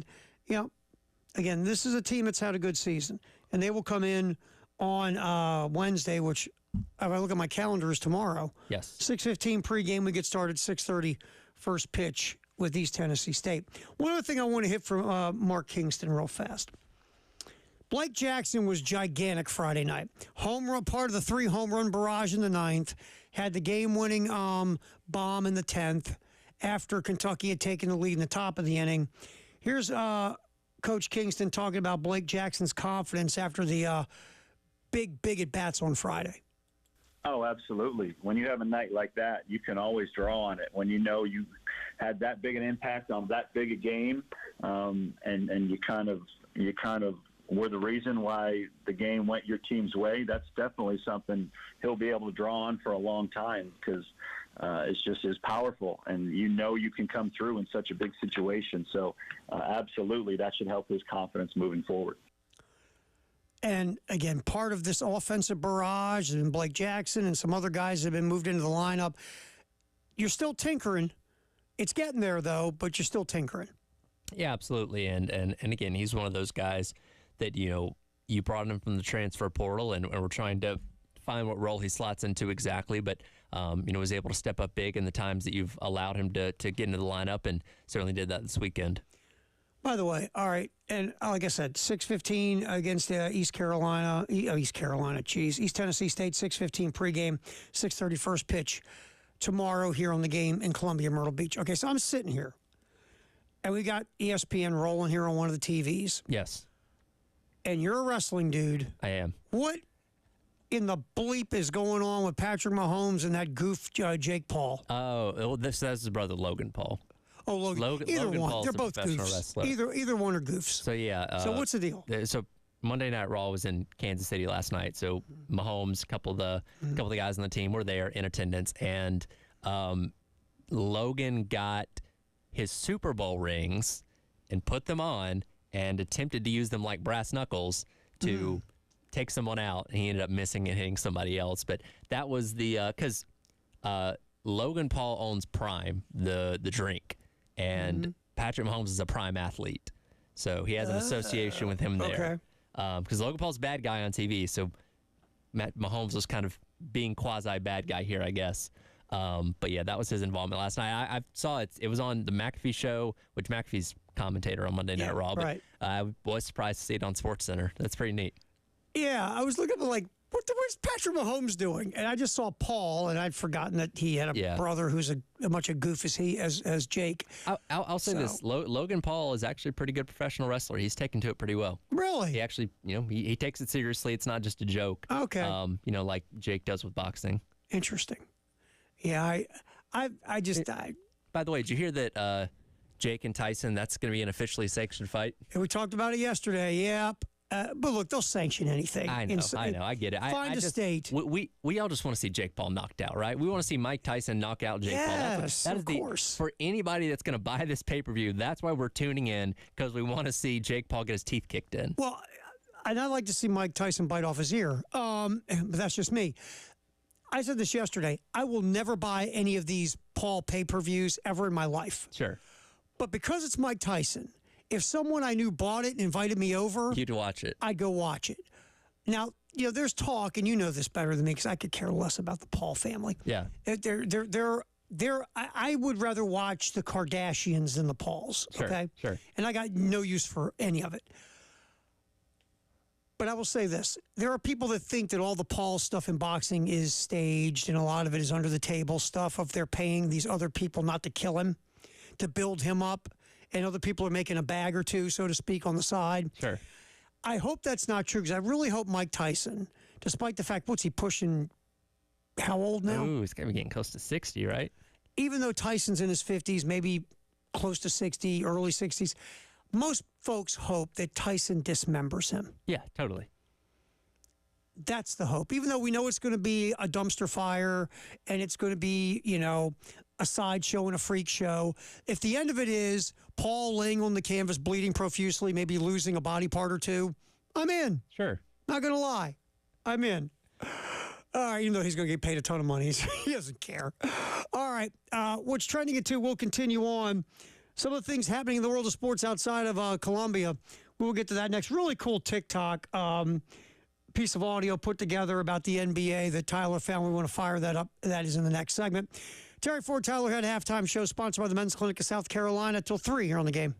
again, this is a team that's had a good season. And they will come in on Wednesday, which, if I look at my calendar, is tomorrow. Yes. 6:15 pregame. We get started 6:30 first pitch with East Tennessee State. One other thing I want to hit from Mark Kingston real fast. Blake Jackson was gigantic Friday night. Home run, part of the 3 home run barrage in the 9th. Had the game-winning bomb in the 10th after Kentucky had taken the lead in the top of the inning. Here's Coach Kingston talking about Blake Jackson's confidence after the big at-bats on Friday. Oh, absolutely. When you have a night like that, you can always draw on it. When you know you had that big an impact on that big a game, and you kind of were the reason why the game went your team's way. That's definitely something he'll be able to draw on for a long time because it's just as powerful, and you know you can come through in such a big situation. So, absolutely, that should help his confidence moving forward. And again, part of this offensive barrage and Blake Jackson and some other guys have been moved into the lineup. You're still tinkering. It's getting there, though, but you're still tinkering. Yeah, absolutely. And again, he's one of those guys that, you brought him from the transfer portal, and we're trying to find what role he slots into exactly, but, was able to step up big in the times that you've allowed him to get into the lineup, and certainly did that this weekend. By the way, all right, and like I said, 6:15 against East Tennessee State, 6:15 pregame, 6:30 first pitch tomorrow here on the game in Columbia, Myrtle Beach. Okay, so I'm sitting here, and we got ESPN rolling here on one of the TVs. Yes. And you're a wrestling dude. I am. What in the bleep is going on with Patrick Mahomes and that goof Jake Paul? Oh, well, that's his brother Logan Paul. Oh, Logan. Either Logan one. Paul's They're a both professional goofs. wrestler. Either one are goofs. So yeah. So what's the deal? So Monday Night Raw was in Kansas City last night. So Mahomes, a couple of the guys on the team were there in attendance, and Logan got his Super Bowl rings and put them on and attempted to use them like brass knuckles to take someone out, and he ended up missing and hitting somebody else. But that was because Logan Paul owns Prime, the drink, and Patrick Mahomes is a Prime athlete, so he has an association with him there. Because Logan Paul's a bad guy on TV, so Mahomes was kind of being quasi bad guy here, I guess. But yeah, that was his involvement last night. I saw it. It was on the McAfee show, which McAfee's commentator on Monday Night Raw. But I was surprised to see it on SportsCenter. That's pretty neat. Yeah, I was looking at like, what's Patrick Mahomes doing? And I just saw Paul, and I'd forgotten that he had a brother who's as much a goof as he as Jake. I'll say this: Logan Paul is actually a pretty good professional wrestler. He's taken to it pretty well. Really? He actually, he takes it seriously. It's not just a joke. Okay. Like Jake does with boxing. Interesting. Yeah, I just. By the way, did you hear that Jake and Tyson? That's going to be an officially sanctioned fight. We talked about it yesterday. Yep. But look, they'll sanction anything. I know. I get it. Find a state. We all just want to see Jake Paul knocked out, right? We want to see Mike Tyson knock out Jake Paul. Yes, of course. For anybody that's going to buy this pay-per-view, that's why we're tuning in, because we want to see Jake Paul get his teeth kicked in. Well, and I'd like to see Mike Tyson bite off his ear. But that's just me. I said this yesterday. I will never buy any of these Paul pay-per-views ever in my life. Sure. But because it's Mike Tyson, if someone I knew bought it and invited me over, you'd watch it. I'd go watch it. Now, there's talk, and you know this better than me because I could care less about the Paul family. Yeah. I would rather watch the Kardashians than the Pauls. Sure, okay. Sure. And I got no use for any of it. But I will say this: there are people that think that all the Paul stuff in boxing is staged, and a lot of it is under the table stuff. If they're paying these other people not to kill him, to build him up. And other people are making a bag or two, so to speak, on the side. Sure. I hope that's not true, because I really hope Mike Tyson, despite the fact, what's he pushing, how old now? Ooh, he's going to be getting close to 60, right? Even though Tyson's in his 50s, maybe close to 60, early 60s, most folks hope that Tyson dismembers him. Yeah, totally. That's the hope. Even though we know it's going to be a dumpster fire and it's going to be, a sideshow and a freak show. If the end of it is Paul laying on the canvas, bleeding profusely, maybe losing a body part or two, I'm in. Sure. Not going to lie. I'm in. All right, even though he's going to get paid a ton of money. He doesn't care. All right. What's trending at 2, we'll continue on. Some of the things happening in the world of sports outside of Columbia. We'll get to that next. Really cool TikTok piece of audio put together about the NBA that Tyler found. We want to fire that up. That is in the next segment. Terry Ford, Tyler Head, halftime show sponsored by the Men's Clinic of South Carolina till 3 here on the game.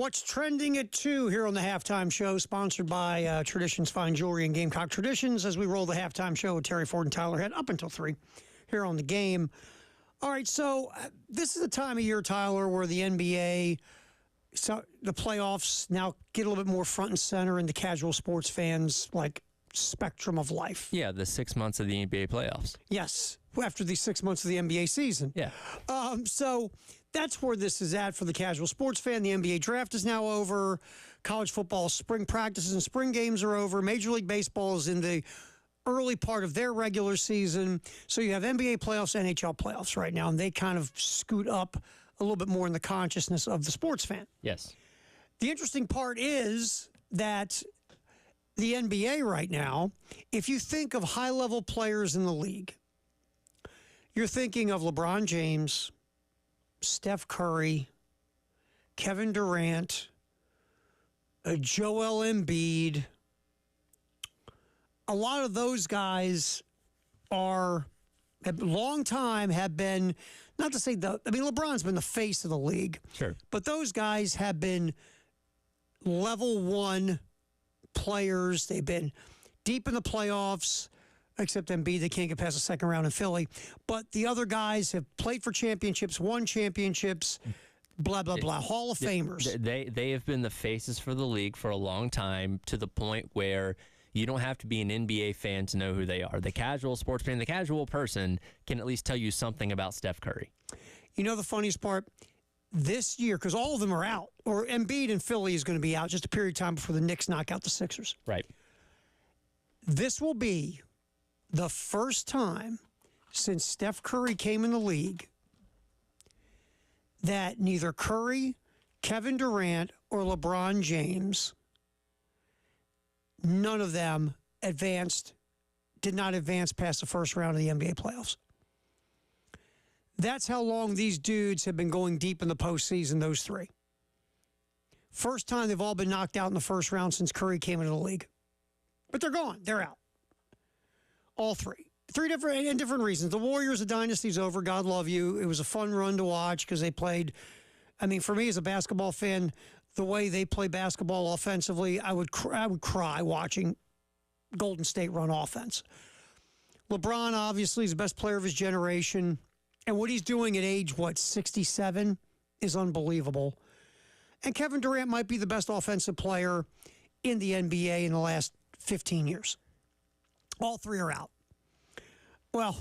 What's trending at 2 here on the Halftime Show, sponsored by Traditions Fine Jewelry and Gamecock Traditions, as we roll the Halftime Show with Terry Ford and Tyler Head up until 3 here on the game. All right, so this is the time of year, Tyler, where the NBA, so the playoffs now get a little bit more front and center in the casual sports fans' spectrum of life. Yeah, the 6 months of the NBA playoffs. Yes, after the 6 months of the NBA season. Yeah. So that's where this is at for the casual sports fan. The NBA draft is now over. College football spring practices and spring games are over. Major League Baseball is in the early part of their regular season. So you have NBA playoffs, NHL playoffs right now, and they kind of scoot up a little bit more in the consciousness of the sports fan. Yes. The interesting part is that the NBA right now, if you think of high-level players in the league, you're thinking of LeBron James, Steph Curry, Kevin Durant, Joel Embiid. A lot of those guys have been, not to say LeBron's been the face of the league. Sure. But those guys have been level one players. They've been deep in the playoffs, except Embiid, they can't get past the second round in Philly. But the other guys have played for championships, won championships, blah, blah, blah. Hall of Famers. They have been the faces for the league for a long time, to the point where you don't have to be an NBA fan to know who they are. The casual sports fan, the casual person can at least tell you something about Steph Curry. You know the funniest part? This year, because all of them are out, or Embiid in Philly is going to be out just a period of time before the Knicks knock out the Sixers. Right. This will be the first time since Steph Curry came in the league that neither Curry, Kevin Durant, or LeBron James, none of them did not advance past the first round of the NBA playoffs. That's how long these dudes have been going deep in the postseason, those three. First time they've all been knocked out in the first round since Curry came into the league. But they're gone. They're out. All three. Three different reasons. The Warriors, the dynasty's over. God love you. It was a fun run to watch because they played. I mean, for me as a basketball fan, the way they play basketball offensively, I would cry watching Golden State run offense. LeBron, obviously, is the best player of his generation. And what he's doing at age, 67, is unbelievable. And Kevin Durant might be the best offensive player in the NBA in the last 15 years. All three are out. Well,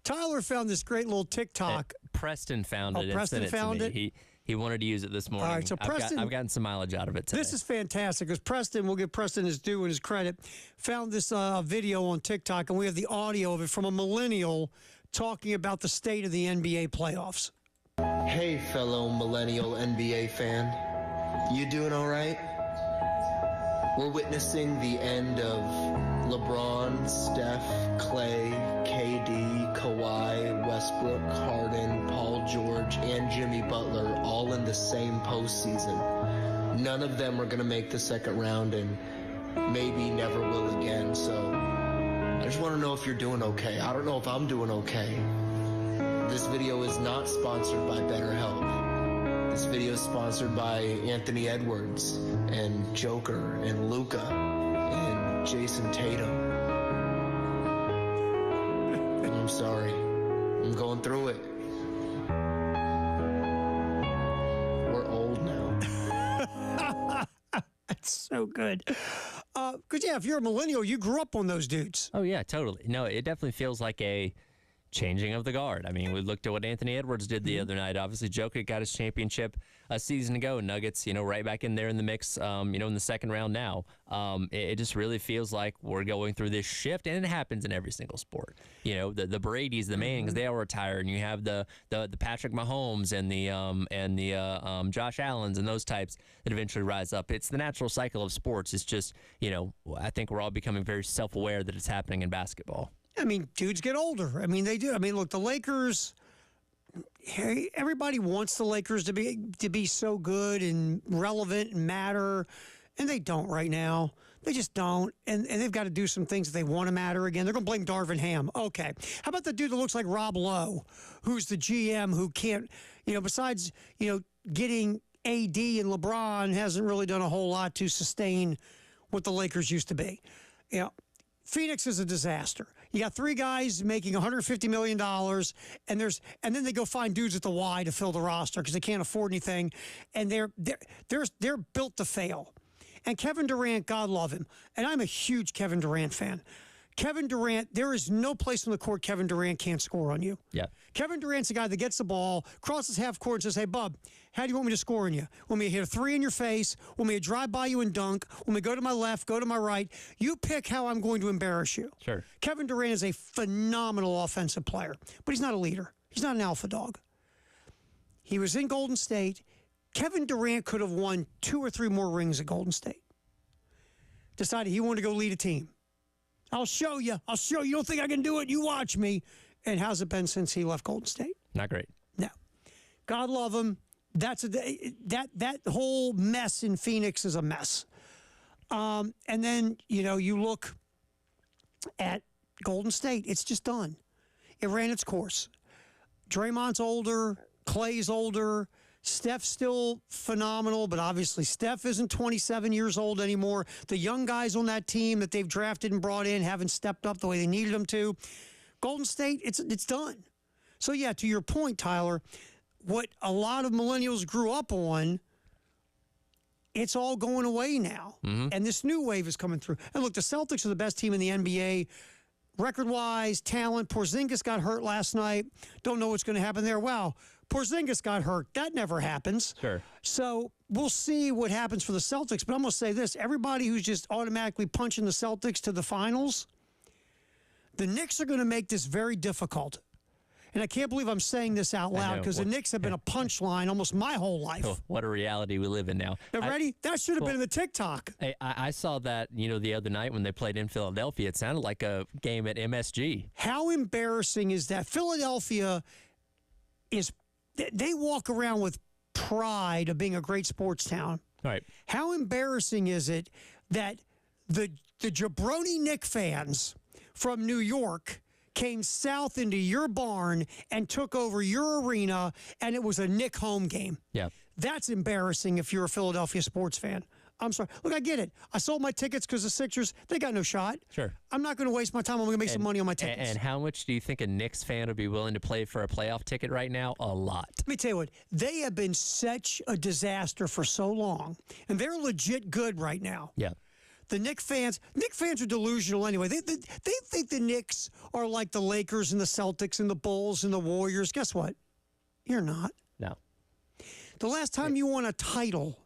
Tyler found this great little TikTok. Preston found it. Preston found it? He wanted to use it this morning. All right, so Preston, I've gotten some mileage out of it today. This is fantastic because Preston, we'll give Preston his due and his credit, found this video on TikTok, and we have the audio of it from a millennial talking about the state of the NBA playoffs. Hey, fellow millennial NBA fan. You doing all right? We're witnessing the end of LeBron, Steph, Clay, KD, Kawhi, Westbrook, Harden, Paul George, and Jimmy Butler all in the same postseason. None of them are going to make the second round and maybe never will again. So I just want to know if you're doing okay. I don't know if I'm doing okay. This video is not sponsored by BetterHelp. This video is sponsored by Anthony Edwards and Joker and Luka and Jason Tatum. I'm sorry. I'm going through it. We're old now. That's so good. Because, if you're a millennial, you grew up on those dudes. Oh, yeah, totally. No, it definitely feels like a changing of the guard. I mean, we looked at what Anthony Edwards did the other night. Obviously, Joker got his championship a season ago. Nuggets, right back in there in the mix, in the second round now. It just really feels like we're going through this shift, and it happens in every single sport. The Bradys, the Mannings, they all retire, and you have the Patrick Mahomes and the Josh Allens and those types that eventually rise up. It's the natural cycle of sports. It's just, I think we're all becoming very self-aware that it's happening in basketball. I mean, dudes get older. I mean, they do. I mean, look, the Lakers, everybody wants the Lakers to be so good and relevant and matter, and they don't right now. They just don't, and they've got to do some things if they want to matter again. They're going to blame Darvin Ham. Okay. How about the dude that looks like Rob Lowe, who's the GM who can't, besides, getting AD and LeBron hasn't really done a whole lot to sustain what the Lakers used to be. You know, Phoenix is a disaster. You got 3 guys making $150 million, and then they go find dudes at the Y to fill the roster because they can't afford anything, and they're built to fail. And Kevin Durant, God love him, and I'm a huge Kevin Durant fan. Kevin Durant, there is no place on the court Kevin Durant can't score on you. Yeah. Kevin Durant's the guy that gets the ball, crosses half court, and says, "Hey, bub, how do you want me to score on you? Want me to hit a 3 in your face? Want me to drive by you and dunk? Want me to go to my left, go to my right? You pick how I'm going to embarrass you." Sure. Kevin Durant is a phenomenal offensive player, but he's not a leader. He's not an alpha dog. He was in Golden State. Kevin Durant could have won 2 or 3 more rings at Golden State. Decided he wanted to go lead a team. I'll show you. You don't think I can do it? You watch me. And how's it been since he left Golden State? Not great. No. God love him. That whole mess in Phoenix is a mess. And then, you look at Golden State. It's just done. It ran its course. Draymond's older. Clay's older. Steph's still phenomenal, but obviously Steph isn't 27 years old anymore. The young guys on that team that they've drafted and brought in haven't stepped up the way they needed them to. Golden State, it's done. So, yeah, to your point, Tyler, what a lot of millennials grew up on, it's all going away now. Mm-hmm. And this new wave is coming through. And look, the Celtics are the best team in the NBA. Record-wise, talent. Porzingis got hurt last night. Don't know what's going to happen there. Wow, Porzingis got hurt. That never happens. Sure. So we'll see what happens for the Celtics. But I'm going to say this. Everybody who's just automatically punching the Celtics to the finals, the Knicks are going to make this very difficult. And I can't believe I'm saying this out loud because the Knicks have been a punchline almost my whole life. Oh, what a reality we live in now. Ready? That should have been in the TikTok. I saw that, the other night when they played in Philadelphia. It sounded like a game at MSG. How embarrassing is that? Philadelphia they walk around with pride of being a great sports town. Right. How embarrassing is it that the jabroni Knick fans from New York came south into your barn and took over your arena, and it was a Knick home game? Yeah. That's embarrassing if you're a Philadelphia sports fan. I'm sorry. Look, I get it. I sold my tickets because the Sixers, they got no shot. Sure. I'm not going to waste my time. I'm going to make some money on my tickets. And how much do you think a Knicks fan would be willing to play for a playoff ticket right now? A lot. Let me tell you what. They have been such a disaster for so long, and they're legit good right now. Yeah. The Knicks fans are delusional anyway. They think the Knicks are like the Lakers and the Celtics and the Bulls and the Warriors. Guess what? You're not. No. The last time you won a title,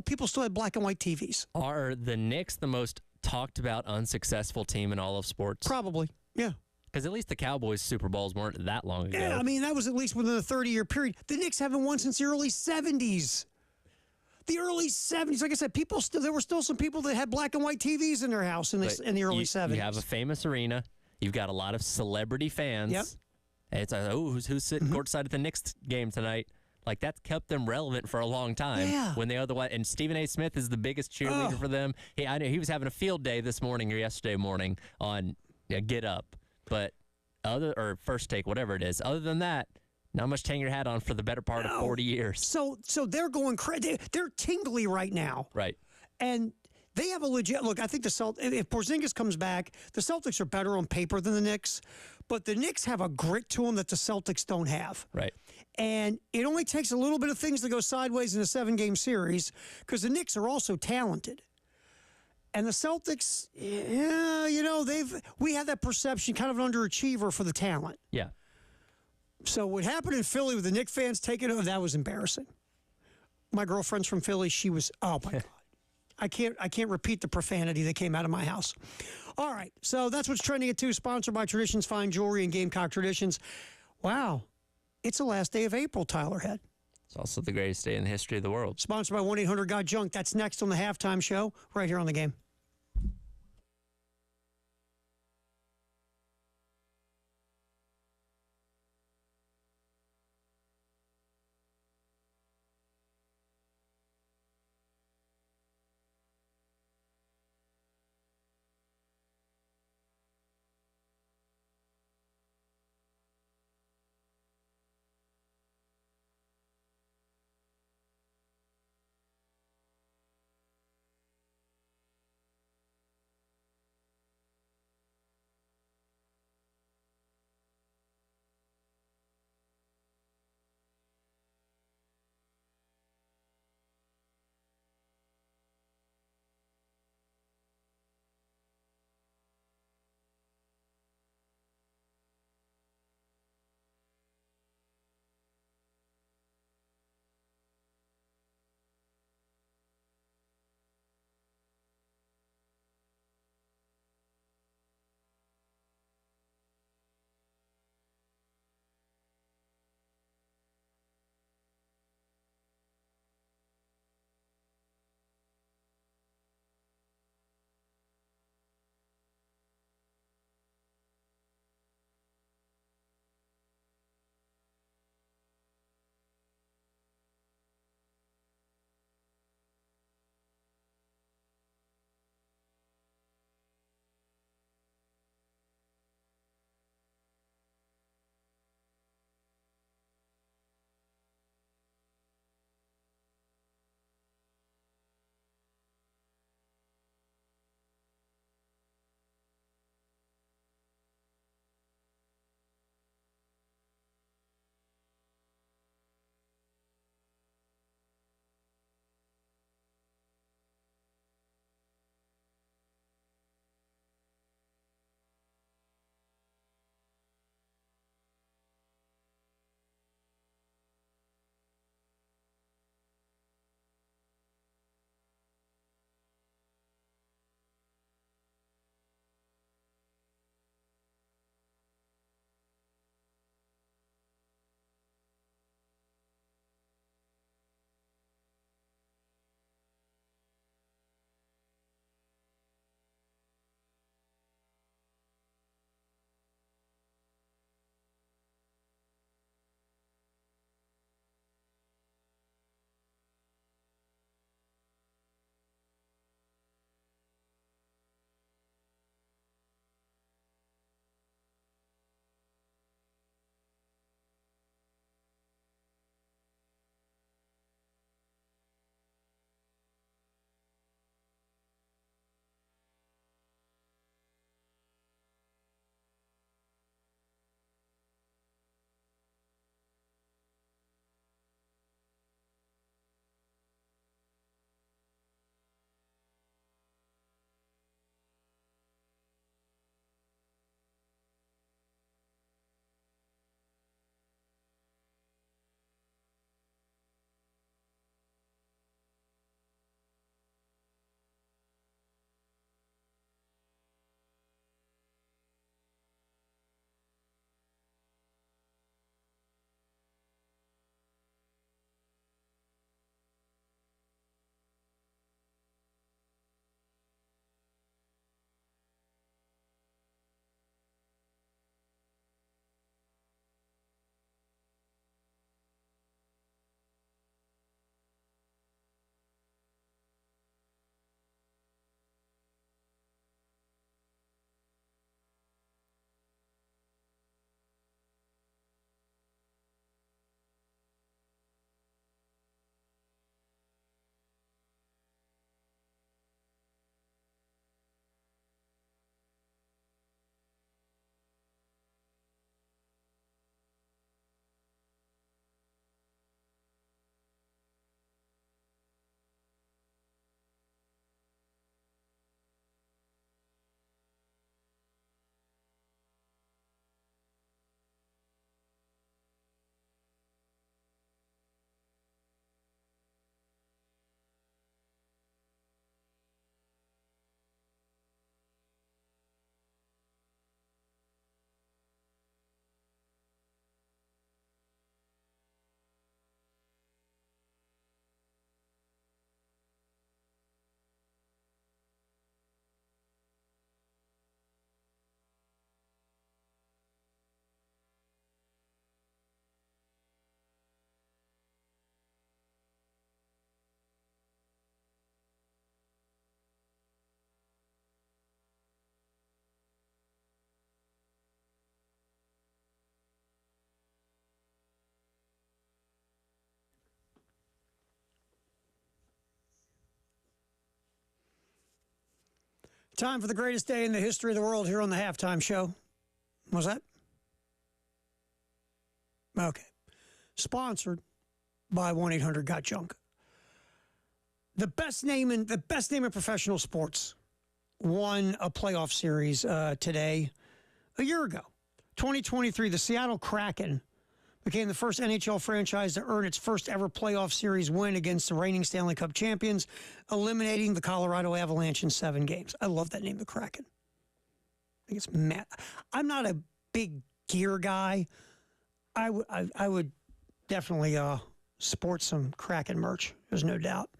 people still had black and white TVs. Are the Knicks the most talked about unsuccessful team in all of sports? Probably, yeah. Because at least the Cowboys' Super Bowls weren't that long ago. Yeah, I mean, that was at least within a 30-year period. The Knicks haven't won since the early 70s. The early 70s. Like I said, there were still some people that had black and white TVs in their house in the early 70s. You have a famous arena. You've got a lot of celebrity fans. Yep. And it's like, who's sitting courtside at the Knicks game tonight? Like, that's kept them relevant for a long time. Yeah. When they otherwise, and Stephen A. Smith is the biggest cheerleader for them. I know he was having a field day this morning or yesterday morning on Get Up, or First Take, whatever it is. Other than that, not much to hang your hat on for the better part of 40 years. So they're going crazy. They're tingly right now. Right. And they have a legit look. I think if Porzingis comes back, the Celtics are better on paper than the Knicks, but the Knicks have a grit to them that the Celtics don't have. Right. And it only takes a little bit of things to go sideways in a 7-game series because the Knicks are also talented. And the Celtics, we have that perception, kind of an underachiever for the talent. Yeah. So what happened in Philly with the Knicks fans taking over, that was embarrassing. My girlfriend's from Philly. She was, oh my God. I can't repeat the profanity that came out of my house. All right. So that's what's trending at 2, sponsored by Traditions Fine Jewelry and Gamecock Traditions. Wow. It's the last day of April, Tyler Head. It's also the greatest day in the history of the world. Sponsored by 1-800-GOT-JUNK. That's next on the halftime show, right here on The Game. Time for the greatest day in the history of the world here on the Halftime Show. What was that? Okay. Sponsored by 1-800-GOT-JUNK. The best name in professional sports won a playoff series today. A year ago, 2023, the Seattle Kraken became the first NHL franchise to earn its first ever playoff series win against the reigning Stanley Cup champions, eliminating the Colorado Avalanche in 7 games. I love that name, the Kraken. I think it's mad. I'm not a big gear guy. I would definitely sport some Kraken merch. There's no doubt.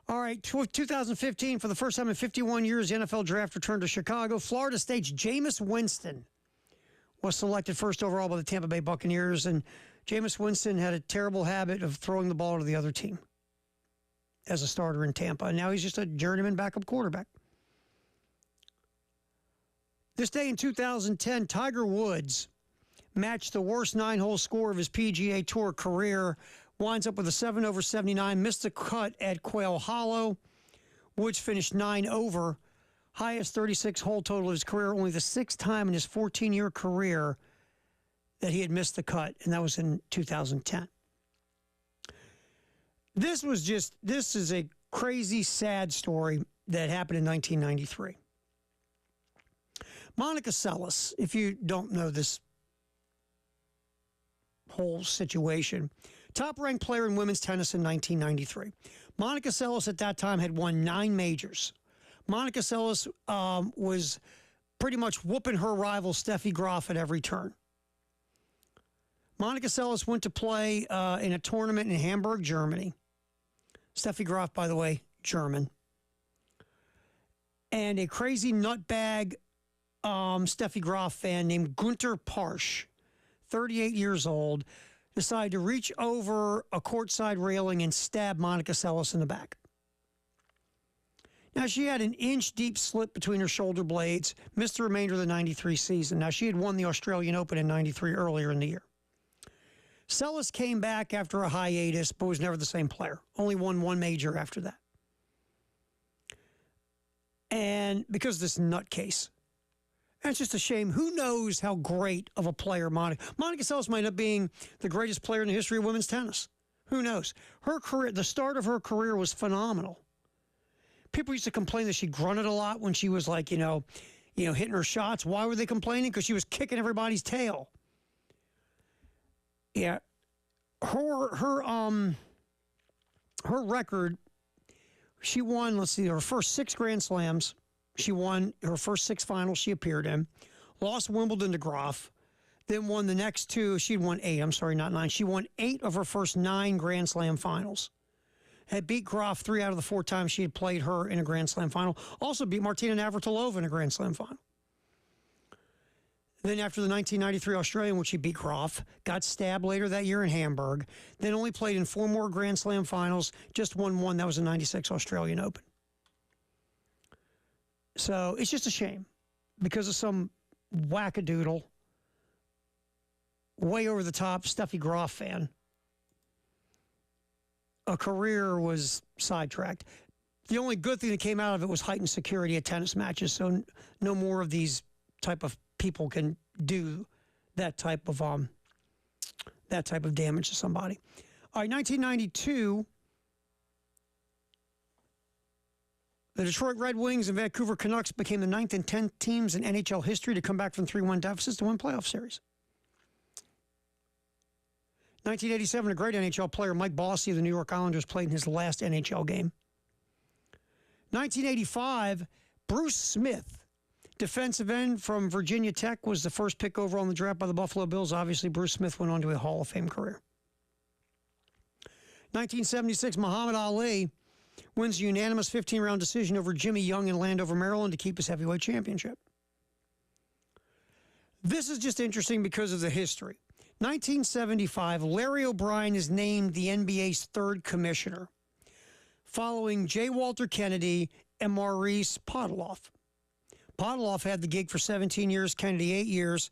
All right, 2015, for the first time in 51 years, the NFL draft returned to Chicago. Florida State's Jameis Winston was selected first overall by the Tampa Bay Buccaneers, and Jameis Winston had a terrible habit of throwing the ball to the other team as a starter in Tampa. And now he's just a journeyman backup quarterback. This day in 2010, Tiger Woods matched the worst 9-hole score of his PGA Tour career, winds up with a 7 over 79, missed the cut at Quail Hollow. Woods finished 9 over. Highest 36-hole total of his career, only the 6th time in his 14-year career that he had missed the cut, and that was in 2010. This is a crazy, sad story that happened in 1993. Monica Seles, if you don't know this whole situation, top-ranked player in women's tennis in 1993. Monica Seles at that time had won 9 majors. Monica Seles was pretty much whooping her rival Steffi Graf at every turn. Monica Seles went to play in a tournament in Hamburg, Germany. Steffi Graf, by the way, German. And a crazy nutbag Steffi Graf fan named Gunter Parsch, 38 years old, decided to reach over a courtside railing and stab Monica Seles in the back. Now, she had an inch-deep slit between her shoulder blades, missed the remainder of the 93 season. Now, she had won the Australian Open in 93 earlier in the year. Seles came back after a hiatus, but was never the same player. Only won 1 major after that. And because of this nutcase. And it's just a shame. Who knows how great of a player Monica Seles might end up being the greatest player in the history of women's tennis. Who knows? Her career, the start of her career was phenomenal. People used to complain that she grunted a lot when she was like, hitting her shots. Why were they complaining? Because she was kicking everybody's tail. Yeah. Her record, she won, her first 6 Grand Slams. She won her first 6 finals she appeared in. Lost Wimbledon to Graf. Then won the next 2. She'd won 8. I'm sorry, not 9. She won 8 of her first 9 Grand Slam finals. Had beat Graf 3 out of the 4 times she had played her in a Grand Slam final. Also beat Martina Navratilova in a Grand Slam final. Then after the 1993 Australian, which she beat Graf, got stabbed later that year in Hamburg. Then only played in 4 more Grand Slam finals, just won 1. That was the 96 Australian Open. So it's just a shame because of some wackadoodle, way over the top Steffi Graf fan. A career was sidetracked. The only good thing that came out of it was heightened security at tennis matches, so no more of these type of people can do that type of damage to somebody. All right, 1992, the Detroit Red Wings and Vancouver Canucks became the 9th and 10th teams in NHL history to come back from 3-1 deficits to win playoff series. 1987, a great NHL player, Mike Bossy of the New York Islanders, played in his last NHL game. 1985, Bruce Smith, defensive end from Virginia Tech, was the first pick overall in the draft by the Buffalo Bills. Obviously, Bruce Smith went on to a Hall of Fame career. 1976, Muhammad Ali wins a unanimous 15-round decision over Jimmy Young in Landover, Maryland to keep his heavyweight championship. This is just interesting because of the history. 1975, Larry O'Brien is named the NBA's 3rd commissioner, following J. Walter Kennedy and Maurice Podoloff. Podoloff had the gig for 17 years, Kennedy 8 years.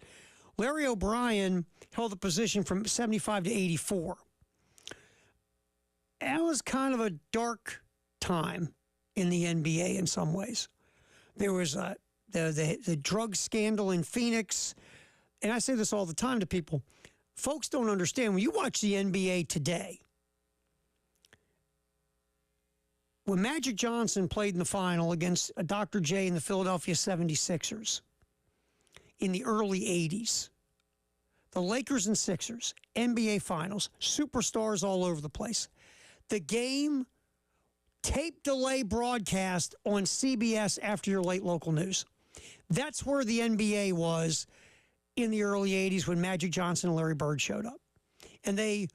Larry O'Brien held the position from 75 to 84. That was kind of a dark time in the NBA in some ways. There was the drug scandal in Phoenix. And I say this all the time to people. Folks don't understand. When you watch the NBA today, when Magic Johnson played in the final against Dr. J and the Philadelphia 76ers in the early 80s, the Lakers and Sixers, NBA Finals, superstars all over the place. The game, tape delay broadcast on CBS after your late local news. That's where the NBA was in the early 80s when Magic Johnson and Larry Bird showed up. And they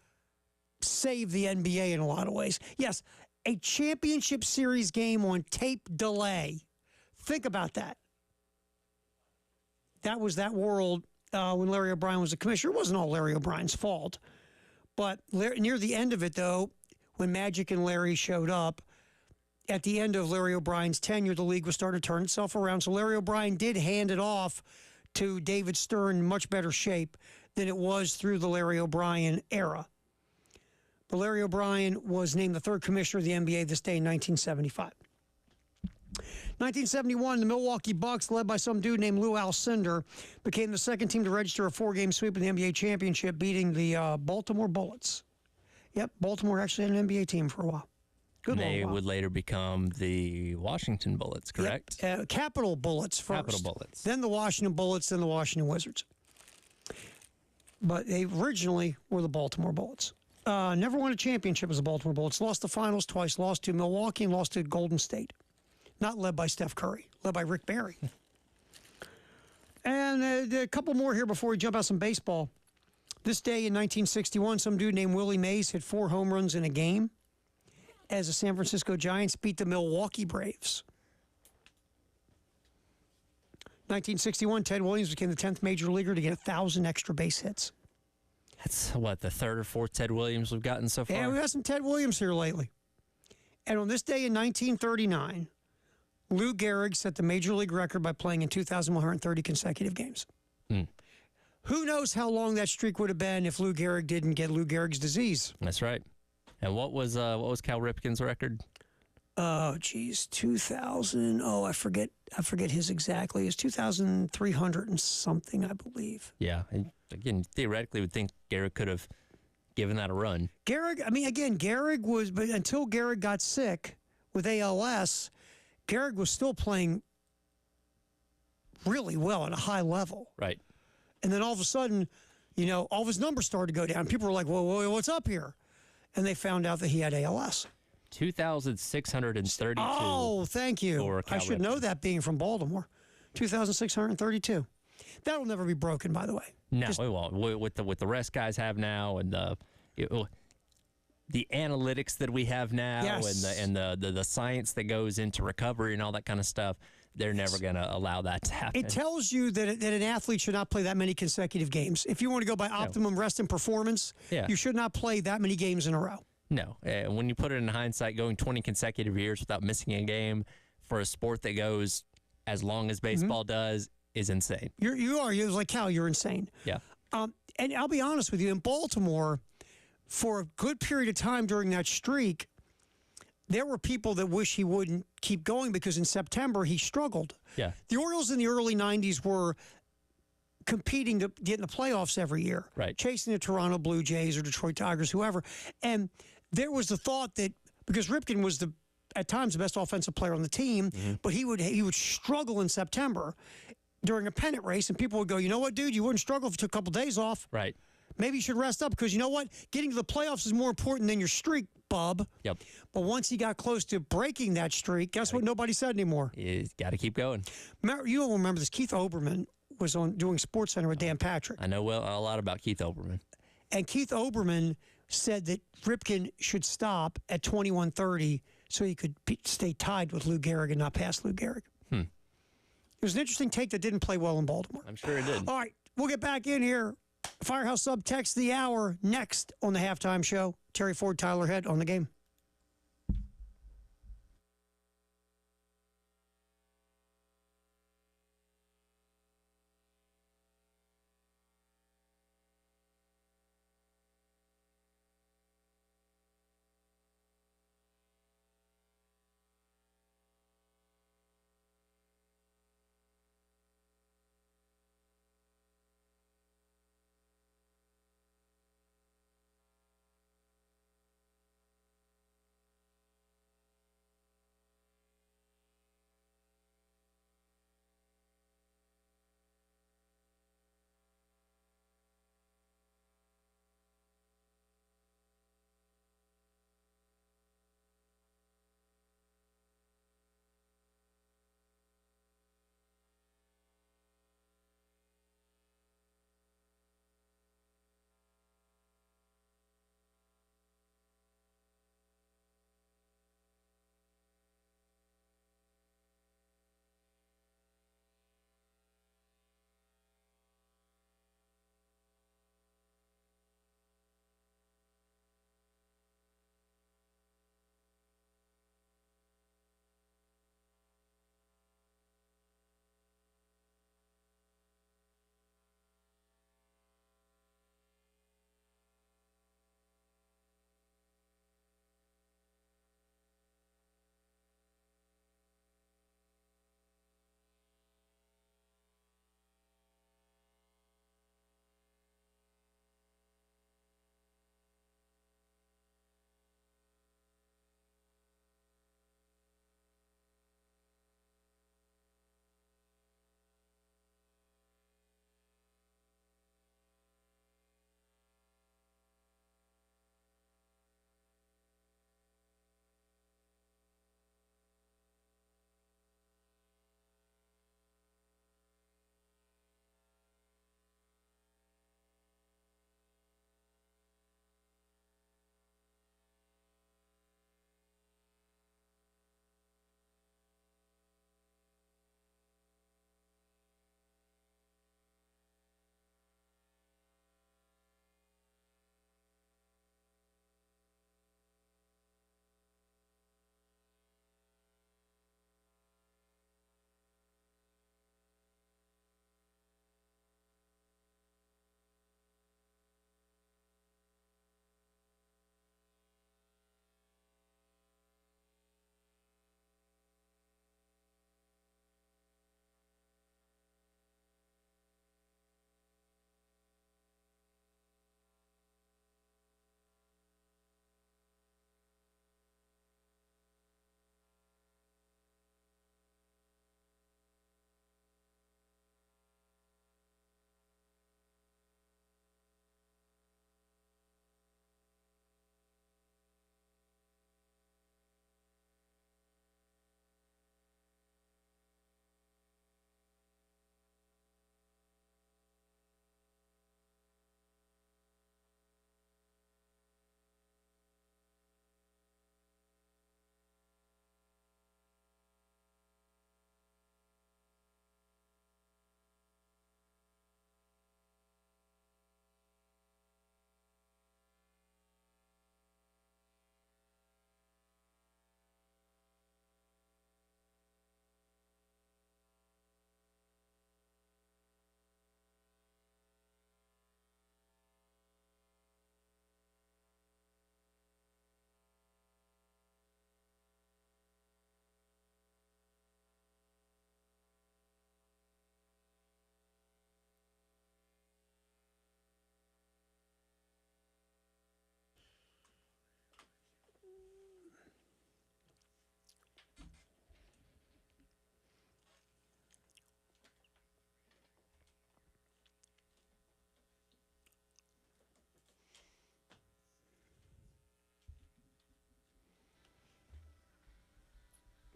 saved the NBA in a lot of ways. Yes, a championship series game on tape delay. Think about that. That was that world when Larry O'Brien was the commissioner. It wasn't all Larry O'Brien's fault. But near the end of it, though, when Magic and Larry showed up, at the end of Larry O'Brien's tenure, the league was starting to turn itself around. So Larry O'Brien did hand it off to David Stern in much better shape than it was through the Larry O'Brien era. But Larry O'Brien was named the third commissioner of the NBA this day in 1975. 1971, the Milwaukee Bucks, led by some dude named Lou Alcindor, became the second team to register a 4-game sweep in the NBA championship, beating the Baltimore Bullets. Yep, Baltimore actually had an NBA team for a while. Good long They while. would later become the Washington Bullets, correct? Yep. Capital Bullets first. Capital Bullets. Then the Washington Bullets, then the Washington Wizards. But they originally were the Baltimore Bullets. Never won a championship as the Baltimore Bullets. Lost the finals twice. Lost to Milwaukee and lost to Golden State. Not led by Steph Curry. Led by Rick Barry. And a couple more here before we jump out some baseball. This day in 1961, some dude named Willie Mays hit 4 home runs in a game as the San Francisco Giants beat the Milwaukee Braves. 1961, Ted Williams became the 10th major leaguer to get 1,000 extra base hits. That's what, the third or fourth Ted Williams we've gotten so far? Yeah, we've got some Ted Williams here lately. And on this day in 1939, Lou Gehrig set the major league record by playing in 2,130 consecutive games. Who knows how long that streak would have been if Lou Gehrig didn't get Lou Gehrig's disease? That's right. And what was Cal Ripken's record? Oh, geez, 2,000. Oh, I forget his exactly. It's 2,300 and something, I believe. Yeah. And again, theoretically, would think Gehrig could have given that a run. Gehrig was, but until Gehrig got sick with ALS, Gehrig was still playing really well at a high level. Right. And then all of a sudden, all of his numbers started to go down. People were like, whoa, what's up here? And they found out that he had ALS. 2,632. Oh, thank you. I should know that being from Baltimore. 2,632. That'll never be broken, by the way. No, it won't. With the rest guys have now and the analytics that we have now and the science that goes into recovery and all that kind of stuff, they're never going to allow that to happen. It tells you that an athlete should not play that many consecutive games. If you want to go by optimum rest and performance, you should not play that many games in a row. No. When you put it in hindsight, going 20 consecutive years without missing a game for a sport that goes as long as baseball does is insane. You're like, Cal, you're insane. Yeah. And I'll be honest with you, in Baltimore, for a good period of time during that streak, there were people that wish he wouldn't keep going because in September he struggled. Yeah. The Orioles in the early 90s were competing to get in the playoffs every year. Right. Chasing the Toronto Blue Jays or Detroit Tigers, whoever. And there was the thought that because Ripken was at times the best offensive player on the team, but he would struggle in September during a pennant race, and people would go, you know what, dude, you wouldn't struggle if you took a couple days off. Right. Maybe you should rest up because you know what? Getting to the playoffs is more important than your streak, bub. Yep. But once he got close to breaking that streak, guess what nobody said anymore? He's got to keep going. You don't remember this. Keith Olbermann was doing SportsCenter with Dan Patrick. I know a lot about Keith Olbermann. And Keith Olbermann said that Ripken should stop at 21:30 so he could stay tied with Lou Gehrig and not pass Lou Gehrig. It was an interesting take that didn't play well in Baltimore. I'm sure it did. All right, we'll get back in here. Firehouse Sub text the hour next on the halftime show. Terry Ford, Tyler Head on the game.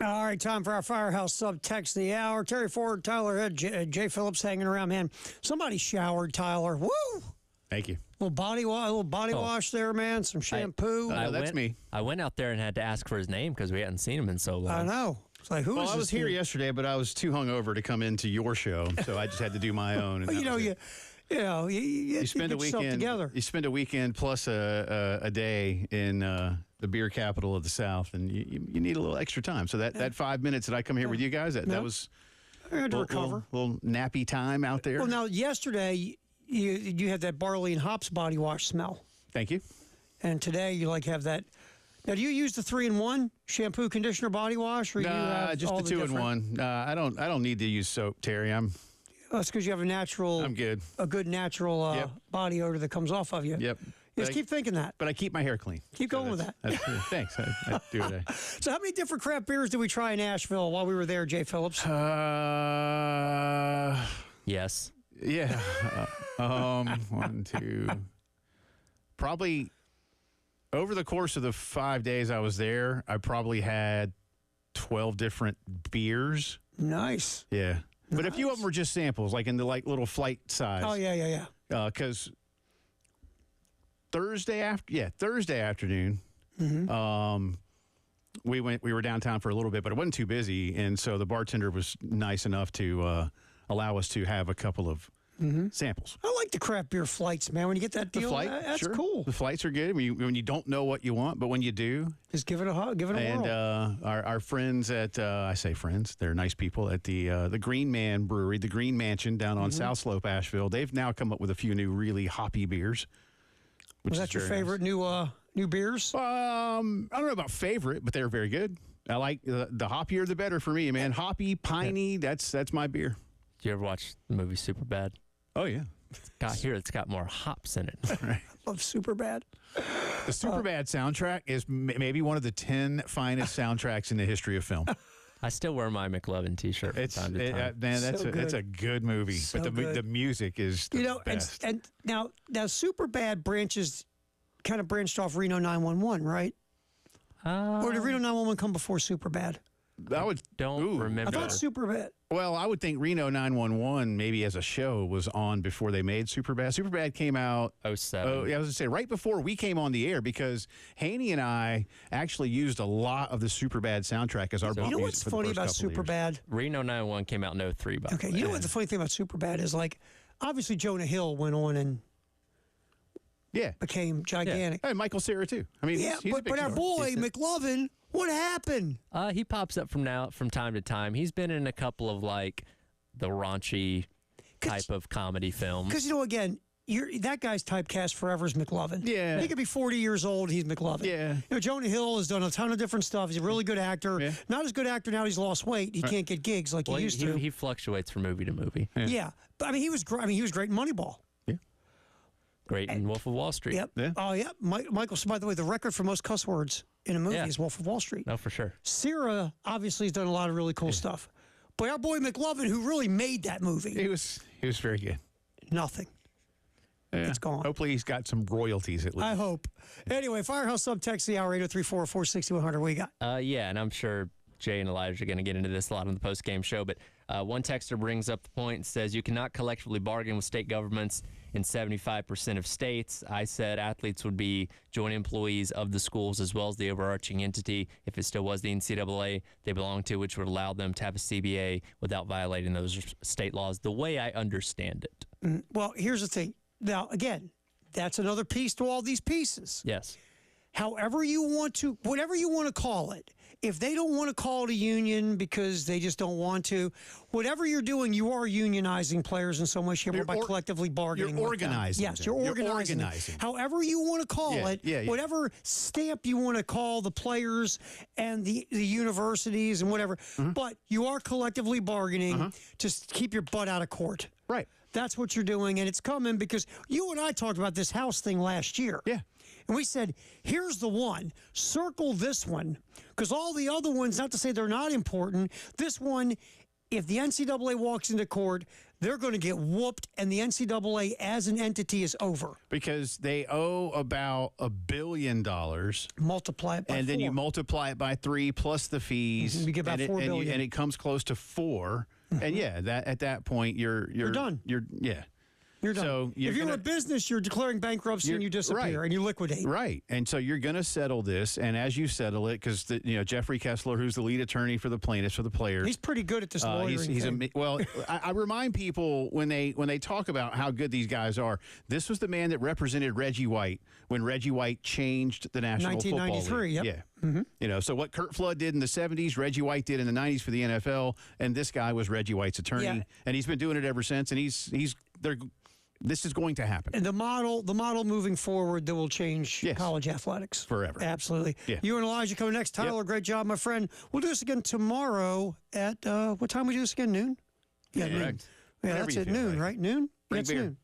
All right, time for our Firehouse Subtext of the hour. Terry Ford, Tyler Head, Jay Phillips hanging around. Man, somebody showered Tyler. Woo! Thank you. Little body wash there, man. Some shampoo. That's me. I went out there and had to ask for his name because we hadn't seen him in so long. I know. It's like, who is I this was here dude? yesterday, but I was too hungover to come into your show, so I just had to do my own. And Well, you spend a get yourself weekend together. You spend a weekend plus a day in the beer capital of the South, and you need a little extra time. So that 5 minutes that I come here with you guys, that was I had to recover. Little nappy time out there. Well, now yesterday you had that barley and hops body wash smell, Thank you. and today you have that. Now, do you use the 3-in-1 shampoo, conditioner, body wash, or you have just all the different- 2-in-1. I don't need to use soap, Terry. That's because you have I'm good. a good natural body odor that comes off of you. Yep. Just keep thinking that. But I keep my hair clean. Keep going with that. That's true. Thanks. I do it. So, how many different craft beers did we try in Asheville while we were there, Jay Phillips? Yes. Yeah. 1, 2. Probably over the course of the 5 days I was there, I probably had 12 different beers. Nice. Yeah. But a few of them were just samples, like in the little flight size. Oh, yeah. Because Thursday afternoon, we were downtown for a little bit, but it wasn't too busy, and so the bartender was nice enough to allow us to have a couple of samples. I like the craft beer flights, man. When you get that deal, that's sure. cool. The flights are good when you don't know what you want, but when you do, just give it a whirl. And our friends at I say friends, they're nice people at the Green Man Brewery, the Green Mansion down on South Slope, Asheville. They've now come up with a few new really hoppy beers. Was that your favorite new beers? I don't know about favorite, but they're very good. I like the hoppier the better for me, man. Hoppy, piney, that's my beer. Did you ever watch the movie Superbad? Oh yeah. It's got more hops in it. Right. Love Superbad. The Superbad soundtrack is maybe one of the 10 finest soundtracks in the history of film. I still wear my McLovin T-shirt from time to time. Man, that's a good movie. So but the music is the best. And now Superbad kind of branched off Reno 911, right? Or did Reno 911 come before Superbad? I don't remember. I thought Superbad. Well, I would think Reno 911 maybe as a show was on before they made Superbad. Superbad came out 07. I was going to say right before we came on the air because Haney and I actually used a lot of the Superbad soundtrack as our You know what's funny about Superbad? Reno 911 came out in 03. Okay, you know what the funny thing about Superbad is? Obviously Jonah Hill went on and became gigantic. Yeah. Hey, Michael Cera too. I mean, he's a big but our star. boy McLovin, what happened? He pops up from time to time. He's been in a couple of the raunchy type of comedy films. Because again, that guy's typecast forever as McLovin. Yeah, he could be 40 years old. He's McLovin. Yeah, Jonah Hill has done a ton of different stuff. He's a really good actor. Yeah. Not as good actor now. He's lost weight. He can't get gigs like he used to. He fluctuates from movie to movie. Yeah, but he was great. He was great in Moneyball. Great in Wolf of Wall Street. Yep. Yeah. Oh, yeah. Michael, by the way, the record for most cuss words in a movie is Wolf of Wall Street. No, for sure. Cera obviously has done a lot of really cool stuff. But our boy McLovin, who really made that movie. He was very good. Nothing. Yeah. It's gone. Hopefully he's got some royalties at least. I hope. Anyway, Firehouse Subtext the hour 803-446-100. What you got? Yeah, and I'm sure Jay and Elijah are going to get into this a lot on the post-game show, but one texter brings up the point and says, you cannot collectively bargain with state governments in 75% of states. I said athletes would be joint employees of the schools as well as the overarching entity if it still was the NCAA they belong to, which would allow them to have a CBA without violating those state laws, the way I understand it. Well, here's the thing. Now, again, that's another piece to all these pieces. Yes. However you want to, whatever you want to call it, if they don't want to call it a union because they just don't want to, whatever you're doing, you are unionizing players in so much shape by collectively bargaining. You're organizing. Yes, you're organizing. However you want to call it, whatever stamp you want to call the players and the universities and whatever, but you are collectively bargaining to keep your butt out of court. Right. That's what you're doing, and it's coming because you and I talked about this house thing last year. Yeah. And we said, here's the one. Circle this one. Because all the other ones, not to say they're not important, this one if the NCAA walks into court, they're going to get whooped, and the NCAA as an entity is over. Because they owe about $1 billion. Multiply it by and then 4. you multiply it by 3 plus the fees. You get about $4 billion. And it comes close to 4. And yeah, that at that point you're done. You're done. So if you're a business, you're declaring bankruptcy and you disappear and you liquidate. Right. And so you're going to settle this. And as you settle it, because Jeffrey Kessler, who's the lead attorney for the plaintiffs, for the players, he's pretty good at this lawyering thing. Well, I remind people when they talk about how good these guys are, this was the man that represented Reggie White when Reggie White changed the National Football League. 1993, yep. Yeah. Mm-hmm. So what Curt Flood did in the 70s, Reggie White did in the 90s for the NFL, and this guy was Reggie White's attorney. Yeah. And he's been doing it ever since, and this is going to happen. And the model moving forward that will change college athletics forever. Absolutely. Yeah. You and Elijah coming next. Tyler, great job, my friend. We'll do this again tomorrow at what time we do this again? Noon. Yeah, noon. Correct. Yeah, that's at noon, right? Noon. Bring That's beer. noon.